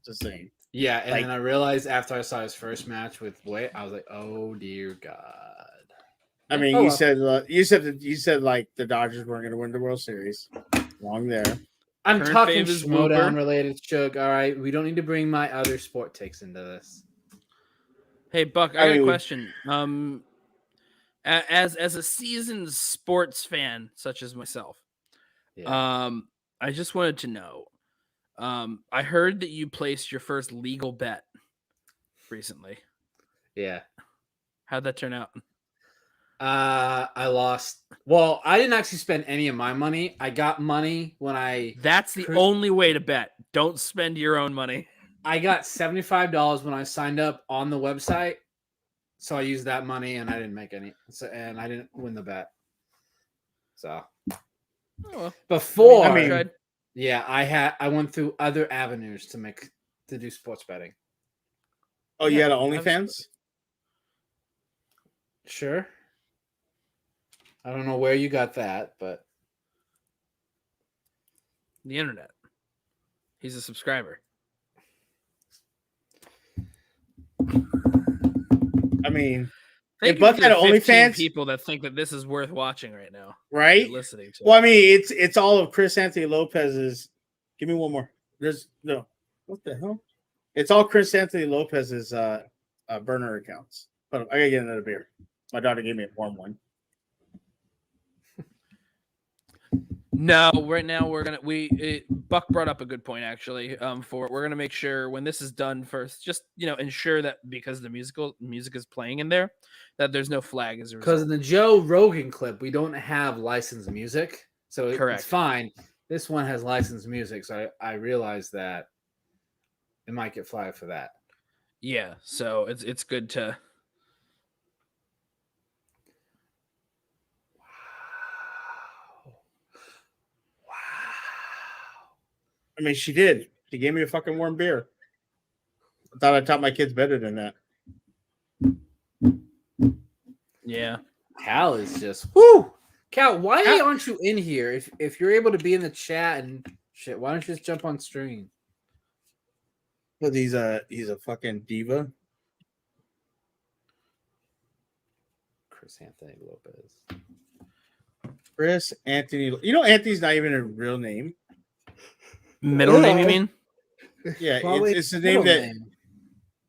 Just saying. Yeah, and Like- then I realized after I saw his first match with Blake, I was like, "Oh dear God." I mean, Oh, you well. said like the Dodgers weren't going to win the World Series. Wrong there. I'm Current talking fave is Schmoe down Whooper. related, Chug. All right, we don't need to bring my other sport takes into this. Hey Buck, I I got a mean, question. As a seasoned sports fan such as myself, Yeah. I just wanted to know. I heard that you placed your first legal bet recently. Yeah. How'd that turn out? I lost. Well, I didn't actually spend any of my money. I got money when That's the only way to bet. Don't spend your own money. I got $75 when I signed up on the website. So I used that money and I didn't make any. And I didn't win the bet. So Oh, before, I mean- tried. yeah, I went through other avenues to do sports betting. Oh, you Yeah, had an OnlyFans? Sure. I don't know where you got that, but The internet. He's a subscriber. I mean, Thank If you Buck for had the an 15 OnlyFans- people that think that this is worth watching right now. right? Listening to. Well, I mean, it's all of Chris Anthony Lopez's. Give me one more. There's no. What the hell? It's all Chris Anthony Lopez's burner accounts. But I gotta get another beer. My daughter gave me a warm one. No, right now Buck brought up a good point actually. We're gonna make sure when this is done first, just ensure that because the music is playing in there, that there's no flag as a because result. in the Joe Rogan clip, we don't have licensed music, so Correct. it's fine. This one has licensed music, so I realized that it might get flagged for that. Yeah, so it's good to. I mean, she did. She gave me a fucking warm beer. I thought I taught my kids better than that. Yeah. Cal is just whoo. Cal, why aren't you in here? If you're able to be in the chat and Shit, why don't you just jump on stream? But he's a fucking diva. Chris Anthony Lopez. Chris Anthony. You know, Anthony's not even a real name. Middle name, you mean? Yeah, Probably it's the name middle that name.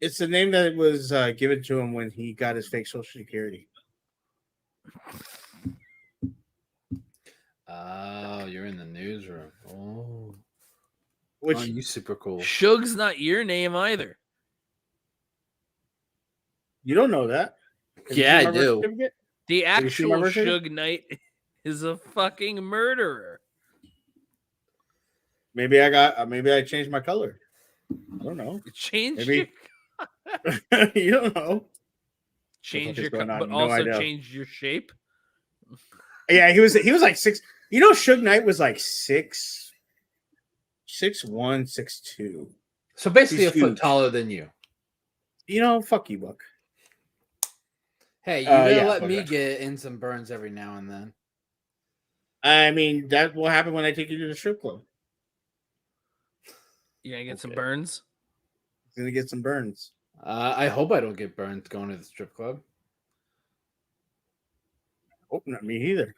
it's the name that was given to him when he got his fake Social Security. Oh, you're in the newsroom. Oh, Which you super cool. Suge's not your name either. you don't know that. Have you Yeah, seen I my birth do. certificate? The Have you seen my actual birth certificate? Suge Knight is a fucking murderer. Maybe I changed my color. I don't know. You changed Maybe you don't know. changed is your, going on? but No also idea. changed your shape. Yeah, he was like 6. You know, Suge Knight was like 6'1", 6'2". So basically, He's a foot huge. taller than you. You know, fuck you, Buck. Hey, you gotta yeah, let fuck me that. get in some burns every now and then. I mean, that will happen when I take you to the strip club. You gonna get some burns? Gonna get some burns. I hope I don't get burned going to the strip club. Oh, not me either.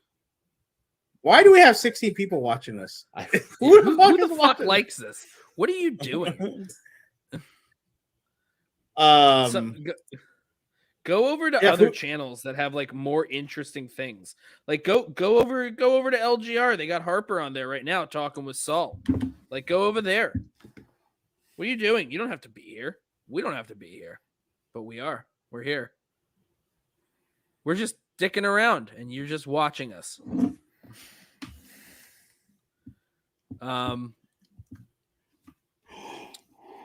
Why do we have 16 people watching this? Who the fuck likes this? What are you doing? Go over to other channels that have like more interesting things. Like go over to LGR. They got Harper on there right now talking with Saul. Like go over there. What are you doing? You don't have to be here. We don't have to be here. But we are. We're here. We're just dicking around and you're just watching us.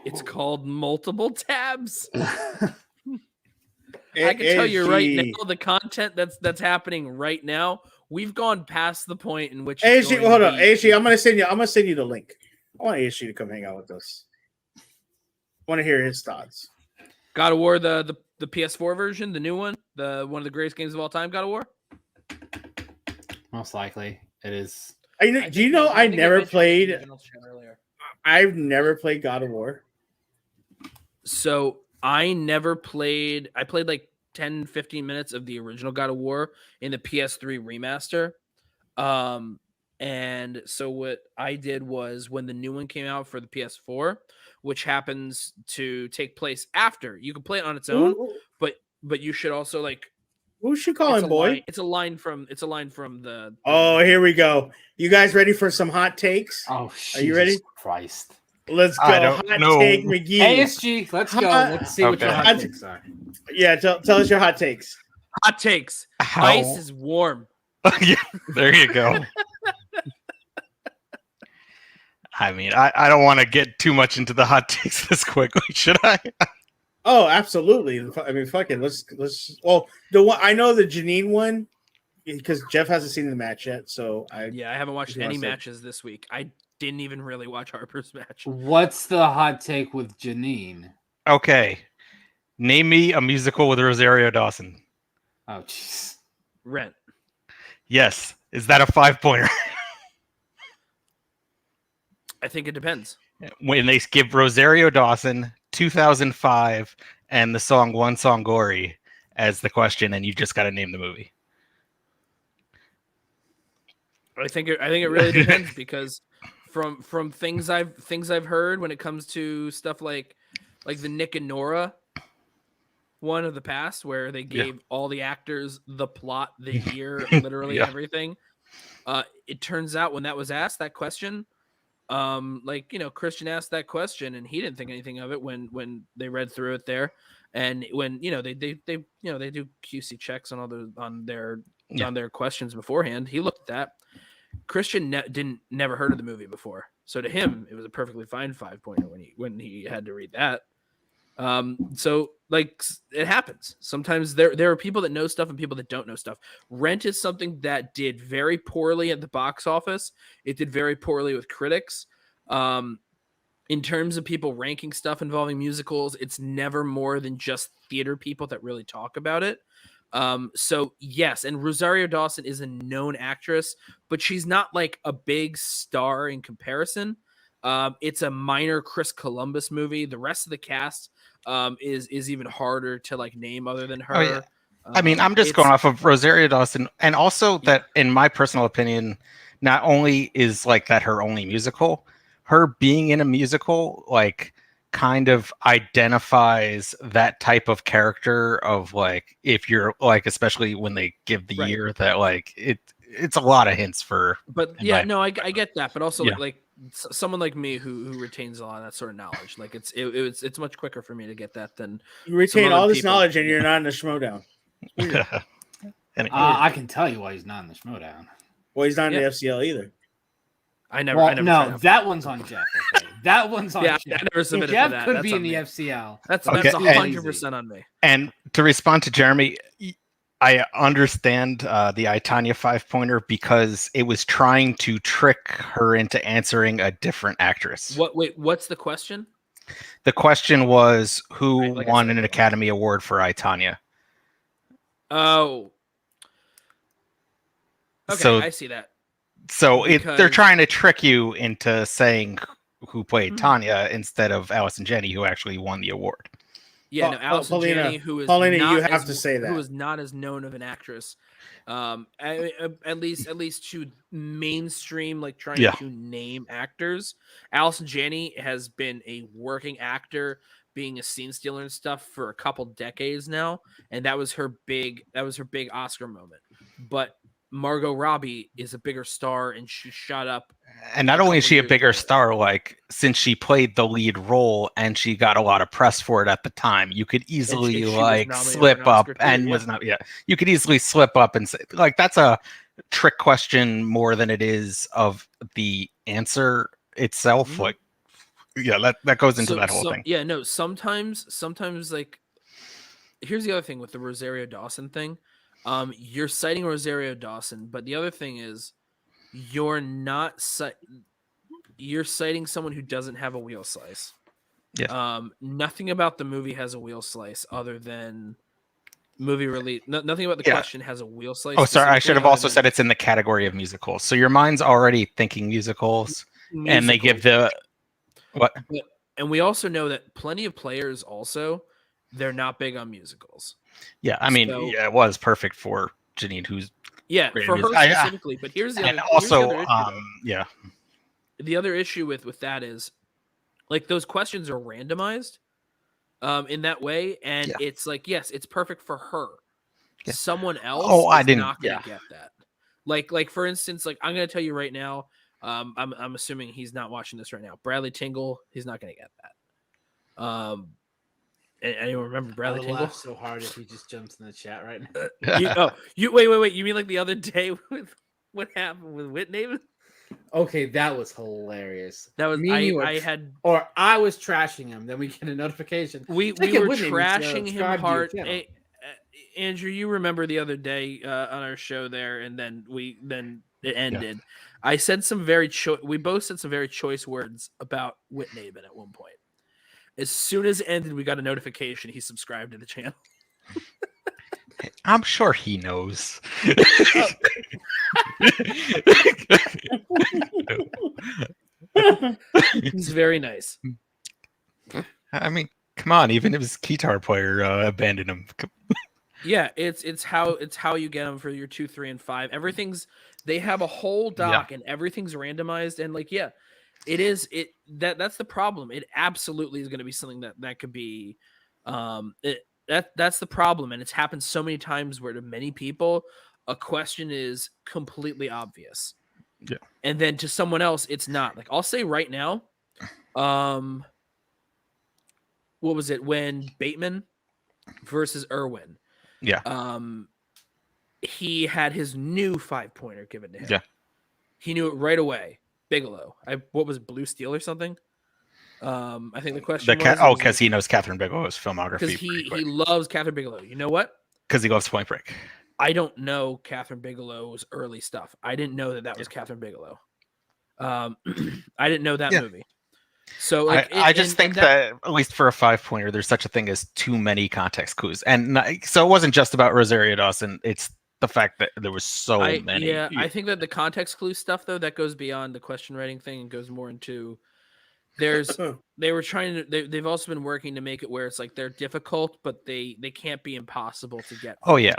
It's called multiple tabs. I can tell you right now the content that's happening right now. We've gone past the point in which ASG, hold on. ASG, I'm gonna send you the link. I want ASG to come hang out with us. I want to hear his thoughts. God of War, the PS4 version, the new one, the one of the greatest games of all time, God of War? Most likely. It is. Do you know I never played I've never played God of War. So I never played. I played like 10, 15 minutes of the original God of War in the PS3 remaster. And so what I did was when the new one came out for the PS4, which happens to take place after, you can play it on its own, but you should also like. Who should call him, boy? It's a line from the. Oh, here we go. You guys ready for some hot takes? Oh, are you ready? Christ. Let's go. Hot take, McGee. ASG, let's go. Let's see what your hot takes are. Yeah, tell us your hot takes. Hot takes. Ice is warm. Yeah, there you go. I mean, I don't want to get too much into the hot takes this quickly, should I? Oh, absolutely. I mean, fucking let's. Well, the one I know the Janine one because Jeff hasn't seen the match yet, so I haven't watched any matches this week. I didn't even really watch Harper's match. What's the hot take with Janine? Okay, name me a musical with Rosario Dawson. Oh, jeez. Rent. Yes. Is that a 5-pointer? I think it depends. When they give Rosario Dawson 2005 and the song One Song Gory as the question, and you just got to name the movie. I think it really depends because from things I've heard when it comes to stuff like the Nick and Nora one of the past where they gave all the actors the plot, the year, literally everything. It turns out when that was asked, that question, Christian asked that question and he didn't think anything of it when they read through it there. And when, they do QC checks on their questions beforehand, he looked at that. Christian never heard of the movie before. So to him, it was a perfectly fine 5-pointer when he had to read that. So like it happens. Sometimes there are people that know stuff and people that don't know stuff. Rent is something that did very poorly at the box office. It did very poorly with critics. In terms of people ranking stuff involving musicals, it's never more than just theater people that really talk about it. So yes, and Rosario Dawson is a known actress, but she's not like a big star in comparison. It's a minor Chris Columbus movie. The rest of the cast is even harder to like name other than her. Oh, yeah. I mean, I'm just going off of Rosario Dawson, and also that, in my personal opinion, not only is like that her only musical, her being in a musical like kind of identifies that type of character of like, if you're like, especially when they give the year that like it's a lot of hints for. But yeah, no, I get that, but also Yeah. like someone like me who retains a lot of that sort of knowledge, like it's much quicker for me to get that than You retain some all other this people. knowledge and you're not in the Schmoe down. I can tell you why he's not in the Schmoedown. Well, he's not in the FCL either. I never. Well, tried no, out. that one's on Jeff. Okay? That one's on Yeah, Jeff. I never submitted Jeff for that. could That's be on in the me. FCL. That's Okay, that's and- 100% on me. And to respond to Jeremy, I understand the Itanya 5-pointer because it was trying to trick her into answering a different actress. Wait, what's the question? The question was who like I won said, an Academy Award for Itanya. Oh. Okay, So- I see that. So they're Because- trying to trick you into saying who played Mhm. Tanya instead of Allison Janney, who actually won the award. Yeah, no, Allison Paulina, Janney, who is Paulina, not you have as, to say that. who is not as known of an actress, at least to mainstream, like trying Yeah. to name actors. Allison Janney has been a working actor, being a scene stealer and stuff for a couple decades now, and that was her big Oscar moment. But Margot Robbie is a bigger star, and she shot up. And not only is she a bigger star, like since she played the lead role and she got a lot of press for it at the time, you could easily she was like nominated slip for an up Oscar too, and yeah. was not. Yeah, you could easily slip up and say like that's a trick question more than it is of the answer itself. Like, yeah, that goes into that whole thing. Yeah, no, sometimes like here's the other thing with the Rosario Dawson thing. You're citing Rosario Dawson, but the other thing is you're not you're citing someone who doesn't have a wheel slice. Yeah. Nothing about the movie has a wheel slice other than movie release. Nothing about the Yeah. question has a wheel slice. Oh, sorry, I should have specifically, also other said it's in the category of musicals. So your mind's already thinking musicals, and they give the what? And we also know that plenty of players also they're not big on musicals. Yeah, I mean, So- yeah, it was perfect for Janine, who's Yeah, great for at her music. specifically. But here's the and other, also, here's the other issue, though. yeah, The other issue with that is like those questions are randomized in that way, and it's like, yes, it's perfect for her. Yeah. Someone else I is didn't- not gonna yeah. get that. Like for instance, like I'm gonna tell you right now, I'm assuming he's not watching this right now. Bradley Tingle, he's not gonna get that. Anyone remember Bradley I would Tingle? laugh so hard if he just jumps in the chat right now. Wait. You mean like the other day with what happened with Whitney? Okay, that was hilarious. That was Me and you were I was trashing him. Then we get a notification. We Ticket were Whitney needs to trashing him subscribe to your hard. channel. Andrew, you remember the other day on our show there, and then it ended. I said some very we both said some very choice words about Whitnaven at one point. As soon as it ended, we got a notification he subscribed to the channel. I'm sure he knows. He's very nice. I mean, come on, even if his guitar player abandoned him. Yeah, it's how you get them for your 2, 3, and 5. They have a whole doc and everything's randomized, and like that's the problem. It absolutely is going to be something that could be that's the problem, and it's happened so many times where to many people a question is completely obvious. Yeah. And then to someone else it's not. Like I'll say right now, what was it when Bateman versus Irwin? Yeah. He had his new 5-pointer given to him. Yeah. He knew it right away. Bigelow. What was it, Blue Steel or something? I think the question was because he knows Catherine Bigelow's filmography. because he loves Catherine Bigelow. You know what? Because he loves Point Break. I don't know Catherine Bigelow's early stuff. I didn't know that was Catherine Bigelow. I didn't know that movie. So like, I just think that at least for a 5-pointer, there's such a thing as too many context clues, and so it wasn't just about Rosario Dawson. It's the fact that there was so many. Yeah, I think that the context clue stuff though that goes beyond the question writing thing and goes more into they've also been working to make it where it's like they're difficult, but they can't be impossible to get. Oh yeah,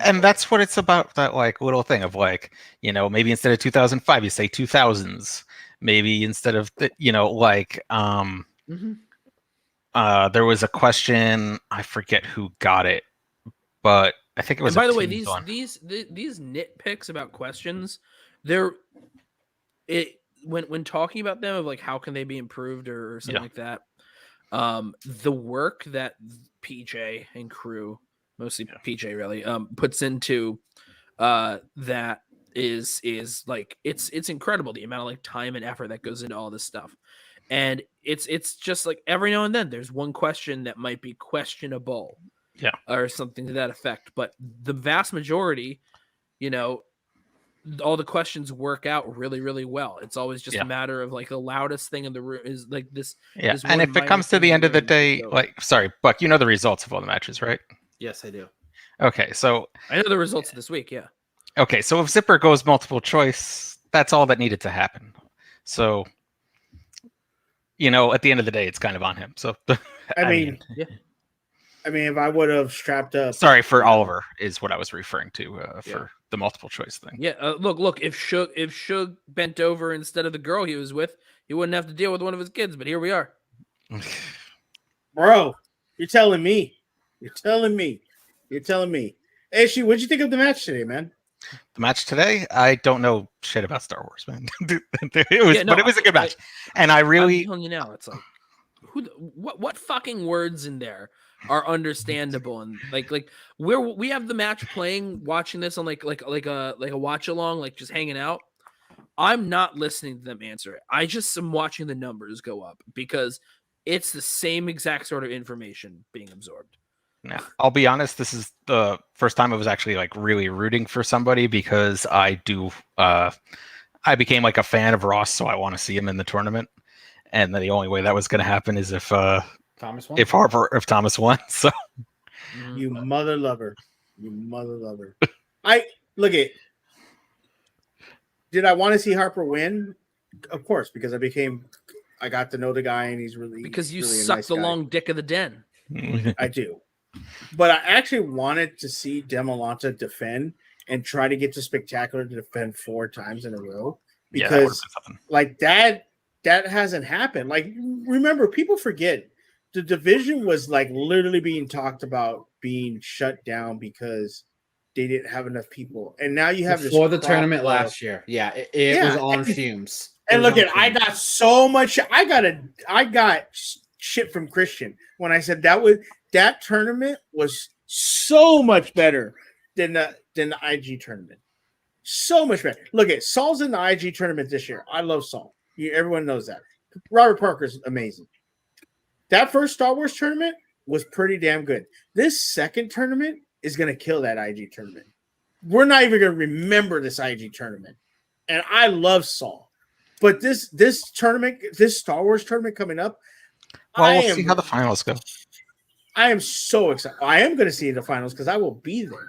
and that's what it's about. That like little thing of like, maybe instead of 2005, you say 2000s. Maybe instead of there was a question, I forget who got it, but I think it was. And by the way, these nitpicks about questions, when talking about them of like how can they be improved or something like that, the work that PJ and crew, mostly PJ really, puts into that is like it's incredible, the amount of like time and effort that goes into all this stuff. And it's just like every now and then there's one question that might be questionable, or something to that effect, but the vast majority, all the questions work out really, really well. It's always just a matter of like the loudest thing in the room is like this. Yeah, this and if it comes to the end of the day, like, sorry, Buck, you know the results of all the matches, right? Yes, I do. Okay, so I know the results of this week. Yeah. Okay, so if Zipper goes multiple choice, that's all that needed to happen. So, at the end of the day, it's kind of on him. So, I mean, if I would have strapped up. Sorry, for Oliver is what I was referring to for the multiple choice thing. Yeah, look. If Shug bent over instead of the girl he was with, he wouldn't have to deal with one of his kids. But here we are. Bro, you're telling me. Ashley, what'd you think of the match today, man? The match today, I don't know shit about Star Wars, man. But it was a good match, and I really. I'm telling you now, it's like, what fucking words in there are understandable, and like we have the match playing, watching this on like a watch along, like just hanging out. I'm not listening to them answer it. I just am watching the numbers go up because it's the same exact sort of information being absorbed. Now, I'll be honest, this is the first time I was actually like really rooting for somebody because I became like a fan of Ross, so I want to see him in the tournament. And the only way that was going to happen is if Thomas won. If Thomas won. So you mother lover. I look at. Did I want to see Harper win? Of course, because I got to know the guy, and he's really because you really suck nice the guy. long dick of the den. I do, but I actually wanted to see Demolanta defend and try to get to Spectacular to defend 4 times in a row because like that hasn't happened. Like, remember, people forget the division was like literally being talked about being shut down because they didn't have enough people, and now you have before this the tournament last year. Yeah, it was on fumes. And look at, I got so much. I got shit from Christian when I said that tournament was so much better than the IG tournament. So much better. Look at Saul's in the IG tournament this year. I love Saul. Everyone knows that. Robert Parker's amazing. That first Star Wars tournament was pretty damn good. This second tournament is going to kill that IG tournament. We're not even going to remember this IG tournament. And I love Saul. But this tournament, this Star Wars tournament coming up, well, we'll see how the finals go. I am so excited. I am going to see the finals because I will be there.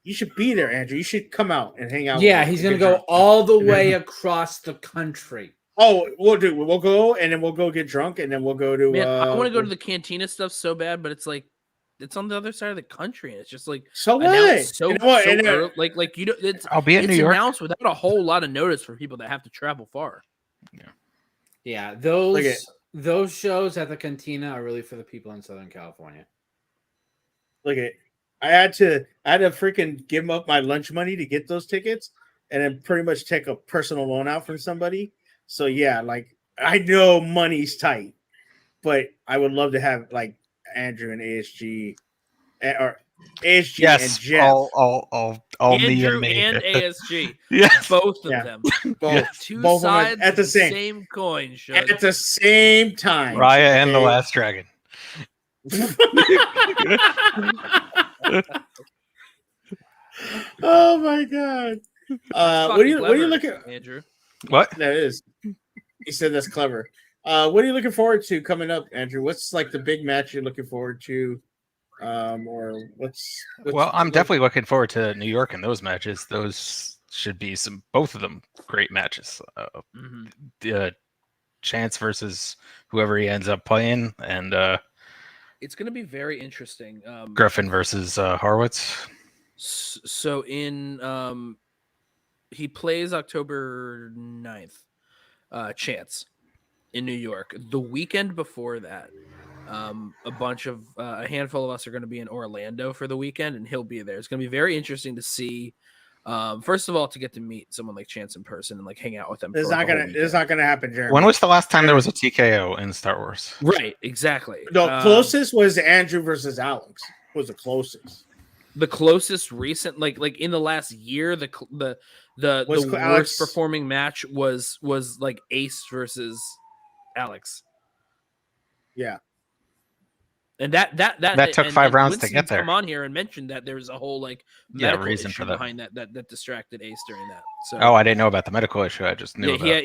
You should be there, Andrew. You should come out and hang out. Yeah, he's going to go all the way across the country. Oh, we'll go and then we'll go get drunk and then we'll go to. Man, I want to go to the cantina stuff so bad, but it's like it's on the other side of the country, and it's just like so what? So early, like you know, I'll be in New York. Announced without a whole lot of notice for people that have to travel far. Yeah, those shows at the cantina are really for the people in Southern California. Look at. I had to freaking give up my lunch money to get those tickets, and then pretty much take a personal loan out from somebody. So yeah, like I know money's tight, but I would love to have like Andrew and ASG, or ASG yes, and Jeff. all Andrew me and ASG. Yes, both of them. Both. Two Both sides at the of same coin. At the same time. Raya and the Last Dragon. Oh my god! What do you look at, Andrew? What? That is. He said that's clever. What are you looking forward to coming up, Andrew? What's like the big match you're looking forward to? Or what's Well, I'm definitely looking forward to New York and those matches. Those should be both of them great matches. Chance versus whoever he ends up playing, and it's going to be very interesting. Griffin versus Harwitz. So he plays October 9th, Chance in New York. The weekend before that, a handful of us are going to be in Orlando for the weekend, and he'll be there. It's going to be very interesting to see. First of all, to get to meet someone like Chance in person and like hang out with them. It's not gonna happen, Jeremy. When was the last time there was a TKO in Star Wars? Right, exactly. The closest was Andrew versus Alex. Was the closest. The closest recent, like in the last year, the worst Alex... performing match was like Ace versus Alex. Yeah. And that took 5 rounds to get there. Come on here and mentioned that there was a whole like medical reason issue for that behind that distracted Ace during that. So I didn't know about the medical issue. I just knew he had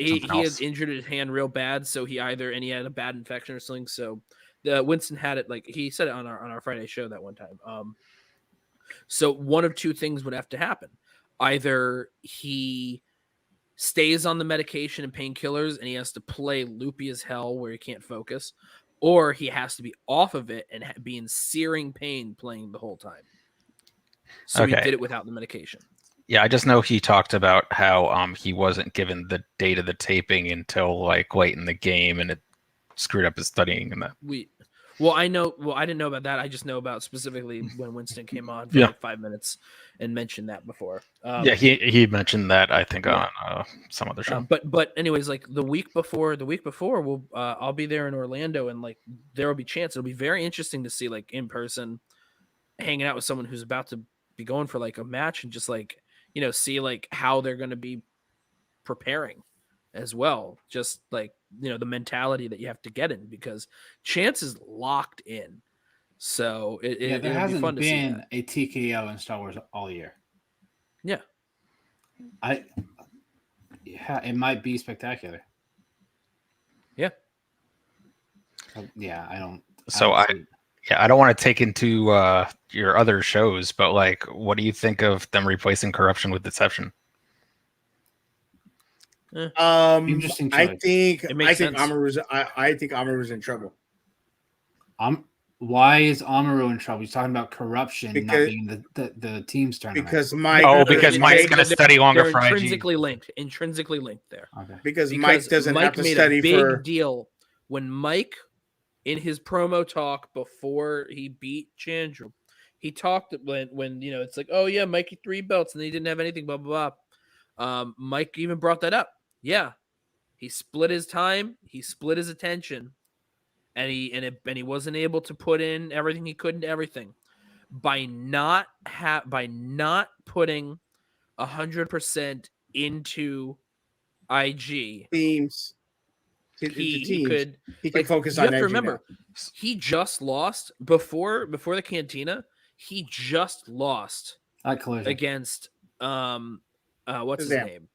injured his hand real bad, so he had a bad infection or something. So Winston had it, like he said it on our Friday show that one time. So one of two things would have to happen: either he stays on the medication and painkillers, and he has to play loopy as hell where he can't focus. Or he has to be off of it and be in searing pain playing the whole time. So he did it without the medication. Yeah, I just know he talked about how he wasn't given the date of the taping until like late in the game, and it screwed up his studying and that. I didn't know about that. I just know about specifically when Winston came on for like 5 minutes and mentioned that before. He mentioned that, I think, on some other show. But anyways, like the week before, I'll be there in Orlando, and like there will be Chance. It'll be very interesting to see like in person, hanging out with someone who's about to be going for like a match, and just like see like how they're going to be preparing as well. Just like the mentality that you have to get in, because Chance is locked in. So there hasn't been a TKO in Star Wars all year. Yeah. It might be spectacular. Yeah. Yeah, I don't. I don't want to take into your other shows, but like, what do you think of them replacing Corruption with Deception? Interesting choice. I think Amaru's in trouble. Why is Amaru in trouble? He's talking about Corruption not being the team's tournament. Because Mike. Because Mike's going to study longer for IG. Intrinsically linked there. Okay. Because Mike doesn't have to study for. Mike made a big deal when Mike, in his promo talk before he beat Chandru, he talked when it's like, oh yeah, Mikey 3 belts and he didn't have anything, blah blah blah. Mike even brought that up. Yeah, he split his time, he split his attention, and he wasn't able to put in everything he could into everything by not putting 100% into IG teams. He could focus on. You have to remember, now. He just lost before the Cantina. He just lost against what's his name?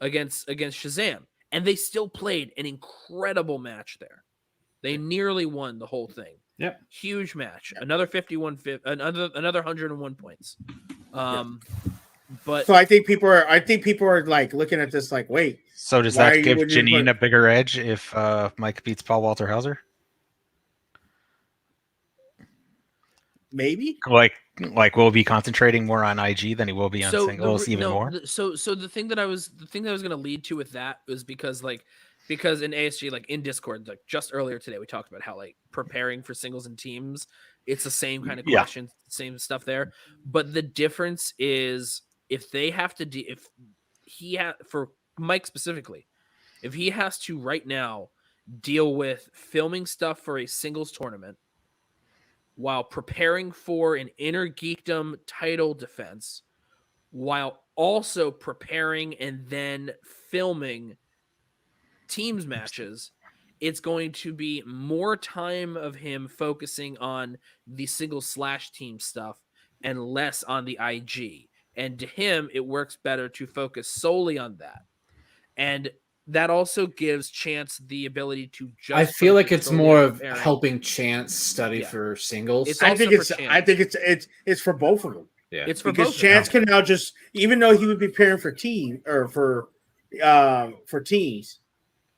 Against Shazam, and they still played an incredible match there. They nearly won the whole thing. Yep, huge match. Another 101 points. But so I think people are like looking at this like, wait. So does that give Janine a bigger edge if Mike beats Paul Walter Hauser? Maybe. Like we'll be concentrating more on IG than he will be on singles more. So the thing that I was going to lead to with that was because in ASG, like in Discord, like just earlier today, we talked about how like preparing for singles and teams, it's the same kind of questions, same stuff there. But the difference is if they have to for Mike specifically, if he has to right now deal with filming stuff for a singles tournament while preparing for an Inner Geekdom title defense, while also preparing and then filming teams matches, it's going to be more time of him focusing on the single/team stuff and less on the IG. And to him, it works better to focus solely on that. And that also gives Chance the ability to just. I feel like it's control the more other of pairing. helping Chance study for singles. It's I also think for it's Chance. I think it's for both of them. Yeah, it's for because both of Chance them. can now just, even though he would be pairing for team or for teams,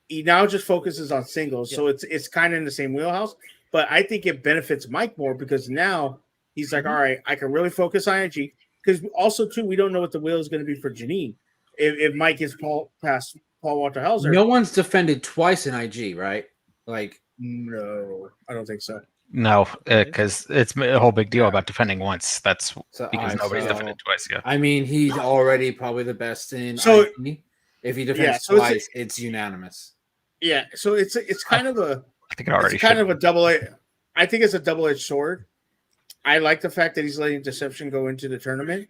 he now just focuses on singles. So it's kind of in the same wheelhouse. But I think it benefits Mike more because now he's like, all right, I can really focus on IG. Because also too, we don't know what the wheel is going to be for Janine. If Mike is past Paul Walter Hauser, No one's defended twice in IG, right? Like, no, I don't think so. No, because it's a whole big deal about defending once. That's because nobody's defended twice. Yeah. I mean, he's already probably the best in So- IG. If he defends so twice, it's unanimous. Yeah, so it's kind of a I think it already it's kind should of a double-edged. I think it's a double-edged sword. I like the fact that he's letting Deception go into the tournament.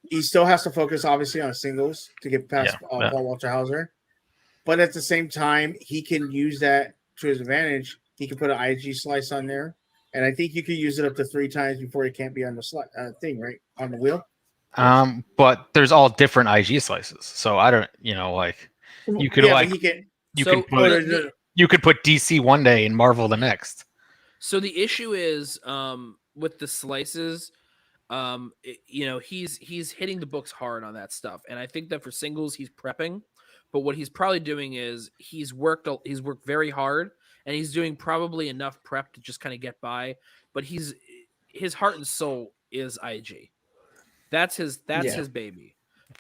He still has to focus, obviously, on singles to get past Paul Walter Hauser. But at the same time, he can use that to his advantage. He can put an IG slice on there, and I think you can use it up to 3 times before it can't be on the thing, right, on the wheel. But there's all different IG slices, so I don't, like you could you could put DC one day and Marvel the next. So the issue is with the slices, he's hitting the books hard on that stuff, and I think that for singles he's prepping, but what he's probably doing is he's worked very hard, and he's doing probably enough prep to just kind of get by, but his heart and soul is IG. That's his baby.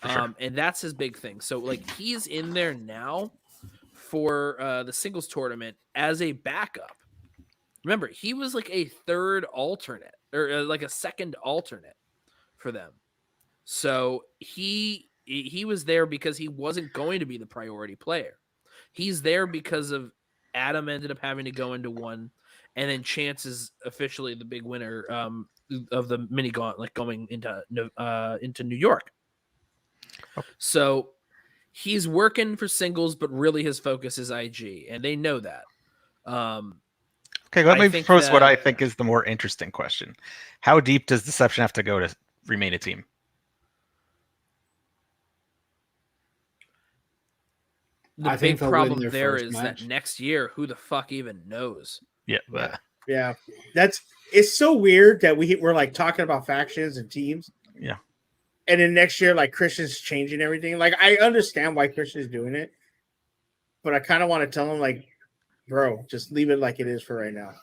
Sure. And that's his big thing. So like he's in there now for the singles tournament as a backup. Remember, he was like a third alternate or like a second alternate for them. So he was there because he wasn't going to be the priority player. He's there because of Adam ended up having to go into one, and then Chance is officially the big winner of the mini gauntlet going into New York. So he's working for singles, but really his focus is IG, and they know that. Okay, let me pose what I think is the more interesting question. How deep does Deception have to go to remain a team? The big problem there is that next year, who the fuck even knows? Yeah. Yeah. It's so weird that we're like talking about factions and teams. Yeah. And then next year, like Christian's changing everything. Like I understand why Christian's doing it, but I kind of want to tell him, like, bro, just leave it like it is for right now.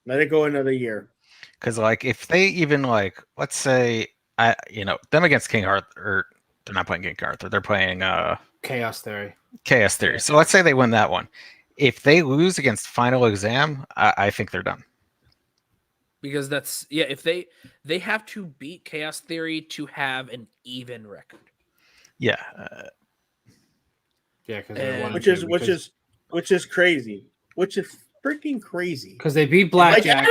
Let it go another year. Because like if they even like, let's say them against King Arthur, or they're not playing King Arthur, they're playing Chaos Theory. Chaos Theory. So let's say they win that one. If they lose against Final Exam, I think they're done. Because if they have to beat Chaos Theory to have an even record. Yeah. Which is crazy. Which is freaking crazy. Because they beat Blackjack,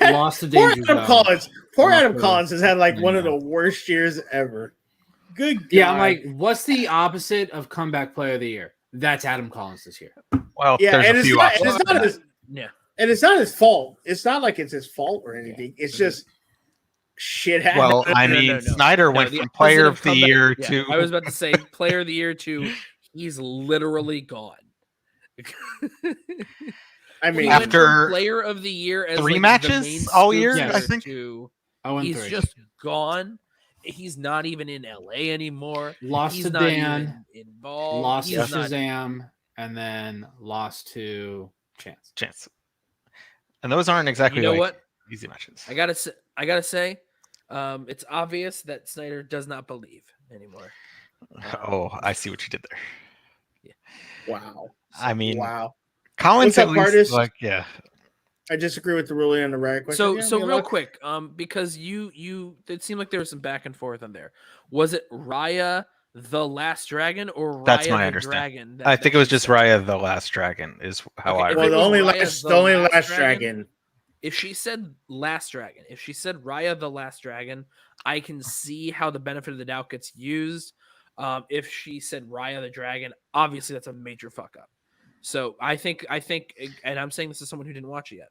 lost to Danger Zone. Poor Adam Collins has had like one of the worst years ever. Good God. Yeah, I'm like, what's the opposite of comeback player of the year? That's Adam Collins this year. Well, yeah, there's a few options. And it's not his fault. It's not like it's his fault or anything. It's just shit happens. Well, I mean, Snyder went from player of the year to... I was about to say player of the year to he's literally gone. I mean, after player of the year as 3 like matches all year, yes. I think. He's just gone. He's not even in LA anymore. Lost he's to not Dan, even involved. Lost he's to Shazam, and then lost to Chance. And those aren't exactly easy matches. I gotta say, it's obvious that Snyder does not believe anymore. Oh, I see what you did there. Yeah. Wow. I mean, wow. Collins at least, like, yeah. I disagree with the ruling on the right question. So real quick, because you it seemed like there was some back and forth on there. Was it Raya the Last Dragon or Raya That's my the understanding. Dragon? I think it was just Raya the Last Dragon is how I. Well, the only last dragon. If she said Last Dragon, if she said Raya the Last Dragon, I can see how the benefit of the doubt gets used. If she said Raya the Dragon, obviously that's a major fuck up. So I think, and I'm saying this as someone who didn't watch it yet.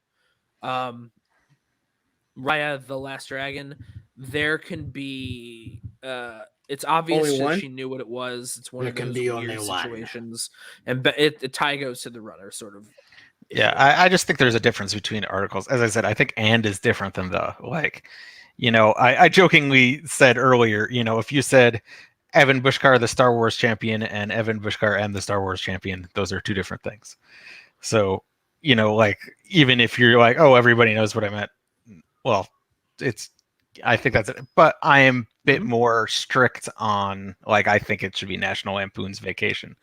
Raya the Last Dragon, there can be It's obvious Only that one? she knew what it was. It's one There of can those be weird only one. situations, and the tie goes to the runner, sort of. Yeah, I just think there's a difference between articles. As I said, I think "and" is different than "the." Like, I jokingly said earlier, if you said Evan Bushkar, the Star Wars champion, and Evan Bushkar and the Star Wars champion, those are two different things. So, like, even if you're like, oh, everybody knows what I meant, well, I think that's it. But I am a bit more strict on, like, I think it should be National Lampoon's Vacation.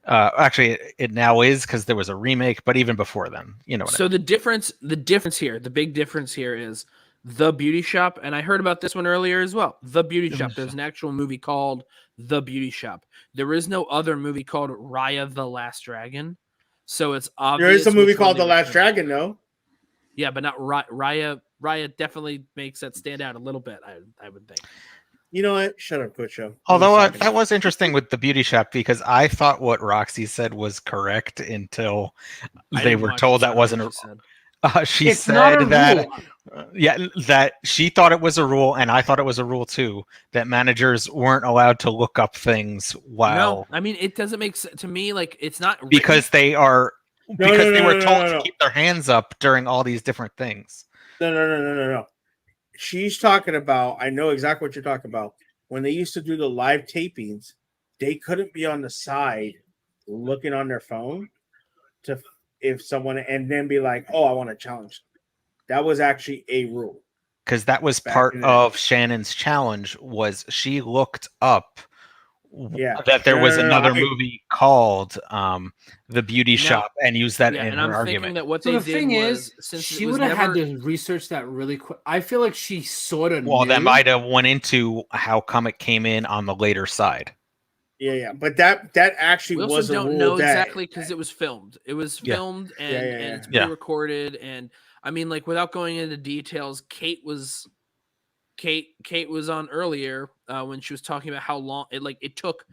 Actually, it now is because there was a remake, but even before then, So the big difference here is The Beauty Shop, and I heard about this one earlier as well. The Beauty Shop. There's an actual movie called The Beauty Shop. There is no other movie called Raya the Last Dragon. So it's obvious. There is a movie called The Last Dragon, though. Yeah, but not Raya. Raya definitely makes that stand out a little bit, I would think. You know what? Shut up, Coach Show. Although that was interesting with The Beauty Shop, because I thought what Roxy said was correct until they were told that wasn't. She said that, that she thought it was a rule, and I thought it was a rule too, that managers weren't allowed to look up things while. No, I mean, it doesn't make sense to me. Like, it's not because they are they were told to keep their hands up during all these different things. No. She's talking about, I know exactly what you're talking about. When they used to do the live tapings, they couldn't be on the side looking on their phone if someone, and then be like, oh, I want to challenge. That was actually a rule. Because that was part of Shannon's challenge, was she looked up that there was another movie called The Beauty Shop, and used that in her argument. That what so they the thing did is, since she would have had to research that really quick. I feel like she sort of knew. That might have went into how come it came in on the later side. Yeah, but that actually we also was a don't rule know that, exactly because it was filmed. It was filmed and it's pre-recorded, and I mean, like, without going into details, Kate was on earlier when she was talking about how long it took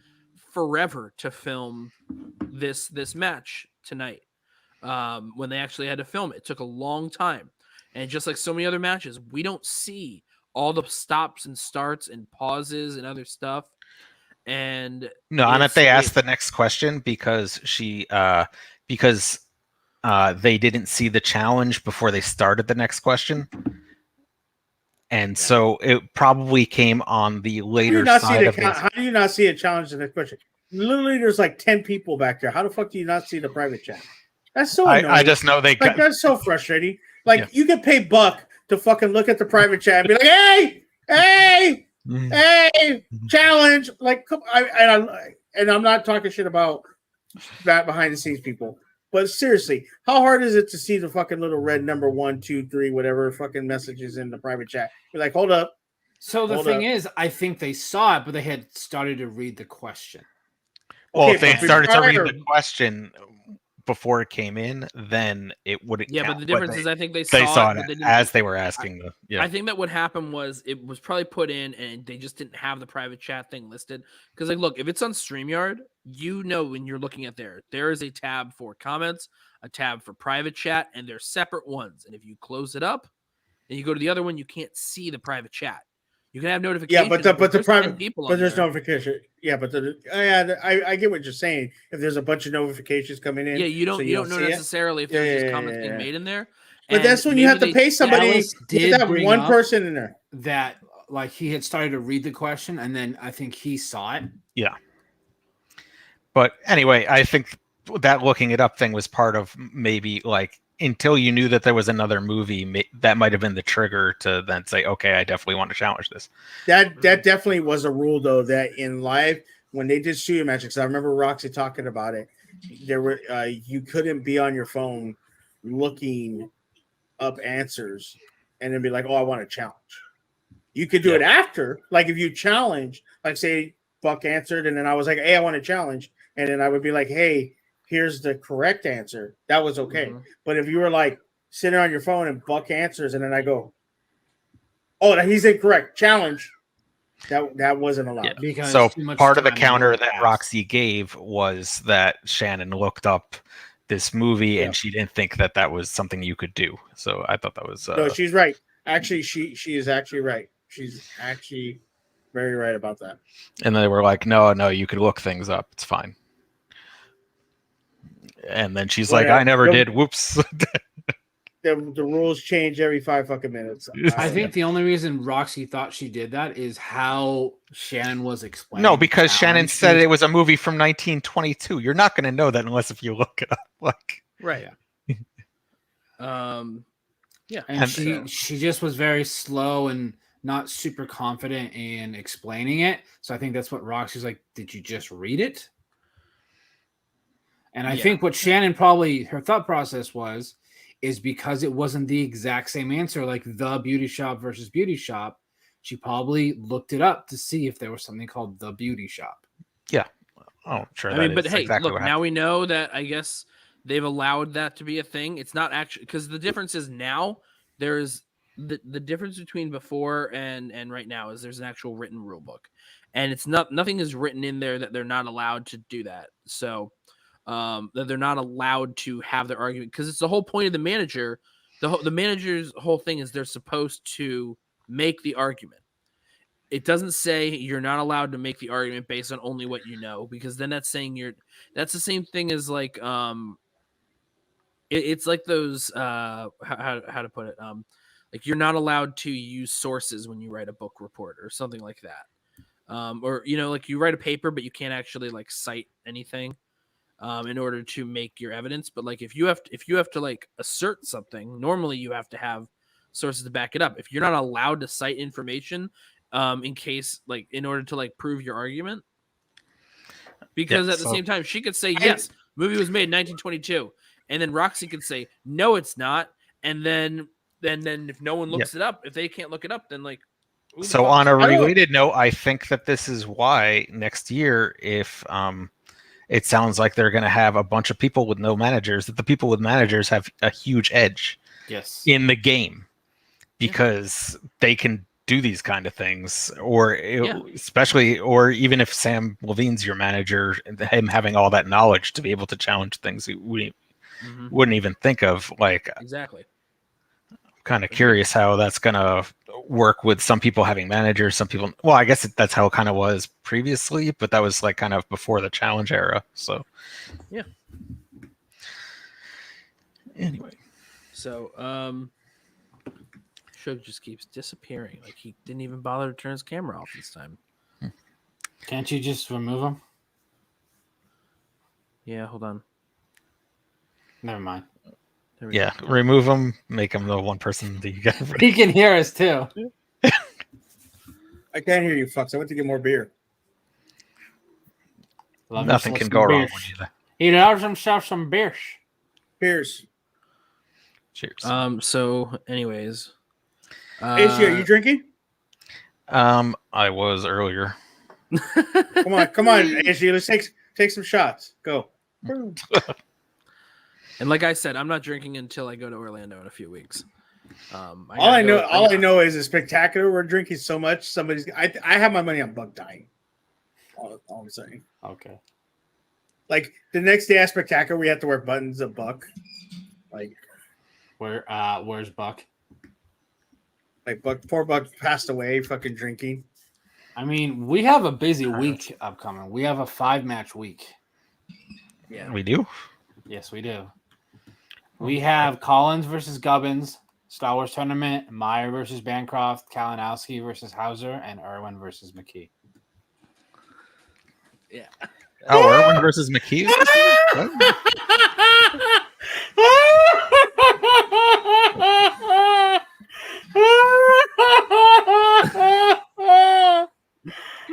forever to film this match tonight. When they actually had to film it took a long time, and just like so many other matches, we don't see all the stops and starts and pauses and other stuff. And and they asked the next question because they didn't see the challenge before they started the next question. And so it probably came on the later side of this. How do you not see a challenge in the question? Literally, there's like 10 people back there. How the fuck do you not see the private chat? That's so annoying. I just know that's so frustrating. Like, you can pay Buck to fucking look at the private chat and be like, hey, challenge. Like, come, and I'm not talking shit about that behind the scenes people. But seriously, how hard is it to see the fucking little red number 1, 2, 3, whatever fucking messages in the private chat? You're like, hold up. So the thing is, I think they saw it, but they had started to read the question. Well, if they had started to read the question before it came in, then it wouldn't. Yeah, count. but the difference is, I think they saw it as they were asking. I think that what happened was it was probably put in, and they just didn't have the private chat thing listed. Because, like, look, if it's on StreamYard, when you're looking at there is a tab for comments, a tab for private chat, and they're separate ones. And if you close it up and you go to the other one, you can't see the private chat. You can have notifications. Yeah, but the private people, but there's notification. Yeah, but I get what you're saying. If there's a bunch of notifications coming in, you don't know necessarily if there's just comments being made in there. But that's when you have to pay somebody to have one person in there. That, like, he had started to read the question, and then I think he saw it. Yeah. But anyway, I think that looking it up thing was part of maybe, like, until you knew that there was another movie, that might have been the trigger to then say, okay, I definitely want to challenge this. That definitely was a rule, though, that in live, when they did studio matches, I remember Roxy talking about it. There were you couldn't be on your phone looking up answers and then be like, oh, I want to challenge. You could do it after, like, if you challenge, like, say Buck answered, and then I was like, hey, I want to challenge, and then I would be like, hey, here's the correct answer. That was okay. But if you were like sitting on your phone and Buck answers, and then I go, oh, he's incorrect, challenge, that wasn't allowed. Because so part of the counter that Roxy gave was that Shannon looked up this movie and she didn't think that was something you could do. So I thought that was no, she's right. Actually, she is actually right. She's actually Very right about that. And they were like, no, you could look things up. It's fine. And then she's like, I never did. Whoops. The rules change every 5 fucking minutes. I think the only reason Roxy thought she did that is how Shannon was explaining. No, because Shannon said it was a movie from 1922. You're not going to know that unless if you look it up. Like, right. Yeah. And she just was very slow and not super confident in explaining it. So I think that's what Roxy's like, did you just read it? And I think what Shannon probably, her thought process is because it wasn't the exact same answer, like the beauty shop versus beauty shop, she probably looked it up to see if there was something called the beauty shop. Yeah. Oh, sure. I mean, but hey, exactly look, now we know that I guess they've allowed that to be a thing. It's not actually, because the difference is now there's the difference between before and right now is there's an actual written rule book, and it's nothing is written in there that they're not allowed to do that. So that they're not allowed to have their argument, because it's the whole point of the manager. The manager's whole thing is they're supposed to make the argument. It doesn't say you're not allowed to make the argument based on only what you know, because then that's saying that's the same thing as like it's like those how to put it, like you're not allowed to use sources when you write a book report or something like that, or like you write a paper but you can't actually like cite anything in order to make your evidence. But like if you have to like assert something, normally you have to have sources to back it up. If you're not allowed to cite information in case, like, in order to like prove your argument, because at the same time she could say yes, movie was made in 1922, and then Roxy could say no, it's not, and then if no one looks it up, if they can't look it up, then like. So on a related note, I think that this is why next year, if it sounds like they're going to have a bunch of people with no managers, that the people with managers have a huge edge in the game, because they can do these kind of things, or especially, or even if Sam Levine's your manager, him having all that knowledge to be able to challenge things we wouldn't even think of. Like, exactly. I'm kind of curious how that's going to work with some people having managers, some people. Well, I guess that's how it kind of was previously, but that was like kind of before the challenge era. So, yeah. Anyway, so Shug just keeps disappearing. Like he didn't even bother to turn his camera off this time. Can't you just remove him? Yeah, hold on. Never mind. Yeah, remove him, make him the one person that you get. He can hear us too. I can't hear you, fucks. I went to get more beer. Nothing can go wrong with you. He loves himself some beers. Cheers. Cheers. So, anyways, AC, are you drinking? I was earlier. Come on, AC. Let's take some shots. Go. And like I said, I'm not drinking until I go to Orlando in a few weeks. All I know is a spectacular. We're drinking so much. I have my money on Buck dying. All I'm saying. Okay. Like the next day at spectacular, we have to wear buttons of Buck. Like, where's Buck? Like poor Buck passed away. Fucking drinking. I mean, we have a busy week upcoming. We have a 5-match week. Yeah, we do. Yes, we do. We have Collins versus Gubbins, Star Wars tournament, Meyer versus Bancroft, Kalinowski versus Hauser, and Irwin versus McKee. Yeah. Oh, Irwin versus McKee?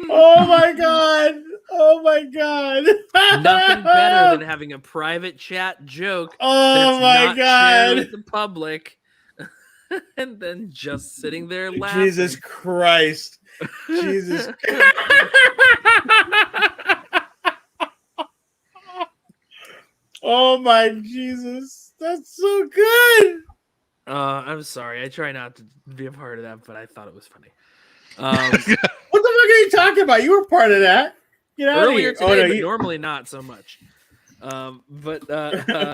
Oh my god! Oh my god! Nothing better than having a private chat joke. Oh my god! With the public, and then just sitting there laughing. Jesus Christ! Jesus! Oh my Jesus! That's so good. I'm sorry. I try not to be a part of that, but I thought it was funny. What the fuck are you talking about? You were part of that. Get out Earlier of here. today, but normally not so much.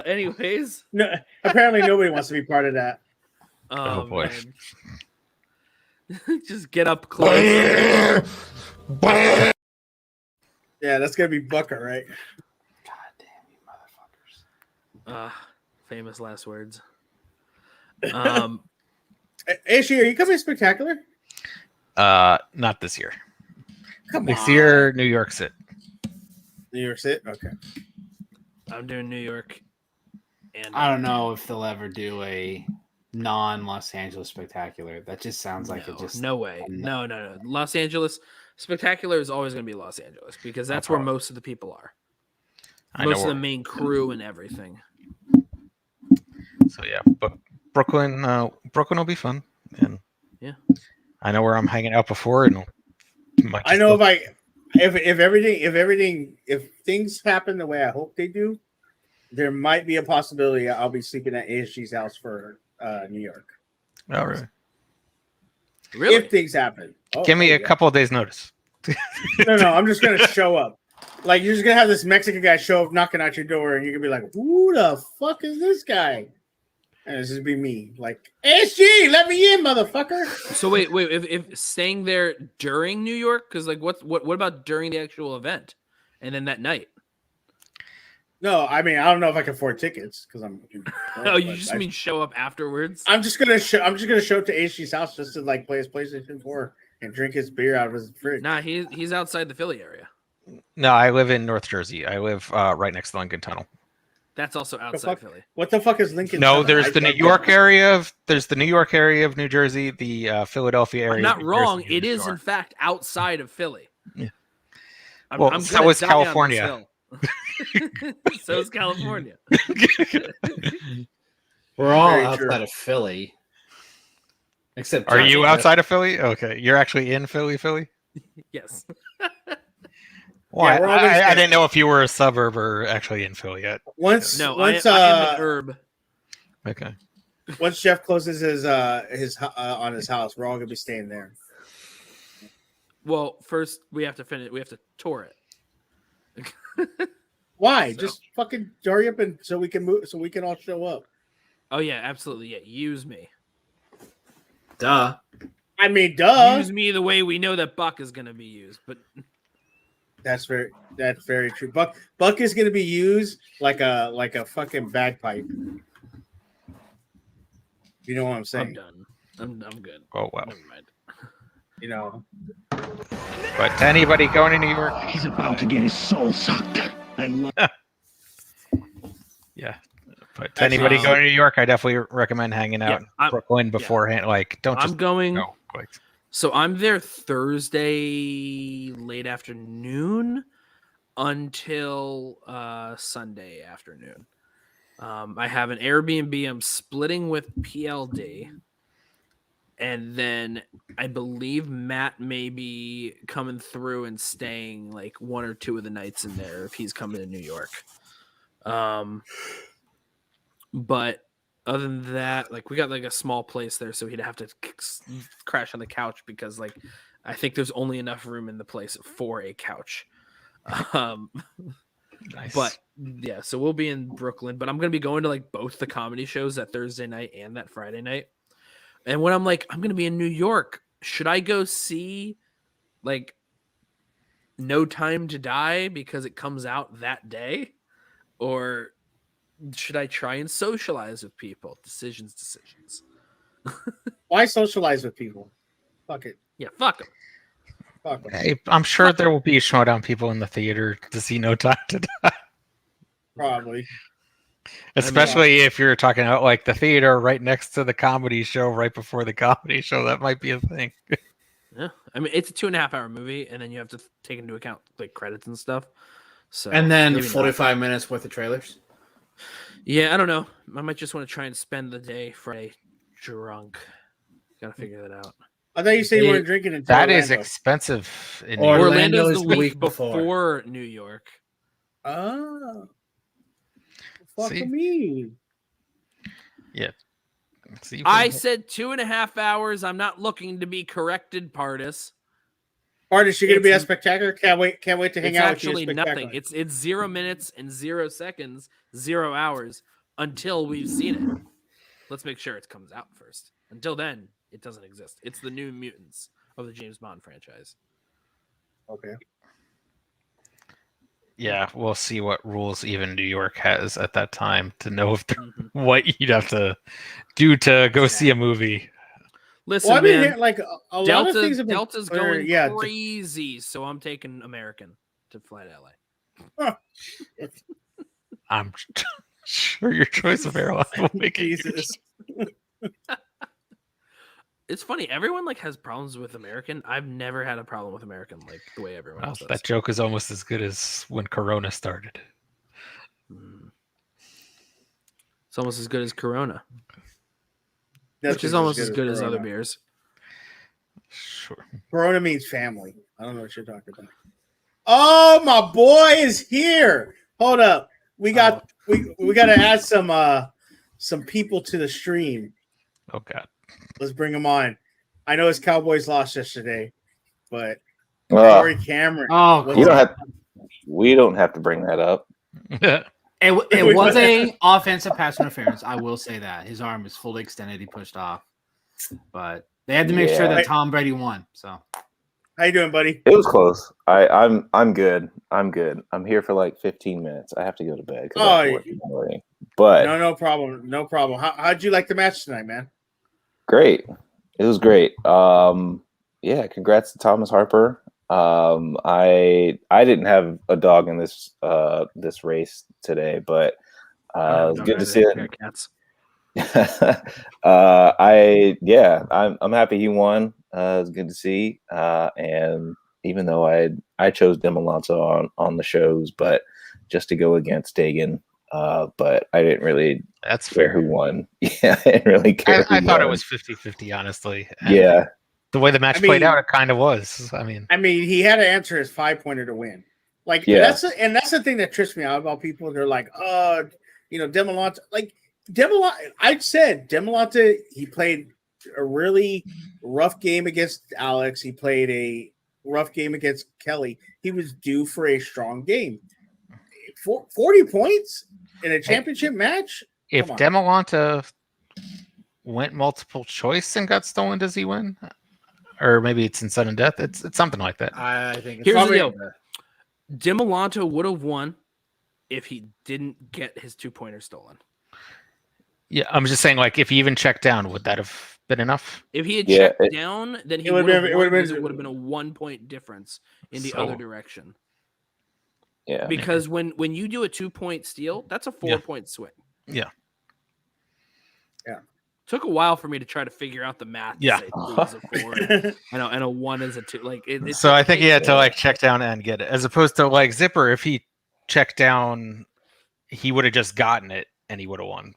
Anyways. No, apparently nobody wants to be part of that. Oh boy. Just get up close. Yeah, that's gonna be Bucker, right? Famous last words. Ashley, are you coming to Spectacular? Not this year. Come This on. year, New York City. New York City? Okay. I'm doing New York. And I don't know if they'll ever do a non-Los Angeles Spectacular. That just sounds like it just no way. No. Los Angeles Spectacular is always going to be Los Angeles because that's where most of the people are. Most of the main crew and everything. So yeah, but Brooklyn will be fun, and yeah, I know where I'm hanging out before, and I know if things happen the way I hope they do, there might be a possibility I'll be sleeping at ASG's house for New York. All right. Really? If things happen, Give me a couple of days notice. No, I'm just gonna show up. Like you're just gonna have this Mexican guy show up knocking at your door, and you're gonna be like, "Who the fuck is this guy?" And it's just be me, like, "SG, let me in, motherfucker." So wait, if staying there during New York, because like what about during the actual event, and then that night? No, I mean I don't know if I can afford tickets because I'm. Oh, you just mean show up afterwards? I'm just gonna show up to HG's house just to like play his PlayStation 4 and drink his beer out of his fridge. Nah, he's outside the Philly area. No, I live in North Jersey. I live right next to Lincoln Tunnel. That's also outside Philly. What the fuck is Lincoln? No, Tunnel? there's the New York area of New Jersey, the Philadelphia area. I'm not wrong. It is in fact outside of Philly. Yeah. I'm so is California. So is California. We're all outside of Philly. Except Are you outside of Philly? Okay. You're actually in Philly? Yes. Well, yeah, I didn't know if you were a suburb or actually in Philly yet. I am an herb. Okay. Once Jeff closes his on his house, we're all gonna be staying there. Well, first we have to finish. We have to tour it. Why? Just fucking hurry up and so we can move, so we can all show up. Oh yeah, absolutely. Yeah, use me. Duh. I mean, duh. Use me the way we know that Buck is going to be used, but that's very true. Buck is going to be used like a fucking bagpipe. You know what I'm saying? I'm done. I'm good. Oh well. Never mind. You know. But to anybody going to New York, he's about to get his soul sucked. Yeah. But to anybody going to New York, I definitely recommend hanging out in Brooklyn beforehand. Like, don't just going. go quick. So I'm there Thursday late afternoon until Sunday afternoon. I have an Airbnb. I'm splitting with PLD. And then I believe Matt may be coming through and staying like one or two of the nights in there if he's coming to New York. But other than that, like we got like a small place there, so he'd have to crash on the couch because like I think there's only enough room in the place for a couch. Nice. But yeah, so we'll be in Brooklyn, but I'm going to be going to like both the comedy shows that Thursday night and that Friday night. And when I'm like, I'm going to be in New York, should I go see like No Time to Die because it comes out that day? Or should I try and socialize with people? Decisions. Why socialize with people? Fuck it. Yeah, fuck them. Fuck them. Hey, I'm sure there will be Schmoedown people in the theater to see No Time to Die. Probably. Especially if you're talking about like the theater right next to the comedy show, right before the comedy show, that might be a thing. Yeah, I mean it's a 2.5 hour movie, and then you have to take into account like credits and stuff. So and then 45 minutes worth of trailers. Yeah, I don't know. I might just want to try and spend the day Friday drunk. Gotta figure that out. I thought you said you weren't drinking until that Orlando. Is expensive. In Orlando's the week before New York. Oh. Fuck See? me. Yeah. See, I said 2.5 hours. I'm not looking to be corrected, Pardis. Pardis, you're gonna be a spectacular. Can't wait to hang out with you. It's actually nothing. It's 0 minutes and 0 seconds, 0 hours until we've seen it. Let's make sure it comes out first. Until then, it doesn't exist. It's the New Mutants of the James Bond franchise. Okay. Yeah, we'll see what rules even New York has at that time to know if what you'd have to do to go see a movie. Listen, Well, I've been man, hearing, like a lot of things have been Delta's clear- going crazy, so I'm taking American to fly to LA. I'm sure your choice of airline will make it. Jesus. It's funny. Everyone like has problems with American. I've never had a problem with American like the way everyone else does. That joke is almost as good as when Corona started. It's almost as good as Corona, That's which is just almost as good as Corona. other beers. Sure. Corona means family. I don't know what you're talking about. Oh, my boy is here. Hold up. We got we got to add some people to the stream. Oh God. Let's bring them on. I know his Cowboys lost yesterday, but Corey Cameron. Oh, you don't have. We don't have to bring that up. It was a offensive pass interference. I will say that his arm is fully extended. He pushed off, but they had to make sure that Tom Brady won. So, how you doing, buddy? It was close. I'm good. I'm good. I'm here for like 15 minutes. I have to go to bed. But no problem. No problem. How'd you like the match tonight, man? Great. It was great. Yeah, congrats to Thomas Harper. I didn't have a dog in this this race today, but it was good to see it. I'm happy he won. It was good to see. And even though I chose Demolanto on the shows, but just to go against Dagan. But I didn't really care who won. Yeah, I didn't really care. I thought it was 50-50, honestly. Yeah. The way the match played out, it kind of was. I mean, he had to answer his 5-pointer to win. Like, that's the thing that trips me out about people. They're like, Demolanto. Like, I said Demolanto, he played a really rough game against Alex. He played a rough game against Kelly. He was due for a strong game. 40 points in a championship match? If Demolanto went multiple choice and got stolen, does he win? Or maybe it's in sudden death. It's something like that. I think it's Here's the deal. Demolanto would have won if he didn't get his 2-pointer stolen. Yeah, I'm just saying, like, if he even checked down, would that have been enough? If he had checked down, then he would have won because it would have been a 1-point difference in the other direction. Yeah. Because when you do a 2-point steal, that's a 4-point swing. Yeah. Yeah. Took a while for me to try to figure out the math. Yeah. Say 2 is a 4 and a 1 is a 2. Like so I think he had to like check down and get it, as opposed to like Zipper. If he checked down, he would have just gotten it and he would have won,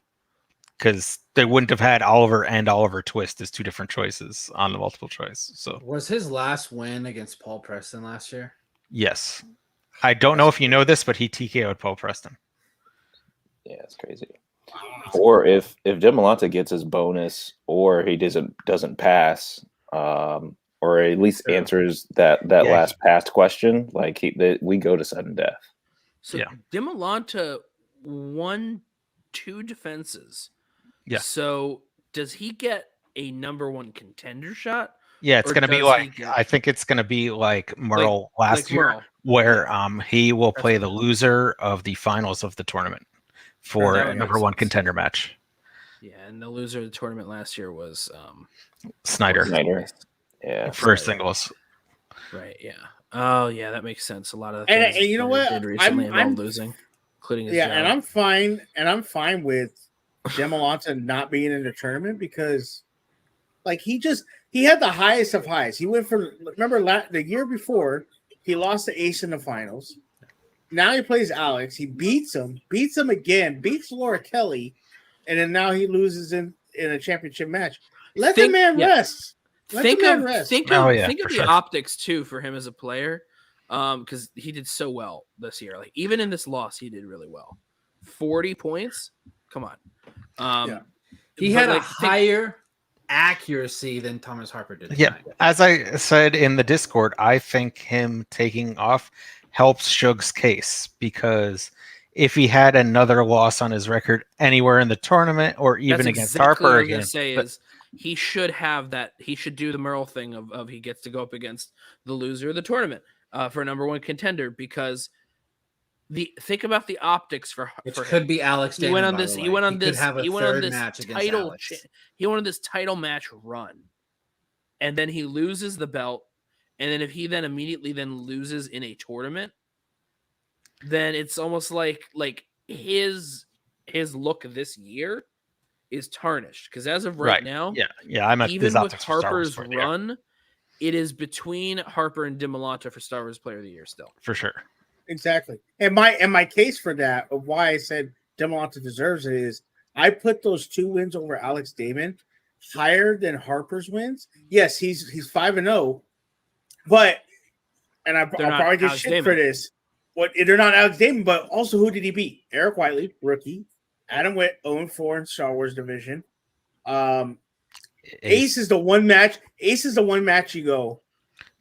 because they wouldn't have had Oliver and Oliver Twist as 2 different choices on the multiple choice. So was his last win against Paul Preston last year? Yes. I don't know if you know this, but he TKO'd Paul Preston. Yeah, it's crazy. Or if Demolanto gets his bonus, or he doesn't pass, or at least answers that last past question, like we go to sudden death. So Demolanto won 2 defenses. Yeah. So does he get a number 1 contender shot? Yeah, it's going to be like, I think it's going to be like Merle last year, Merle. where he will play the loser of the finals of the tournament for a number 1 contender match. Yeah, and the loser of the tournament last year was Snyder. Yeah, for singles. Right. Yeah. Oh, yeah, that makes sense. A lot of the And things you know what? did recently involved losing, including his job. and I'm fine with Demolanto not being in the tournament, because like he had the highest of highs. He went from, remember the year before, he lost to Ace in the finals. Now he plays Alex. He beats him again, beats Laura Kelly, and then now he loses in a championship match. Let the man rest. Think of for the optics too for him as a player, because he did so well this year. Like even in this loss, he did really well. 40 points. Come on. He had a higher accuracy than Thomas Harper did. Yeah, as I said in the Discord, I think him taking off helps Suge's case, because if he had another loss on his record anywhere in the tournament or even against Harper again, he should have that. He should do the Merle thing of he gets to go up against the loser of the tournament for a number one contender, because think about the optics for Which him. could be Alex He went Damon, on by this. the He way. went on He could this. have a He went on third this match against title. Alex. He went on this title match run, and then he loses the belt. And then if he then immediately then loses in a tournament, then it's almost like his look this year is tarnished, because as of right now, I'm at even this with optics for Star Wars Harper's Player of the Year. run, it is between Harper and DiMolanta for Star Wars Player of the Year still. For sure. Exactly. And my case for that, of why I said DiMolanta deserves it, is I put those 2 wins over Alex Damon higher than Harper's wins. Yes, he's 5-0, but and I'll probably get shit for this. They're not Alex Damon, but also who did he beat? Eric Whiteley, rookie. Adam Witt, 0-4 in Star Wars division. Ace is the one match. Ace is the one match you go.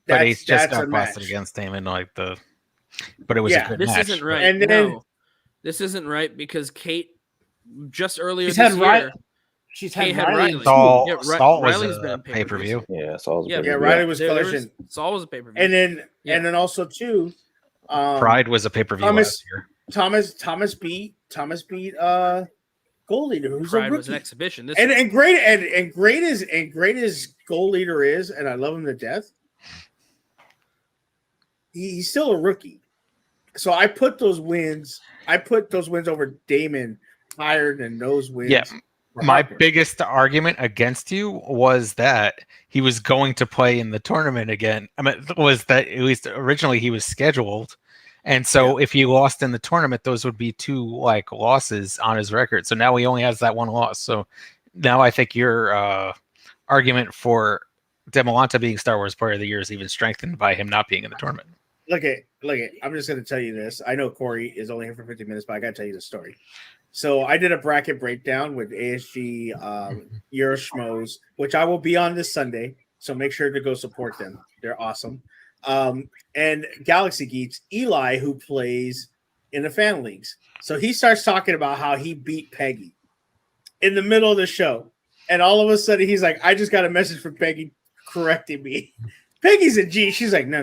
But Ace just got busted against Damon, but it was a good this match. Isn't right. And then, no, this isn't right, because Kate just earlier She's this had year. She's Kate had Riley. Saul Riley's was been a in pay-per-view. Yeah, Saul's Yeah, Riley was Collision. Saul was a pay-per-view. And then also too, Pride was a pay-per-view last year. Thomas beat Gold Leader, who's Pride a was an rookie. exhibition. This And great as Gold Leader is, and I love him to death. He's still a rookie. So I put those wins over Damon higher than those wins. Yeah. for My Harper. biggest argument against you was that he was going to play in the tournament again. I mean, was that at least originally he was scheduled. And so if he lost in the tournament, those would be 2 losses on his record. So now he only has that 1 loss. So now I think your argument for DiMolanta being Star Wars Player of the Year is even strengthened by him not being in the tournament. Look at. I'm just going to tell you this. I know Corey is only here for 50 minutes, but I got to tell you the story. So I did a bracket breakdown with ASG Euro Schmoes, which I will be on this Sunday. So make sure to go support them. They're awesome. And Galaxy Geeks, Eli, who plays in the fan leagues. So he starts talking about how he beat Peggy in the middle of the show. And all of a sudden he's like, I just got a message from Peggy correcting me. Peggy's a G. She's like, no.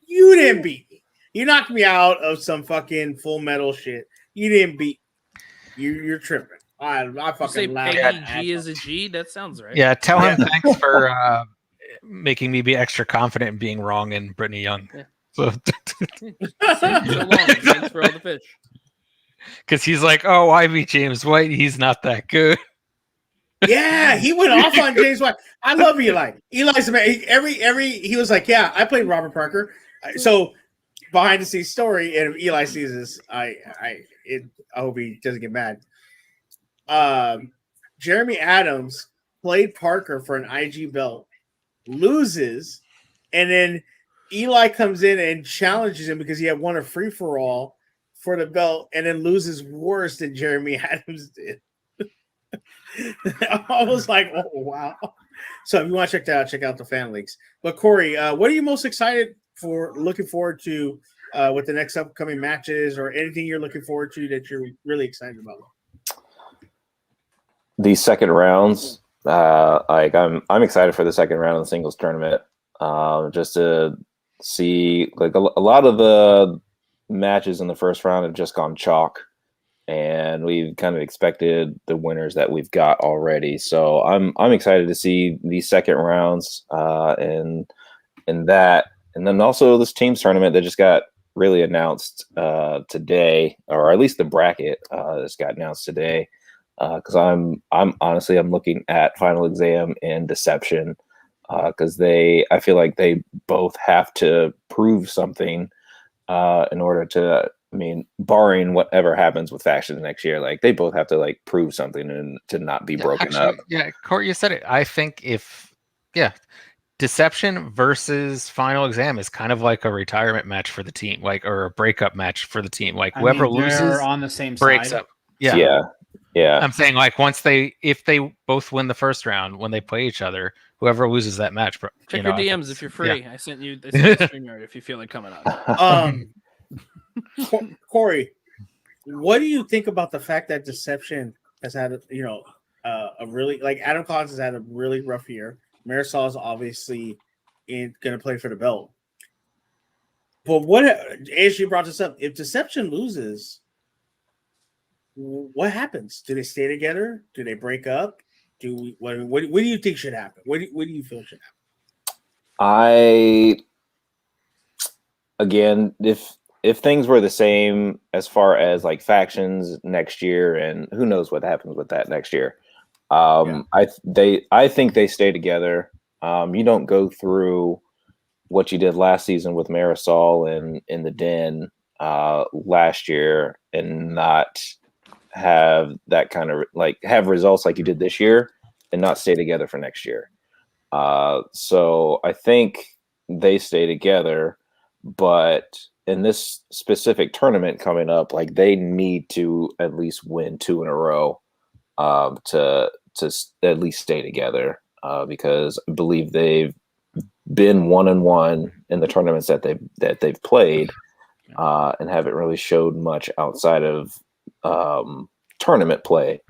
You didn't beat me. You knocked me out of some fucking Full Metal shit. You didn't beat me. You're tripping. I fucking laughed. Peggy G is a G? That sounds right. Yeah, tell him thanks for making me be extra confident in being wrong in Brittany Young. Yeah. So, so long. Thanks for all the fish. Because he's like, oh, I beat James White. He's not that good. Yeah, he went off on James White. I love Eli. Eli's a man. He was like, yeah, I played Robert Parker. So behind the scenes story, and if Eli sees this, I hope he doesn't get mad. Jeremy Adams played Parker for an IG belt, loses, and then Eli comes in and challenges him because he had won a free for all for the belt, and then loses worse than Jeremy Adams did. I was like, oh wow. So if you want to check that out, check out the fan leagues. But Corey, what are you most excited for, looking forward to with the next upcoming matches, or anything you're looking forward to that you're really excited about? These second rounds, I'm excited for the second round of the singles tournament. Just to see, like, a lot of the matches in the first round have just gone chalk, and we've kind of expected the winners that we've got already. So I'm excited to see these second rounds and that, and then also this teams tournament that just got really announced today, or at least the bracket just got announced today. Because I'm honestly looking at Final Exam and Deception because I feel like they both have to prove something in order to. I mean, barring whatever happens with factions next year, like they both have to like prove something and to not be broken up. Yeah, Corey, you said it. I think Deception versus Final Exam is kind of like a retirement match for the team, or a breakup match for the team. Like whoever loses they're on the same breaks side. up. Yeah. I'm saying, like, if they both win the first round when they play each other, whoever loses that match, check your DMs if you're free. Yeah. I sent you the StreamYard if you feel like coming on. Corey, what do you think about the fact that Deception has had, a really like Adam Collins has had a really rough year. Marisol is obviously going to play for the belt. But what ASG brought this up? If Deception loses, what happens? Do they stay together? Do they break up? What do you think should happen? What do you feel should happen? Again, if things were the same as far as like factions next year, and who knows what happens with that next year, I think they stay together. You don't go through what you did last season with Marisol and in the Den last year and not have that kind of like have results like you did this year and not stay together for next year. So I think they stay together, but in this specific tournament coming up, like they need to at least win 2 in a row to at least stay together because I believe they've been 1-1 in the tournaments that they've played and haven't really showed much outside of tournament play.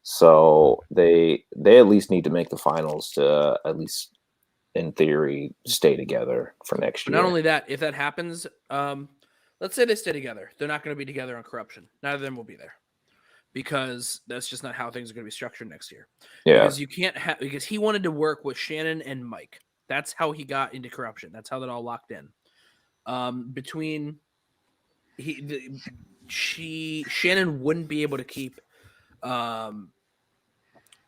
So they at least need to make the finals to at least in theory stay together for next year. Not only that, if that happens, let's say they stay together, they're not going to be together on corruption. Neither of them will be there because that's just not how things are going to be structured next year. Yeah, because you can't have because he wanted to work with Shannon and Mike. That's how he got into corruption. That's how that all locked in. Shannon wouldn't be able to keep all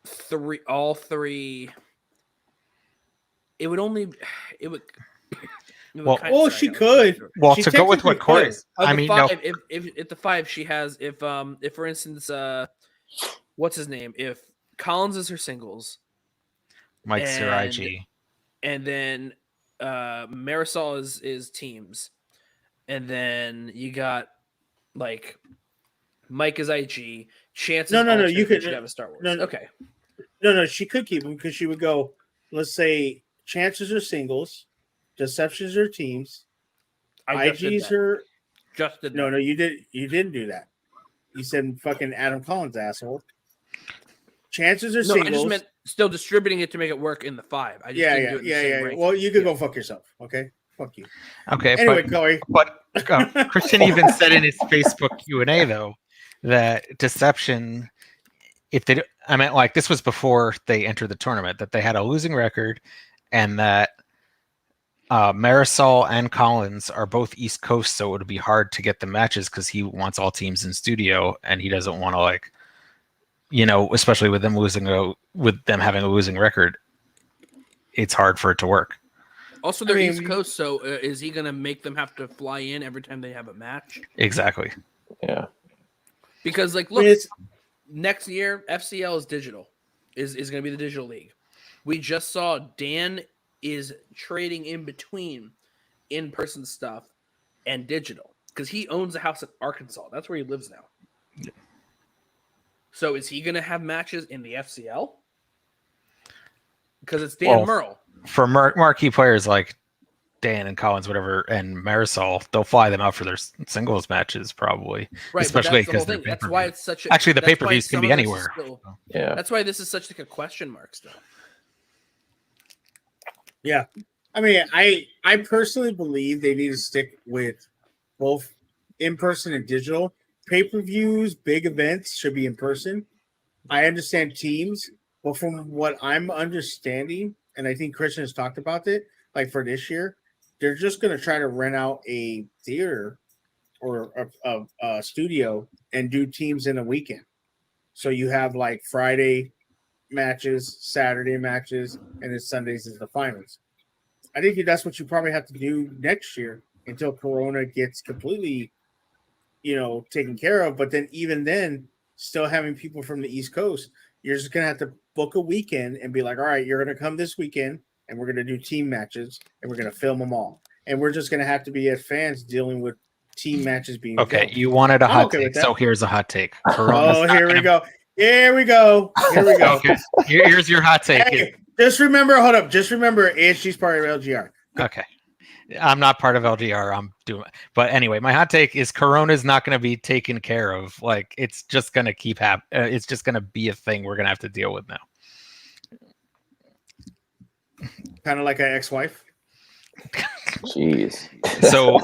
three. It would. She could. Well, she to go with what Corey, If the 5 she has, if for instance, what's his name? If Collins is her singles, Mike's your IG. And then Marisol is teams. And then you got like Mike is IG. Chances No. You could have a Star Wars. Okay. No. She could keep them because she would go. Let's say chances are singles, deceptions are teams, IGs are. Just did no. You didn't do that. You said fucking Adam Collins, asshole. Chances are singles. I just meant still distributing it to make it work in the 5. I just didn't do it in the same ranking. Well, you could go fuck yourself. Okay, fuck you. Okay. Anyway, Chloe. But Christian even said in his Facebook Q&A though that Deception, I meant like this was before they entered the tournament, that they had a losing record, and that Marisol and Collins are both East Coast, so it would be hard to get the matches because he wants all teams in studio, and he doesn't want to like. Especially with them having a losing record, it's hard for it to work. Also, they're East Coast, so is he going to make them have to fly in every time they have a match? Exactly. Yeah. Because, like, look, next year FCL is digital, is going to be the digital league. We just saw Dan is trading in between in-person stuff and digital because he owns a house in Arkansas. That's where he lives now. Yeah. So is he going to have matches in the FCL? Because it's Dan Merle. For marquee players like Dan and Collins, whatever, and Marisol, they'll fly them out for their singles matches probably. Right, especially because that's why it's such. Actually, the pay-per-views can be anywhere. Yeah, that's why this is such like a question mark still. Yeah, I mean, I personally believe they need to stick with both in person and digital. Pay-per-views, big events should be in person. I understand teams, but from what I'm understanding, and I think Christian has talked about it, like for this year, they're just going to try to rent out a theater or a studio and do teams in a weekend. So you have like Friday matches, Saturday matches, and then Sundays is the finals. I think that's what you probably have to do next year until Corona gets completely taken care of. But then even then, still having people from the East Coast, you're just gonna have to book a weekend and be like, all right, you're gonna come this weekend and we're gonna do team matches and we're gonna film them all. And we're just gonna have to be as fans dealing with team matches being filmed. You wanted a hot take, so here's a hot take. Here we go. Here we go. Okay. Here's your hot take. Hey, just remember, hold up. Just remember, ASG's part of LGR. Okay. I'm not part of LGR. I'm doing, but anyway, my hot take is Corona is not going to be taken care of. Like it's just going to keep it's just going to be a thing we're going to have to deal with now. Kind of like an ex-wife. Jeez. So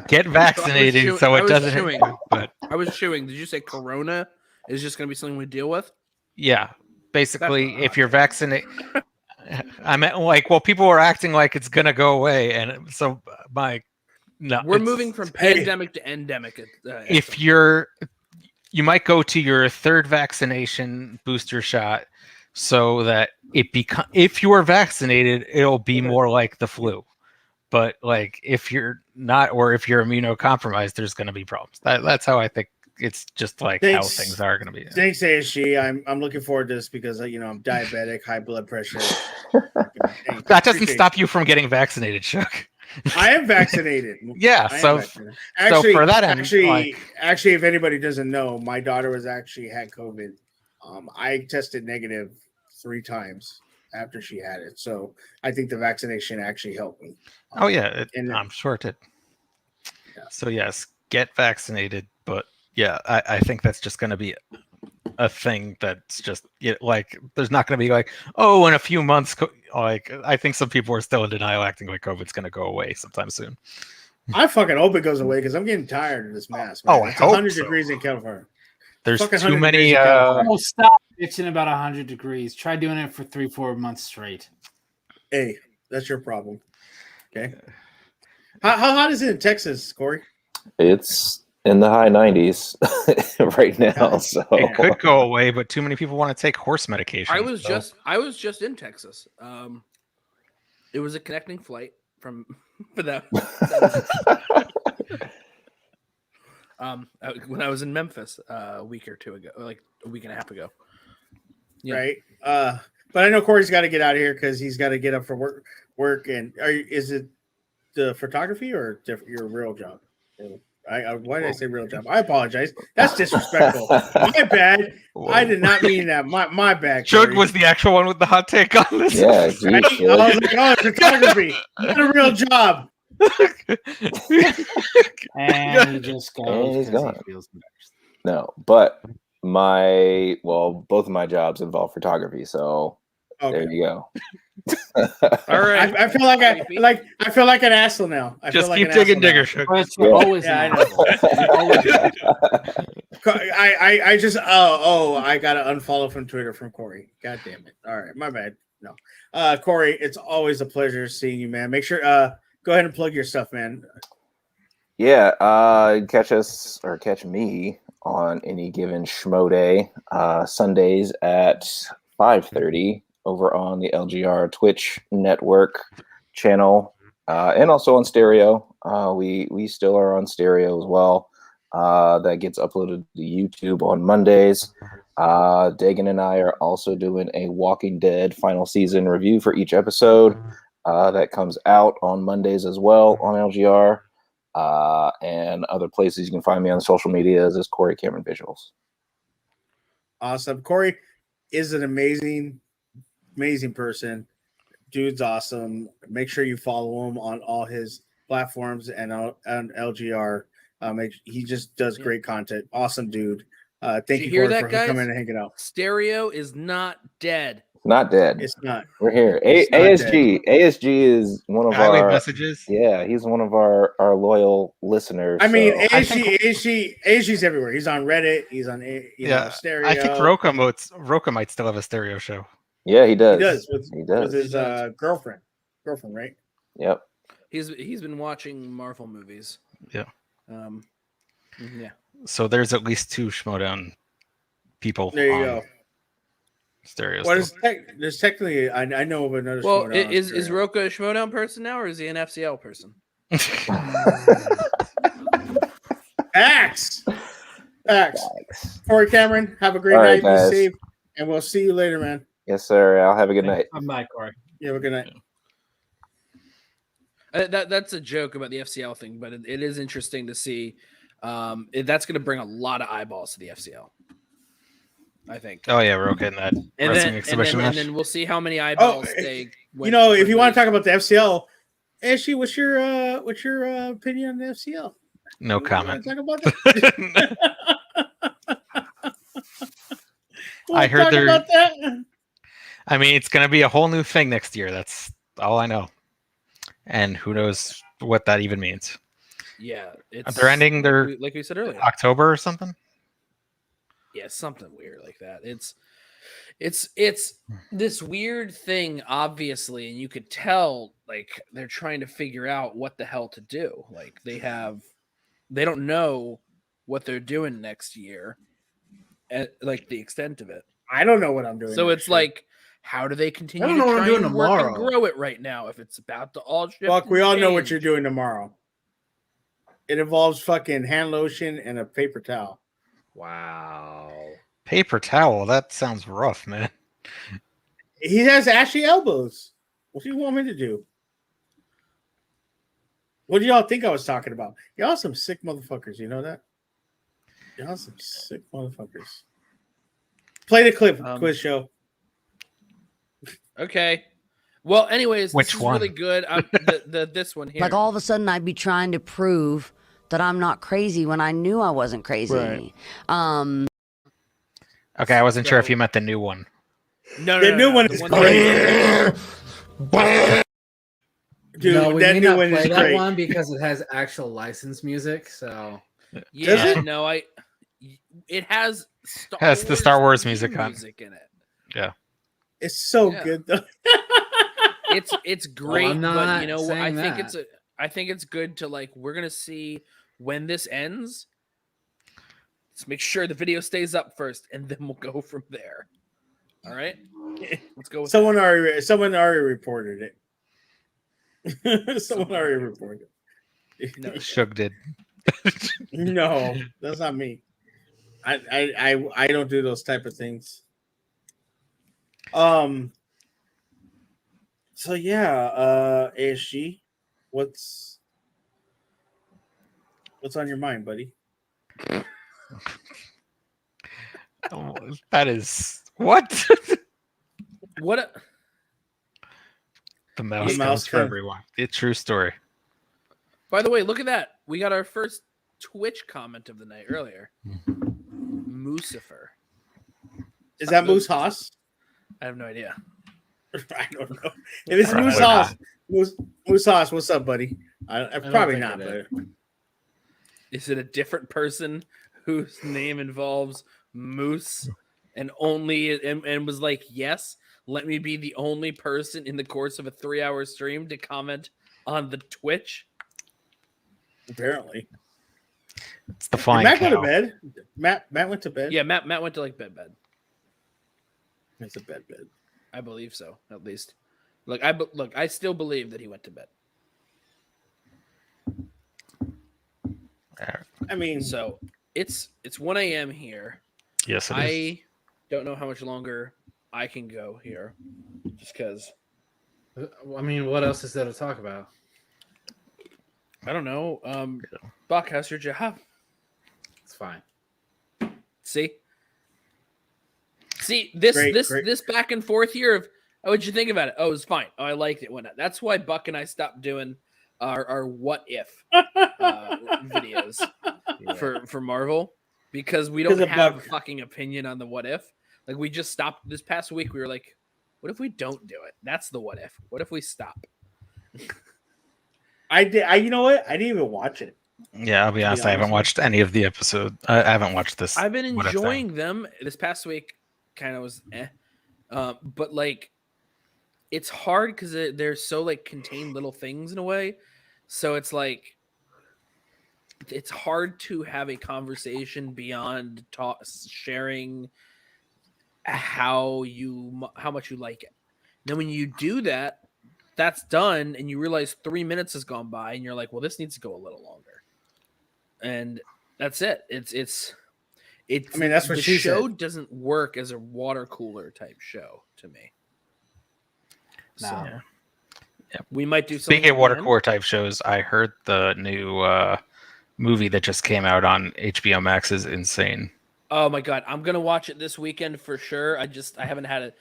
get vaccinated so it doesn't. But I was chewing. Did you say Corona is just going to be something we deal with? Yeah, basically, if you're vaccinated. I meant like, well, people are acting like it's gonna go away, and so we're moving from pandemic to endemic. If you might go to your third vaccination booster shot, so that if you are vaccinated, it'll be more like the flu. But like if you're not, or if you're immunocompromised, there's going to be problems. That's how I think. It's just like how things are going to be. Thanks, ASG. I'm looking forward to this because I'm diabetic, high blood pressure. That doesn't stop you from getting vaccinated, Chuck. I am vaccinated. Yeah, so for that end, actually, if anybody doesn't know, my daughter had COVID. I tested negative 3 times after she had it, so I think the vaccination actually helped me. Oh yeah, I'm sure it did. Yeah. So yes, get vaccinated, but. Yeah, I think that's just going to be a thing that's just like there's not going to be like, oh, in a few months, like I think some people are still in denial, acting like COVID's going to go away sometime soon. I fucking hope it goes away because I'm getting tired of this mask. Man. Oh, I hope 100 so. degrees in California. There's too many. Oh, stop bitching about 100 degrees. Try doing it for 3-4 months straight. Hey, that's your problem. Okay. How hot is it in Texas, Corey? It's in the high 90s right now. So it could go away, but too many people want to take horse medication. I was just in Texas. It was a connecting flight from for that. When I was in Memphis a week or two ago, like a week and a half ago. Yeah. Right. But I know Corey's got to get out of here because he's got to get up for work. And is it the photography or your real job? Why did I say real job? I apologize. That's disrespectful. My bad. I did not mean that. My bad. Chug was the actual one with the hot take on this. Yeah, I was like, oh, photography, not a real job. And he just goes. And he's gone. He feels embarrassed. No, but both of my jobs involve photography, so there you go. All right. I feel like I feel like an asshole now. Just keep digging, digger. Always. Yeah, I just I gotta unfollow from Twitter from Corey. God damn it. All right, my bad. No. Corey, it's always a pleasure seeing you, man. Make sure go ahead and plug your stuff, man. Yeah, catch me on any given Schmoe day, Sundays at 5:30 over on the LGR Twitch network channel, and also on stereo. We still are on stereo as well. That gets uploaded to YouTube on Mondays. Dagan and I are also doing a Walking Dead final season review for each episode. That comes out on Mondays as well on LGR. And other places you can find me on social medias as Corey Cameron Visuals. Awesome. Corey is an amazing person. Dude's awesome. Make sure you follow him on all his platforms and on LGR. He just does great content. Awesome dude. Thank you, Corey, for coming and hanging out. Stereo is not dead. Not dead. It's not. We're here. ASG is one of our messages. Yeah, he's one of our loyal listeners. I mean, ASG's everywhere. He's on Reddit. He's on stereo. I think Roka might still have a stereo show. Yeah, he does. He does with his girlfriend. Girlfriend, right? Yep. He's been watching Marvel movies. Yeah. Yeah. So there's at least 2 Schmoedown people. There you go. Stereo. There's technically I know of another. Well, is Roka a Schmoedown person now, or is he an FCL person? Facts. Corey Cameron, have a great night. Be safe, and we'll see you later, man. Yes, sir. I'll have a good night. Bye, Corey. You have a good night. That's a joke about the FCL thing, but it is interesting to see. That's going to bring a lot of eyeballs to the FCL. I think. Oh yeah, Roka in that wrestling exhibition match. And then we'll see how many eyeballs they. If you want to talk about the FCL, Ashley, what's your opinion on the FCL? No You comment. wanna talk about that? I heard talk they're. about that. I mean, it's going to be a whole new thing next year. That's all I know. And who knows what that even means. Yeah, it's They're ending their like we said earlier, October or something. Yeah, something weird like that. It's this weird thing, obviously, and you could tell like they're trying to figure out what the hell to do. Like they don't know what they're doing next year, like the extent of it. I don't know what I'm doing. So next it's year. like, how do they continue don't to know what I'm try doing and work and tomorrow. grow it right now if it's about to all shift? Fuck, we and all know what change? you're doing tomorrow. It involves fucking hand lotion and a paper towel. Wow. Paper towel. That sounds rough, man. He has ashy elbows. What do you want me to do? What do y'all think I was talking about? Y'all some sick motherfuckers. You know that? Y'all some sick motherfuckers. Play the clip, quiz show. Okay. Well, anyways, Which this is one? really good. This one here. Like all of a sudden, I'd be trying to prove that I'm not crazy when I knew I wasn't crazy. Right. Okay, I wasn't sure if you meant the new one. No, The new one the is one great. Dude, no, we that may new not one play is that great. one because it has actual licensed music. So Yeah, no, it has Has the Star Wars music on. in it. Yeah. It's so Yeah. good though. It's great, I'm but not you know, saying I think it's good to like we're gonna see when this ends. Let's make sure the video stays up first, and then we'll go from there. All right, let's go. With Someone already reported it. Someone already reported it. No, Shug did. No, that's not me. I don't do those type of things. So yeah, ASG, what's on your mind, buddy? Oh, that is what? What? The mouse The mouse comes for came. everyone. It's a true story. By the way, look at that. We got our first Twitch comment of the night earlier. Moosifer. Is that Moose Haas? I have no idea. I don't know. If it's Moose Haas, Moose Haas, what's up, buddy? I probably think not, it but Is it a different person whose name involves Moose and was like, yes, let me be the only person in the course of a 3-hour stream to comment on the Twitch? apparently. It's the Did flying Matt go to cow. bed? Matt went to bed. Yeah, Matt went to like bed. It's a bed. I believe so, at least. Look, I still believe that he went to bed. I mean, So it's 1 a.m. here. Yes, it is. I don't know how much longer I can go here, just because I mean, what else is there to talk about? I don't know. Buck, how's your job? It's fine. See this Great, this great. this back and forth here of what'd you think about it? Oh, it was fine. Oh, I liked it. Whatnot. That's why Buck and I stopped doing our what if videos for Marvel, because we don't Because of have a Buck. fucking opinion on the what if. Like we just stopped this past week. We were like, what if we don't do it? That's the what if. What if we stop? I did. You know what? I didn't even watch it. Yeah, I'll be honest. I haven't watched any of the episode. I haven't watched this. I've been What If thing. enjoying them. This past week kind of was but like it's hard because they're so like contained little things in a way, so it's like it's hard to have a conversation beyond sharing how much you like it. Then when you do that, that's done, and you realize 3 minutes has gone by, and you're like, well, this needs to go a little longer, and that's it. It's I mean, that's what the she show said. doesn't work as a water cooler type show to me. No. So Yeah. we might do something. Speaking of water again. cooler type shows, I heard the new movie that just came out on HBO Max is insane. Oh my god, I'm gonna watch it this weekend for sure. I haven't had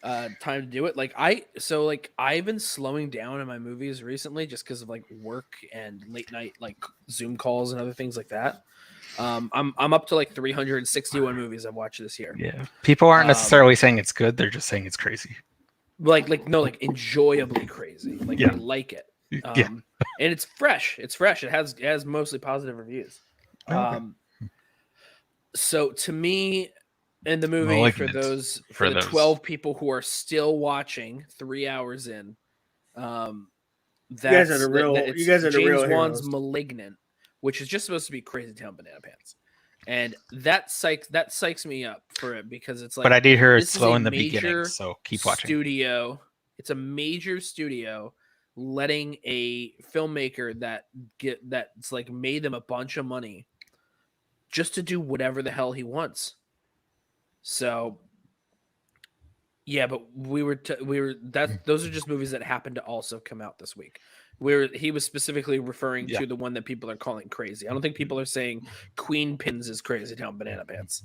time to do it. I've been slowing down in my movies recently just because of like work and late night like Zoom calls and other things like that. I'm up to like 361 movies I've watched this year. Yeah, people aren't necessarily saying it's good; they're just saying it's crazy. Like enjoyably crazy. Like Yeah. they like it. Yeah. And it's fresh. It's fresh. It has mostly positive reviews. Okay. So to me, in the movie, Malignant for the 12 people who are still watching 3 hours in, guys are the real- you guys are the James real Wan's heroes. Malignant, which is just supposed to be Crazy Town Banana Pants, and that psychs me up for it because it's like. But I did hear it's this is slow a in the beginning, major so keep watching. Studio, it's a major studio letting a filmmaker that's like made them a bunch of money just to do whatever the hell he wants. So yeah, but those are just movies that happened to also come out this week. He was specifically referring to the one that people are calling crazy. I don't think people are saying Queen Pins is Crazy Town Banana Pants.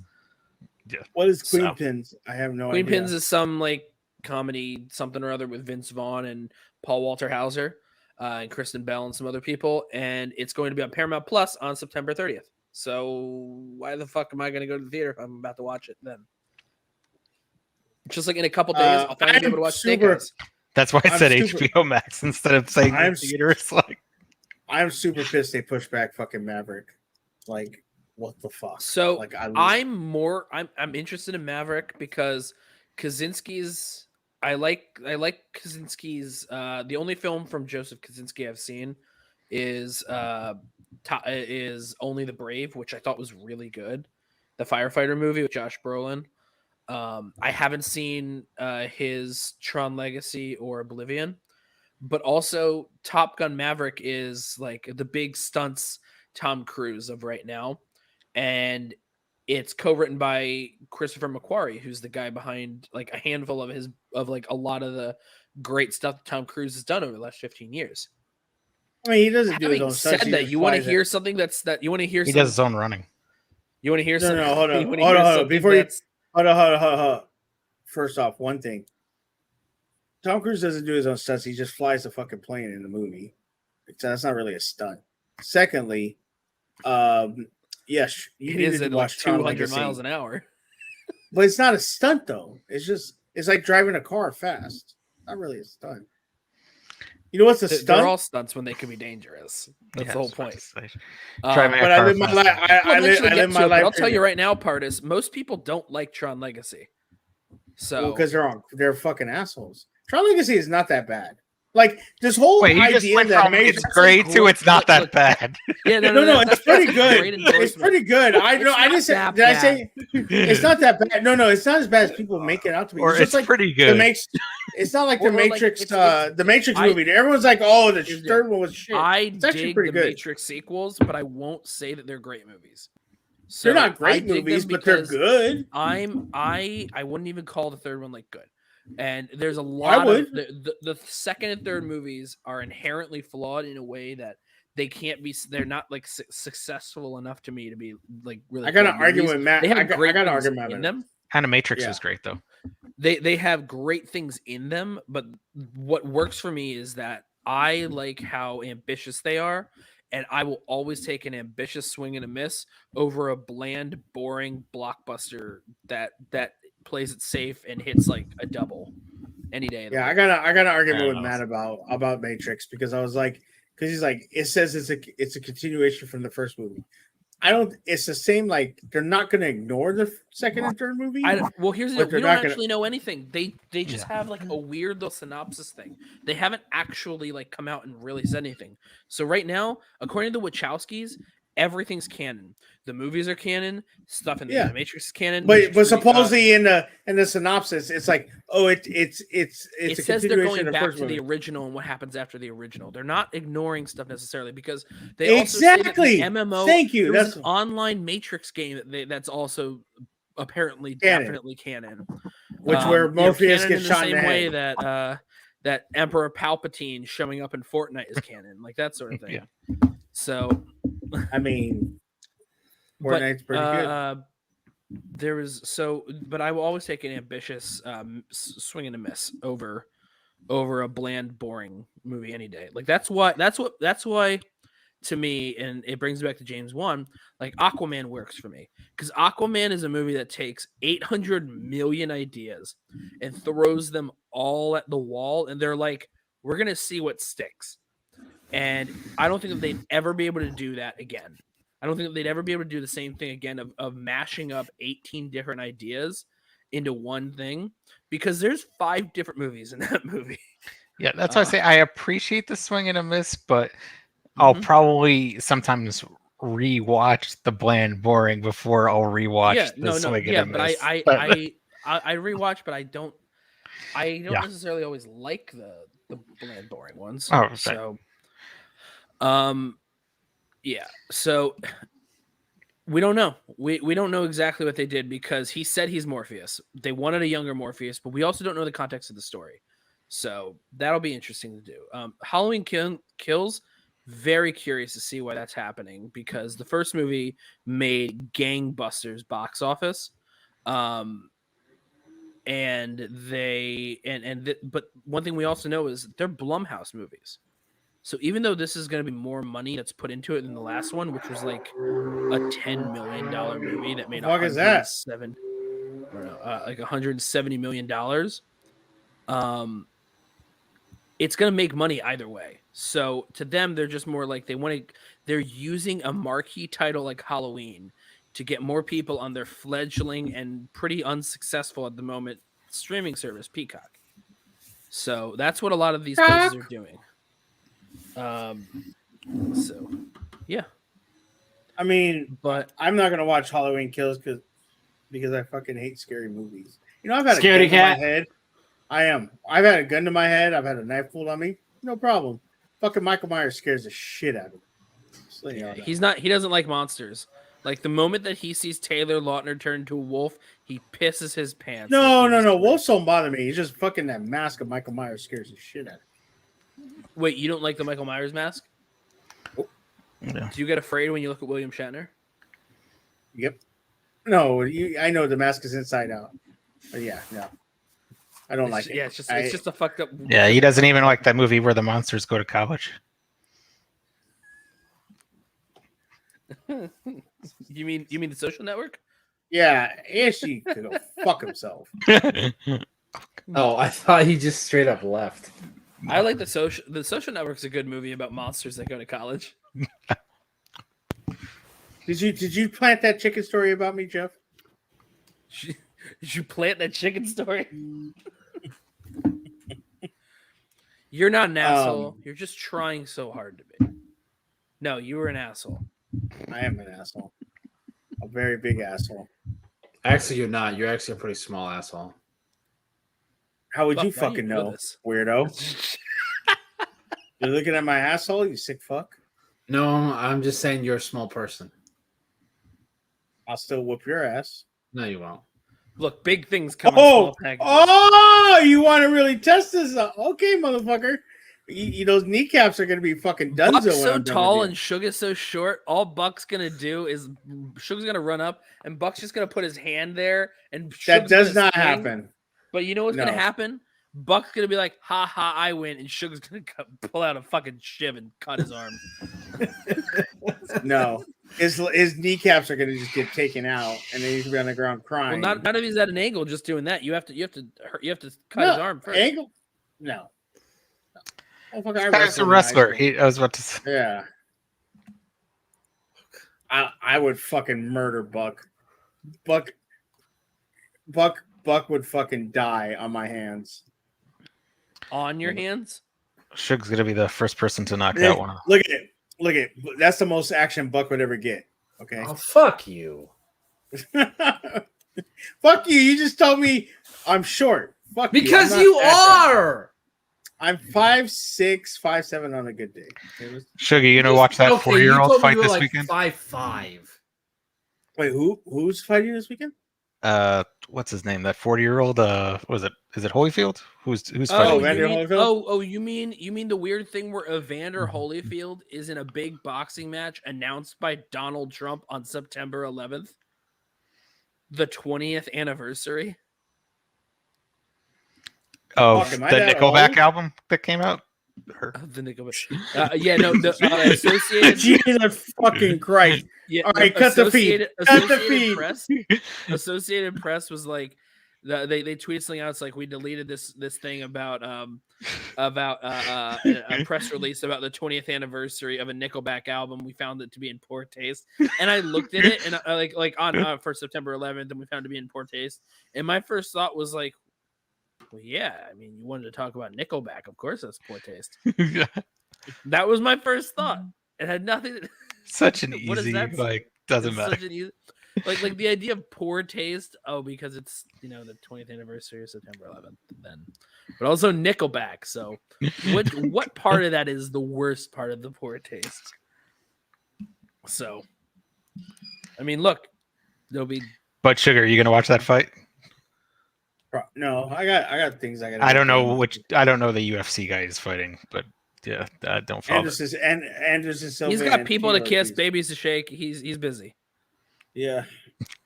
Yeah. What is Queen Pins? I have no Queen idea. Pins is some like comedy something or other with Vince Vaughn and Paul Walter Hauser and Kristen Bell and some other people, and it's going to be on Paramount Plus on September 30th. So why the fuck am I going to go to the theater if I'm about to watch it then? Just like in a couple days, I'll finally be able to watch Snake Eyes. That's why I said HBO Max instead of saying theaters. Like, I'm super pissed they pushed back fucking Maverick. Like, what the fuck? So like, I'm interested in Maverick because Kaczynski's. I like Kaczynski's. The only film from Joseph Kaczynski I've seen is Only the Brave, which I thought was really good. The firefighter movie with Josh Brolin. I haven't seen his Tron Legacy or Oblivion, but also Top Gun Maverick is like the big stunts Tom Cruise of right now, and it's co-written by Christopher McQuarrie, who's the guy behind like a handful of a lot of the great stuff that Tom Cruise has done over the last 15 years. I mean, he doesn't do his Having own stuff. said that, you want to hear something you want to hear. He does his own running. You want to hear something? No, hold on. Before you, hold on. First off, one thing. Tom Cruise doesn't do his own stunts. He just flies the fucking plane in the movie. That's not really a stunt. Secondly, yes, you need to watch 200 miles an hour. But it's not a stunt though. It's like driving a car fast. Not really a stunt. You know what's a stunt? They're all stunts when they can be dangerous. That's the whole point. But I live my life. I live my life. I'll tell you right now, Pardis, most people don't like Tron Legacy. So because they're fucking assholes. Tron Legacy is not that bad. Like this whole idea that it's great to it's not that bad. Yeah, no, it's pretty good. It's pretty good. I know. I just said. Did I say it's not that bad? No, it's not as bad as people make it out to be. Or it's like pretty good. It's not like the Matrix. The Matrix movie. Everyone's like, "Oh, the third one was shit." It's actually dig pretty the good. Matrix sequels, but I won't say that they're great movies. So they're not great movies, but they're good. I wouldn't even call the third one like good. And there's a lot of the second and third movies are inherently flawed in a way that they're not like successful enough to me to be like really. I got to argue with Matt. They have I great got to things argue with in Matt. them. Animatrix was great though. They have great things in them, but what works for me is that I like how ambitious they are, and I will always take an ambitious swing and a miss over a bland, boring blockbuster that plays it safe and hits like a double any day. Yeah, I got an argument with Matt about Matrix because I was like, because he's like, it says it's a continuation from the first movie. It's the same. Like they're not going to ignore the second and third movie. Well, here's the we don't actually know anything. They just have like a weird little synopsis thing. They haven't actually like come out and really said anything. So right now, according to the Wachowskis, everything's canon. The movies are canon. Stuff in the Matrix is canon. But supposedly in the synopsis, it's like, oh, it says they're going back to the original and what happens after the original. They're not ignoring stuff necessarily because they also say that the MMO. Thank you. That's an online Matrix game that's also apparently definitely canon. Which where Morpheus gets in shot the same in the way head. that Emperor Palpatine showing up in Fortnite is canon, like that sort of thing. So, I mean, Fortnite's pretty good. there was but I will always take an ambitious swing and a miss over a bland, boring movie any day. Like that's why to me, and it brings me back to James 1, like Aquaman works for me because Aquaman is a movie that takes 800 million ideas and throws them all at the wall, and they're like, we're gonna see what sticks. And I don't think that they'd ever be able to do that again. I don't think that they'd ever be able to do the same thing again of mashing up 18 different ideas into one thing, because there's 5 different movies in that movie. Yeah, that's why I say I appreciate the swing and a miss, but I'll probably sometimes rewatch the bland boring before I'll rewatch the swing and a miss. I rewatch, but I don't necessarily always like the bland boring ones. Oh, okay. So yeah. So we don't know. We don't know exactly what they did because he said he's Morpheus. They wanted a younger Morpheus, but we also don't know the context of the story. So that'll be interesting to do. Halloween Kills, very curious to see why that's happening because the first movie made gangbusters box office. But one thing we also know is they're Blumhouse movies. So even though this is going to be more money that's put into it than the last one, which was like a $10 million movie that made What is that? Like $170 million. It's going to make money either way. So to them, they're just more like they're using a marquee title like Halloween to get more people on their fledgling and pretty unsuccessful at the moment streaming service, Peacock. So that's what a lot of these places are doing. So yeah. I mean, but I'm not gonna watch Halloween Kills because I fucking hate scary movies. You know, I've had Scaredy a gun cat. to my head. I've had a gun to my head. I've had a knife pulled on me. No problem. Fucking Michael Myers scares the shit out of me. Yeah, he doesn't like monsters. Like the moment that he sees Taylor Lautner turn into a wolf, he pisses his pants. No. Wolves don't bother me. It's just fucking that mask of Michael Myers scares the shit out of me. Wait, you don't like the Michael Myers mask? Yeah. Do you get afraid when you look at William Shatner? Yep. No, I know the mask is inside out. But yeah, no. I don't like it. Yeah, it's just a fucked up. Yeah, he doesn't even like that movie where the monsters go to college. You mean the Social Network? Yeah, Ashley could go fuck himself. Oh, I thought he just straight up left. I like the Social Network's a good movie about monsters that go to college. Did you plant that chicken story about me, Jeff? Did you plant that chicken story? You're not an asshole. You're just trying so hard to be. No, you were an asshole. I am an asshole. A very big asshole. Actually, you're not. You're actually a pretty small asshole. How would Fuck, you why do you fucking know know, this? weirdo? You're looking at my asshole, you sick fuck. No, I'm just saying you're a small person. I'll still whoop your ass. No, you won't. Look, big things come in small packages. Oh, you want to really test this? Okay, motherfucker. Those kneecaps are gonna be fucking dunzo. Buck's when so I'm done tall with and Suge is so short. All Buck's gonna do is Suge's gonna run up, and Buck's just gonna put his hand there, and that Suge's does gonna not swing. happen. But you know what's No. gonna happen? Buck's gonna be like, "Ha ha, I win," and Suge's gonna pull out a fucking shiv and cut his arm. No, his kneecaps are gonna just get taken out, and then he's gonna be on the ground Well, crying. not if he's at an angle, just doing that. You have to cut No, his arm first. Angle? No. Motherfucker, I He's a wrestled in wrestler. high school. I was about to say. Yeah. I would fucking murder Buck. Buck would fucking die on my hands. On your hands? Suge's gonna be the first person to knock that one off. Look at it. Look at it. That's the most action Buck would ever get. Okay. Oh, fuck you. Fuck you. You just told me I'm short. Fuck Because you. I'm not you that are. I'm 5'6", 5'7" on a good day. Suge, you gonna watch that Okay, 4-year-old you told me fight you were this like weekend? 5'5". Wait, who's fighting this weekend? What's his name? That 40-year-old. Is it Holyfield? Who's fighting? You mean the weird thing where Evander Holyfield is in a big boxing match announced by Donald Trump on September 11th? the 20th anniversary of Fuck, am the I that Nickelback old? album that came out. of the Nickelback. Yeah, no, the Associated. Jesus fucking Christ! Yeah, All right, cut the feed. Cut the feed. Associated Press was like, they tweeted something out. It's like we deleted this thing about a press release about the 20th anniversary of a Nickelback album. We found it to be in poor taste, and I looked at it and like on for September 11th, and we found it to be in poor taste. And my first thought was like, well, yeah, I mean, you wanted to talk about Nickelback, of course that's poor taste. That was my first thought. It had nothing. Such an What does easy that say? like doesn't It's matter. such an easy, like the idea of poor taste. Oh, because it's the 20th anniversary of September 11th. Then, but also Nickelback. So, what part of that is the worst part of the poor taste? So, I mean, look, there'll be. But Sugar, are you gonna watch that fight? No, I got things I got. I don't know the UFC guy is fighting, but yeah, don't follow. Anderson Silva. He's got and people to Tito kiss, Ortiz. babies to shake. He's busy. Yeah,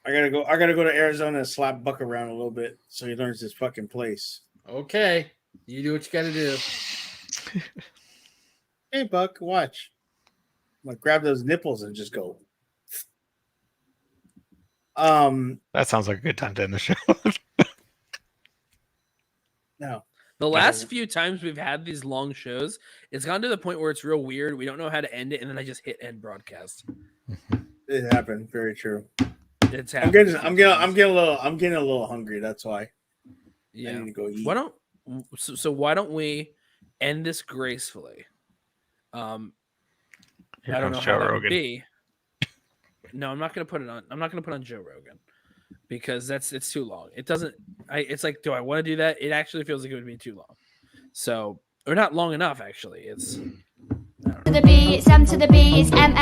I gotta go to Arizona and slap Buck around a little bit so he learns his fucking place. Okay, you do what you got to do. Hey, Buck, watch. I'm gonna grab those nipples and just go. That sounds like a good time to end the show. No. The last few times we've had these long shows, it's gone to the point where it's real weird. We don't know how to end it, and then I just hit end broadcast. It happened. Very true. It's I'm happened. getting a little hungry. That's why. Yeah. I need to go eat. Why don't we end this gracefully? I don't know how that would be. No, I'm not going to put it on. I'm not going to put on Joe Rogan because it's too long. It doesn't. It's like, do I want to do that? It actually feels like it would be too long. So, or not long enough. Actually, it's. To the B, it's M to the B, it's M.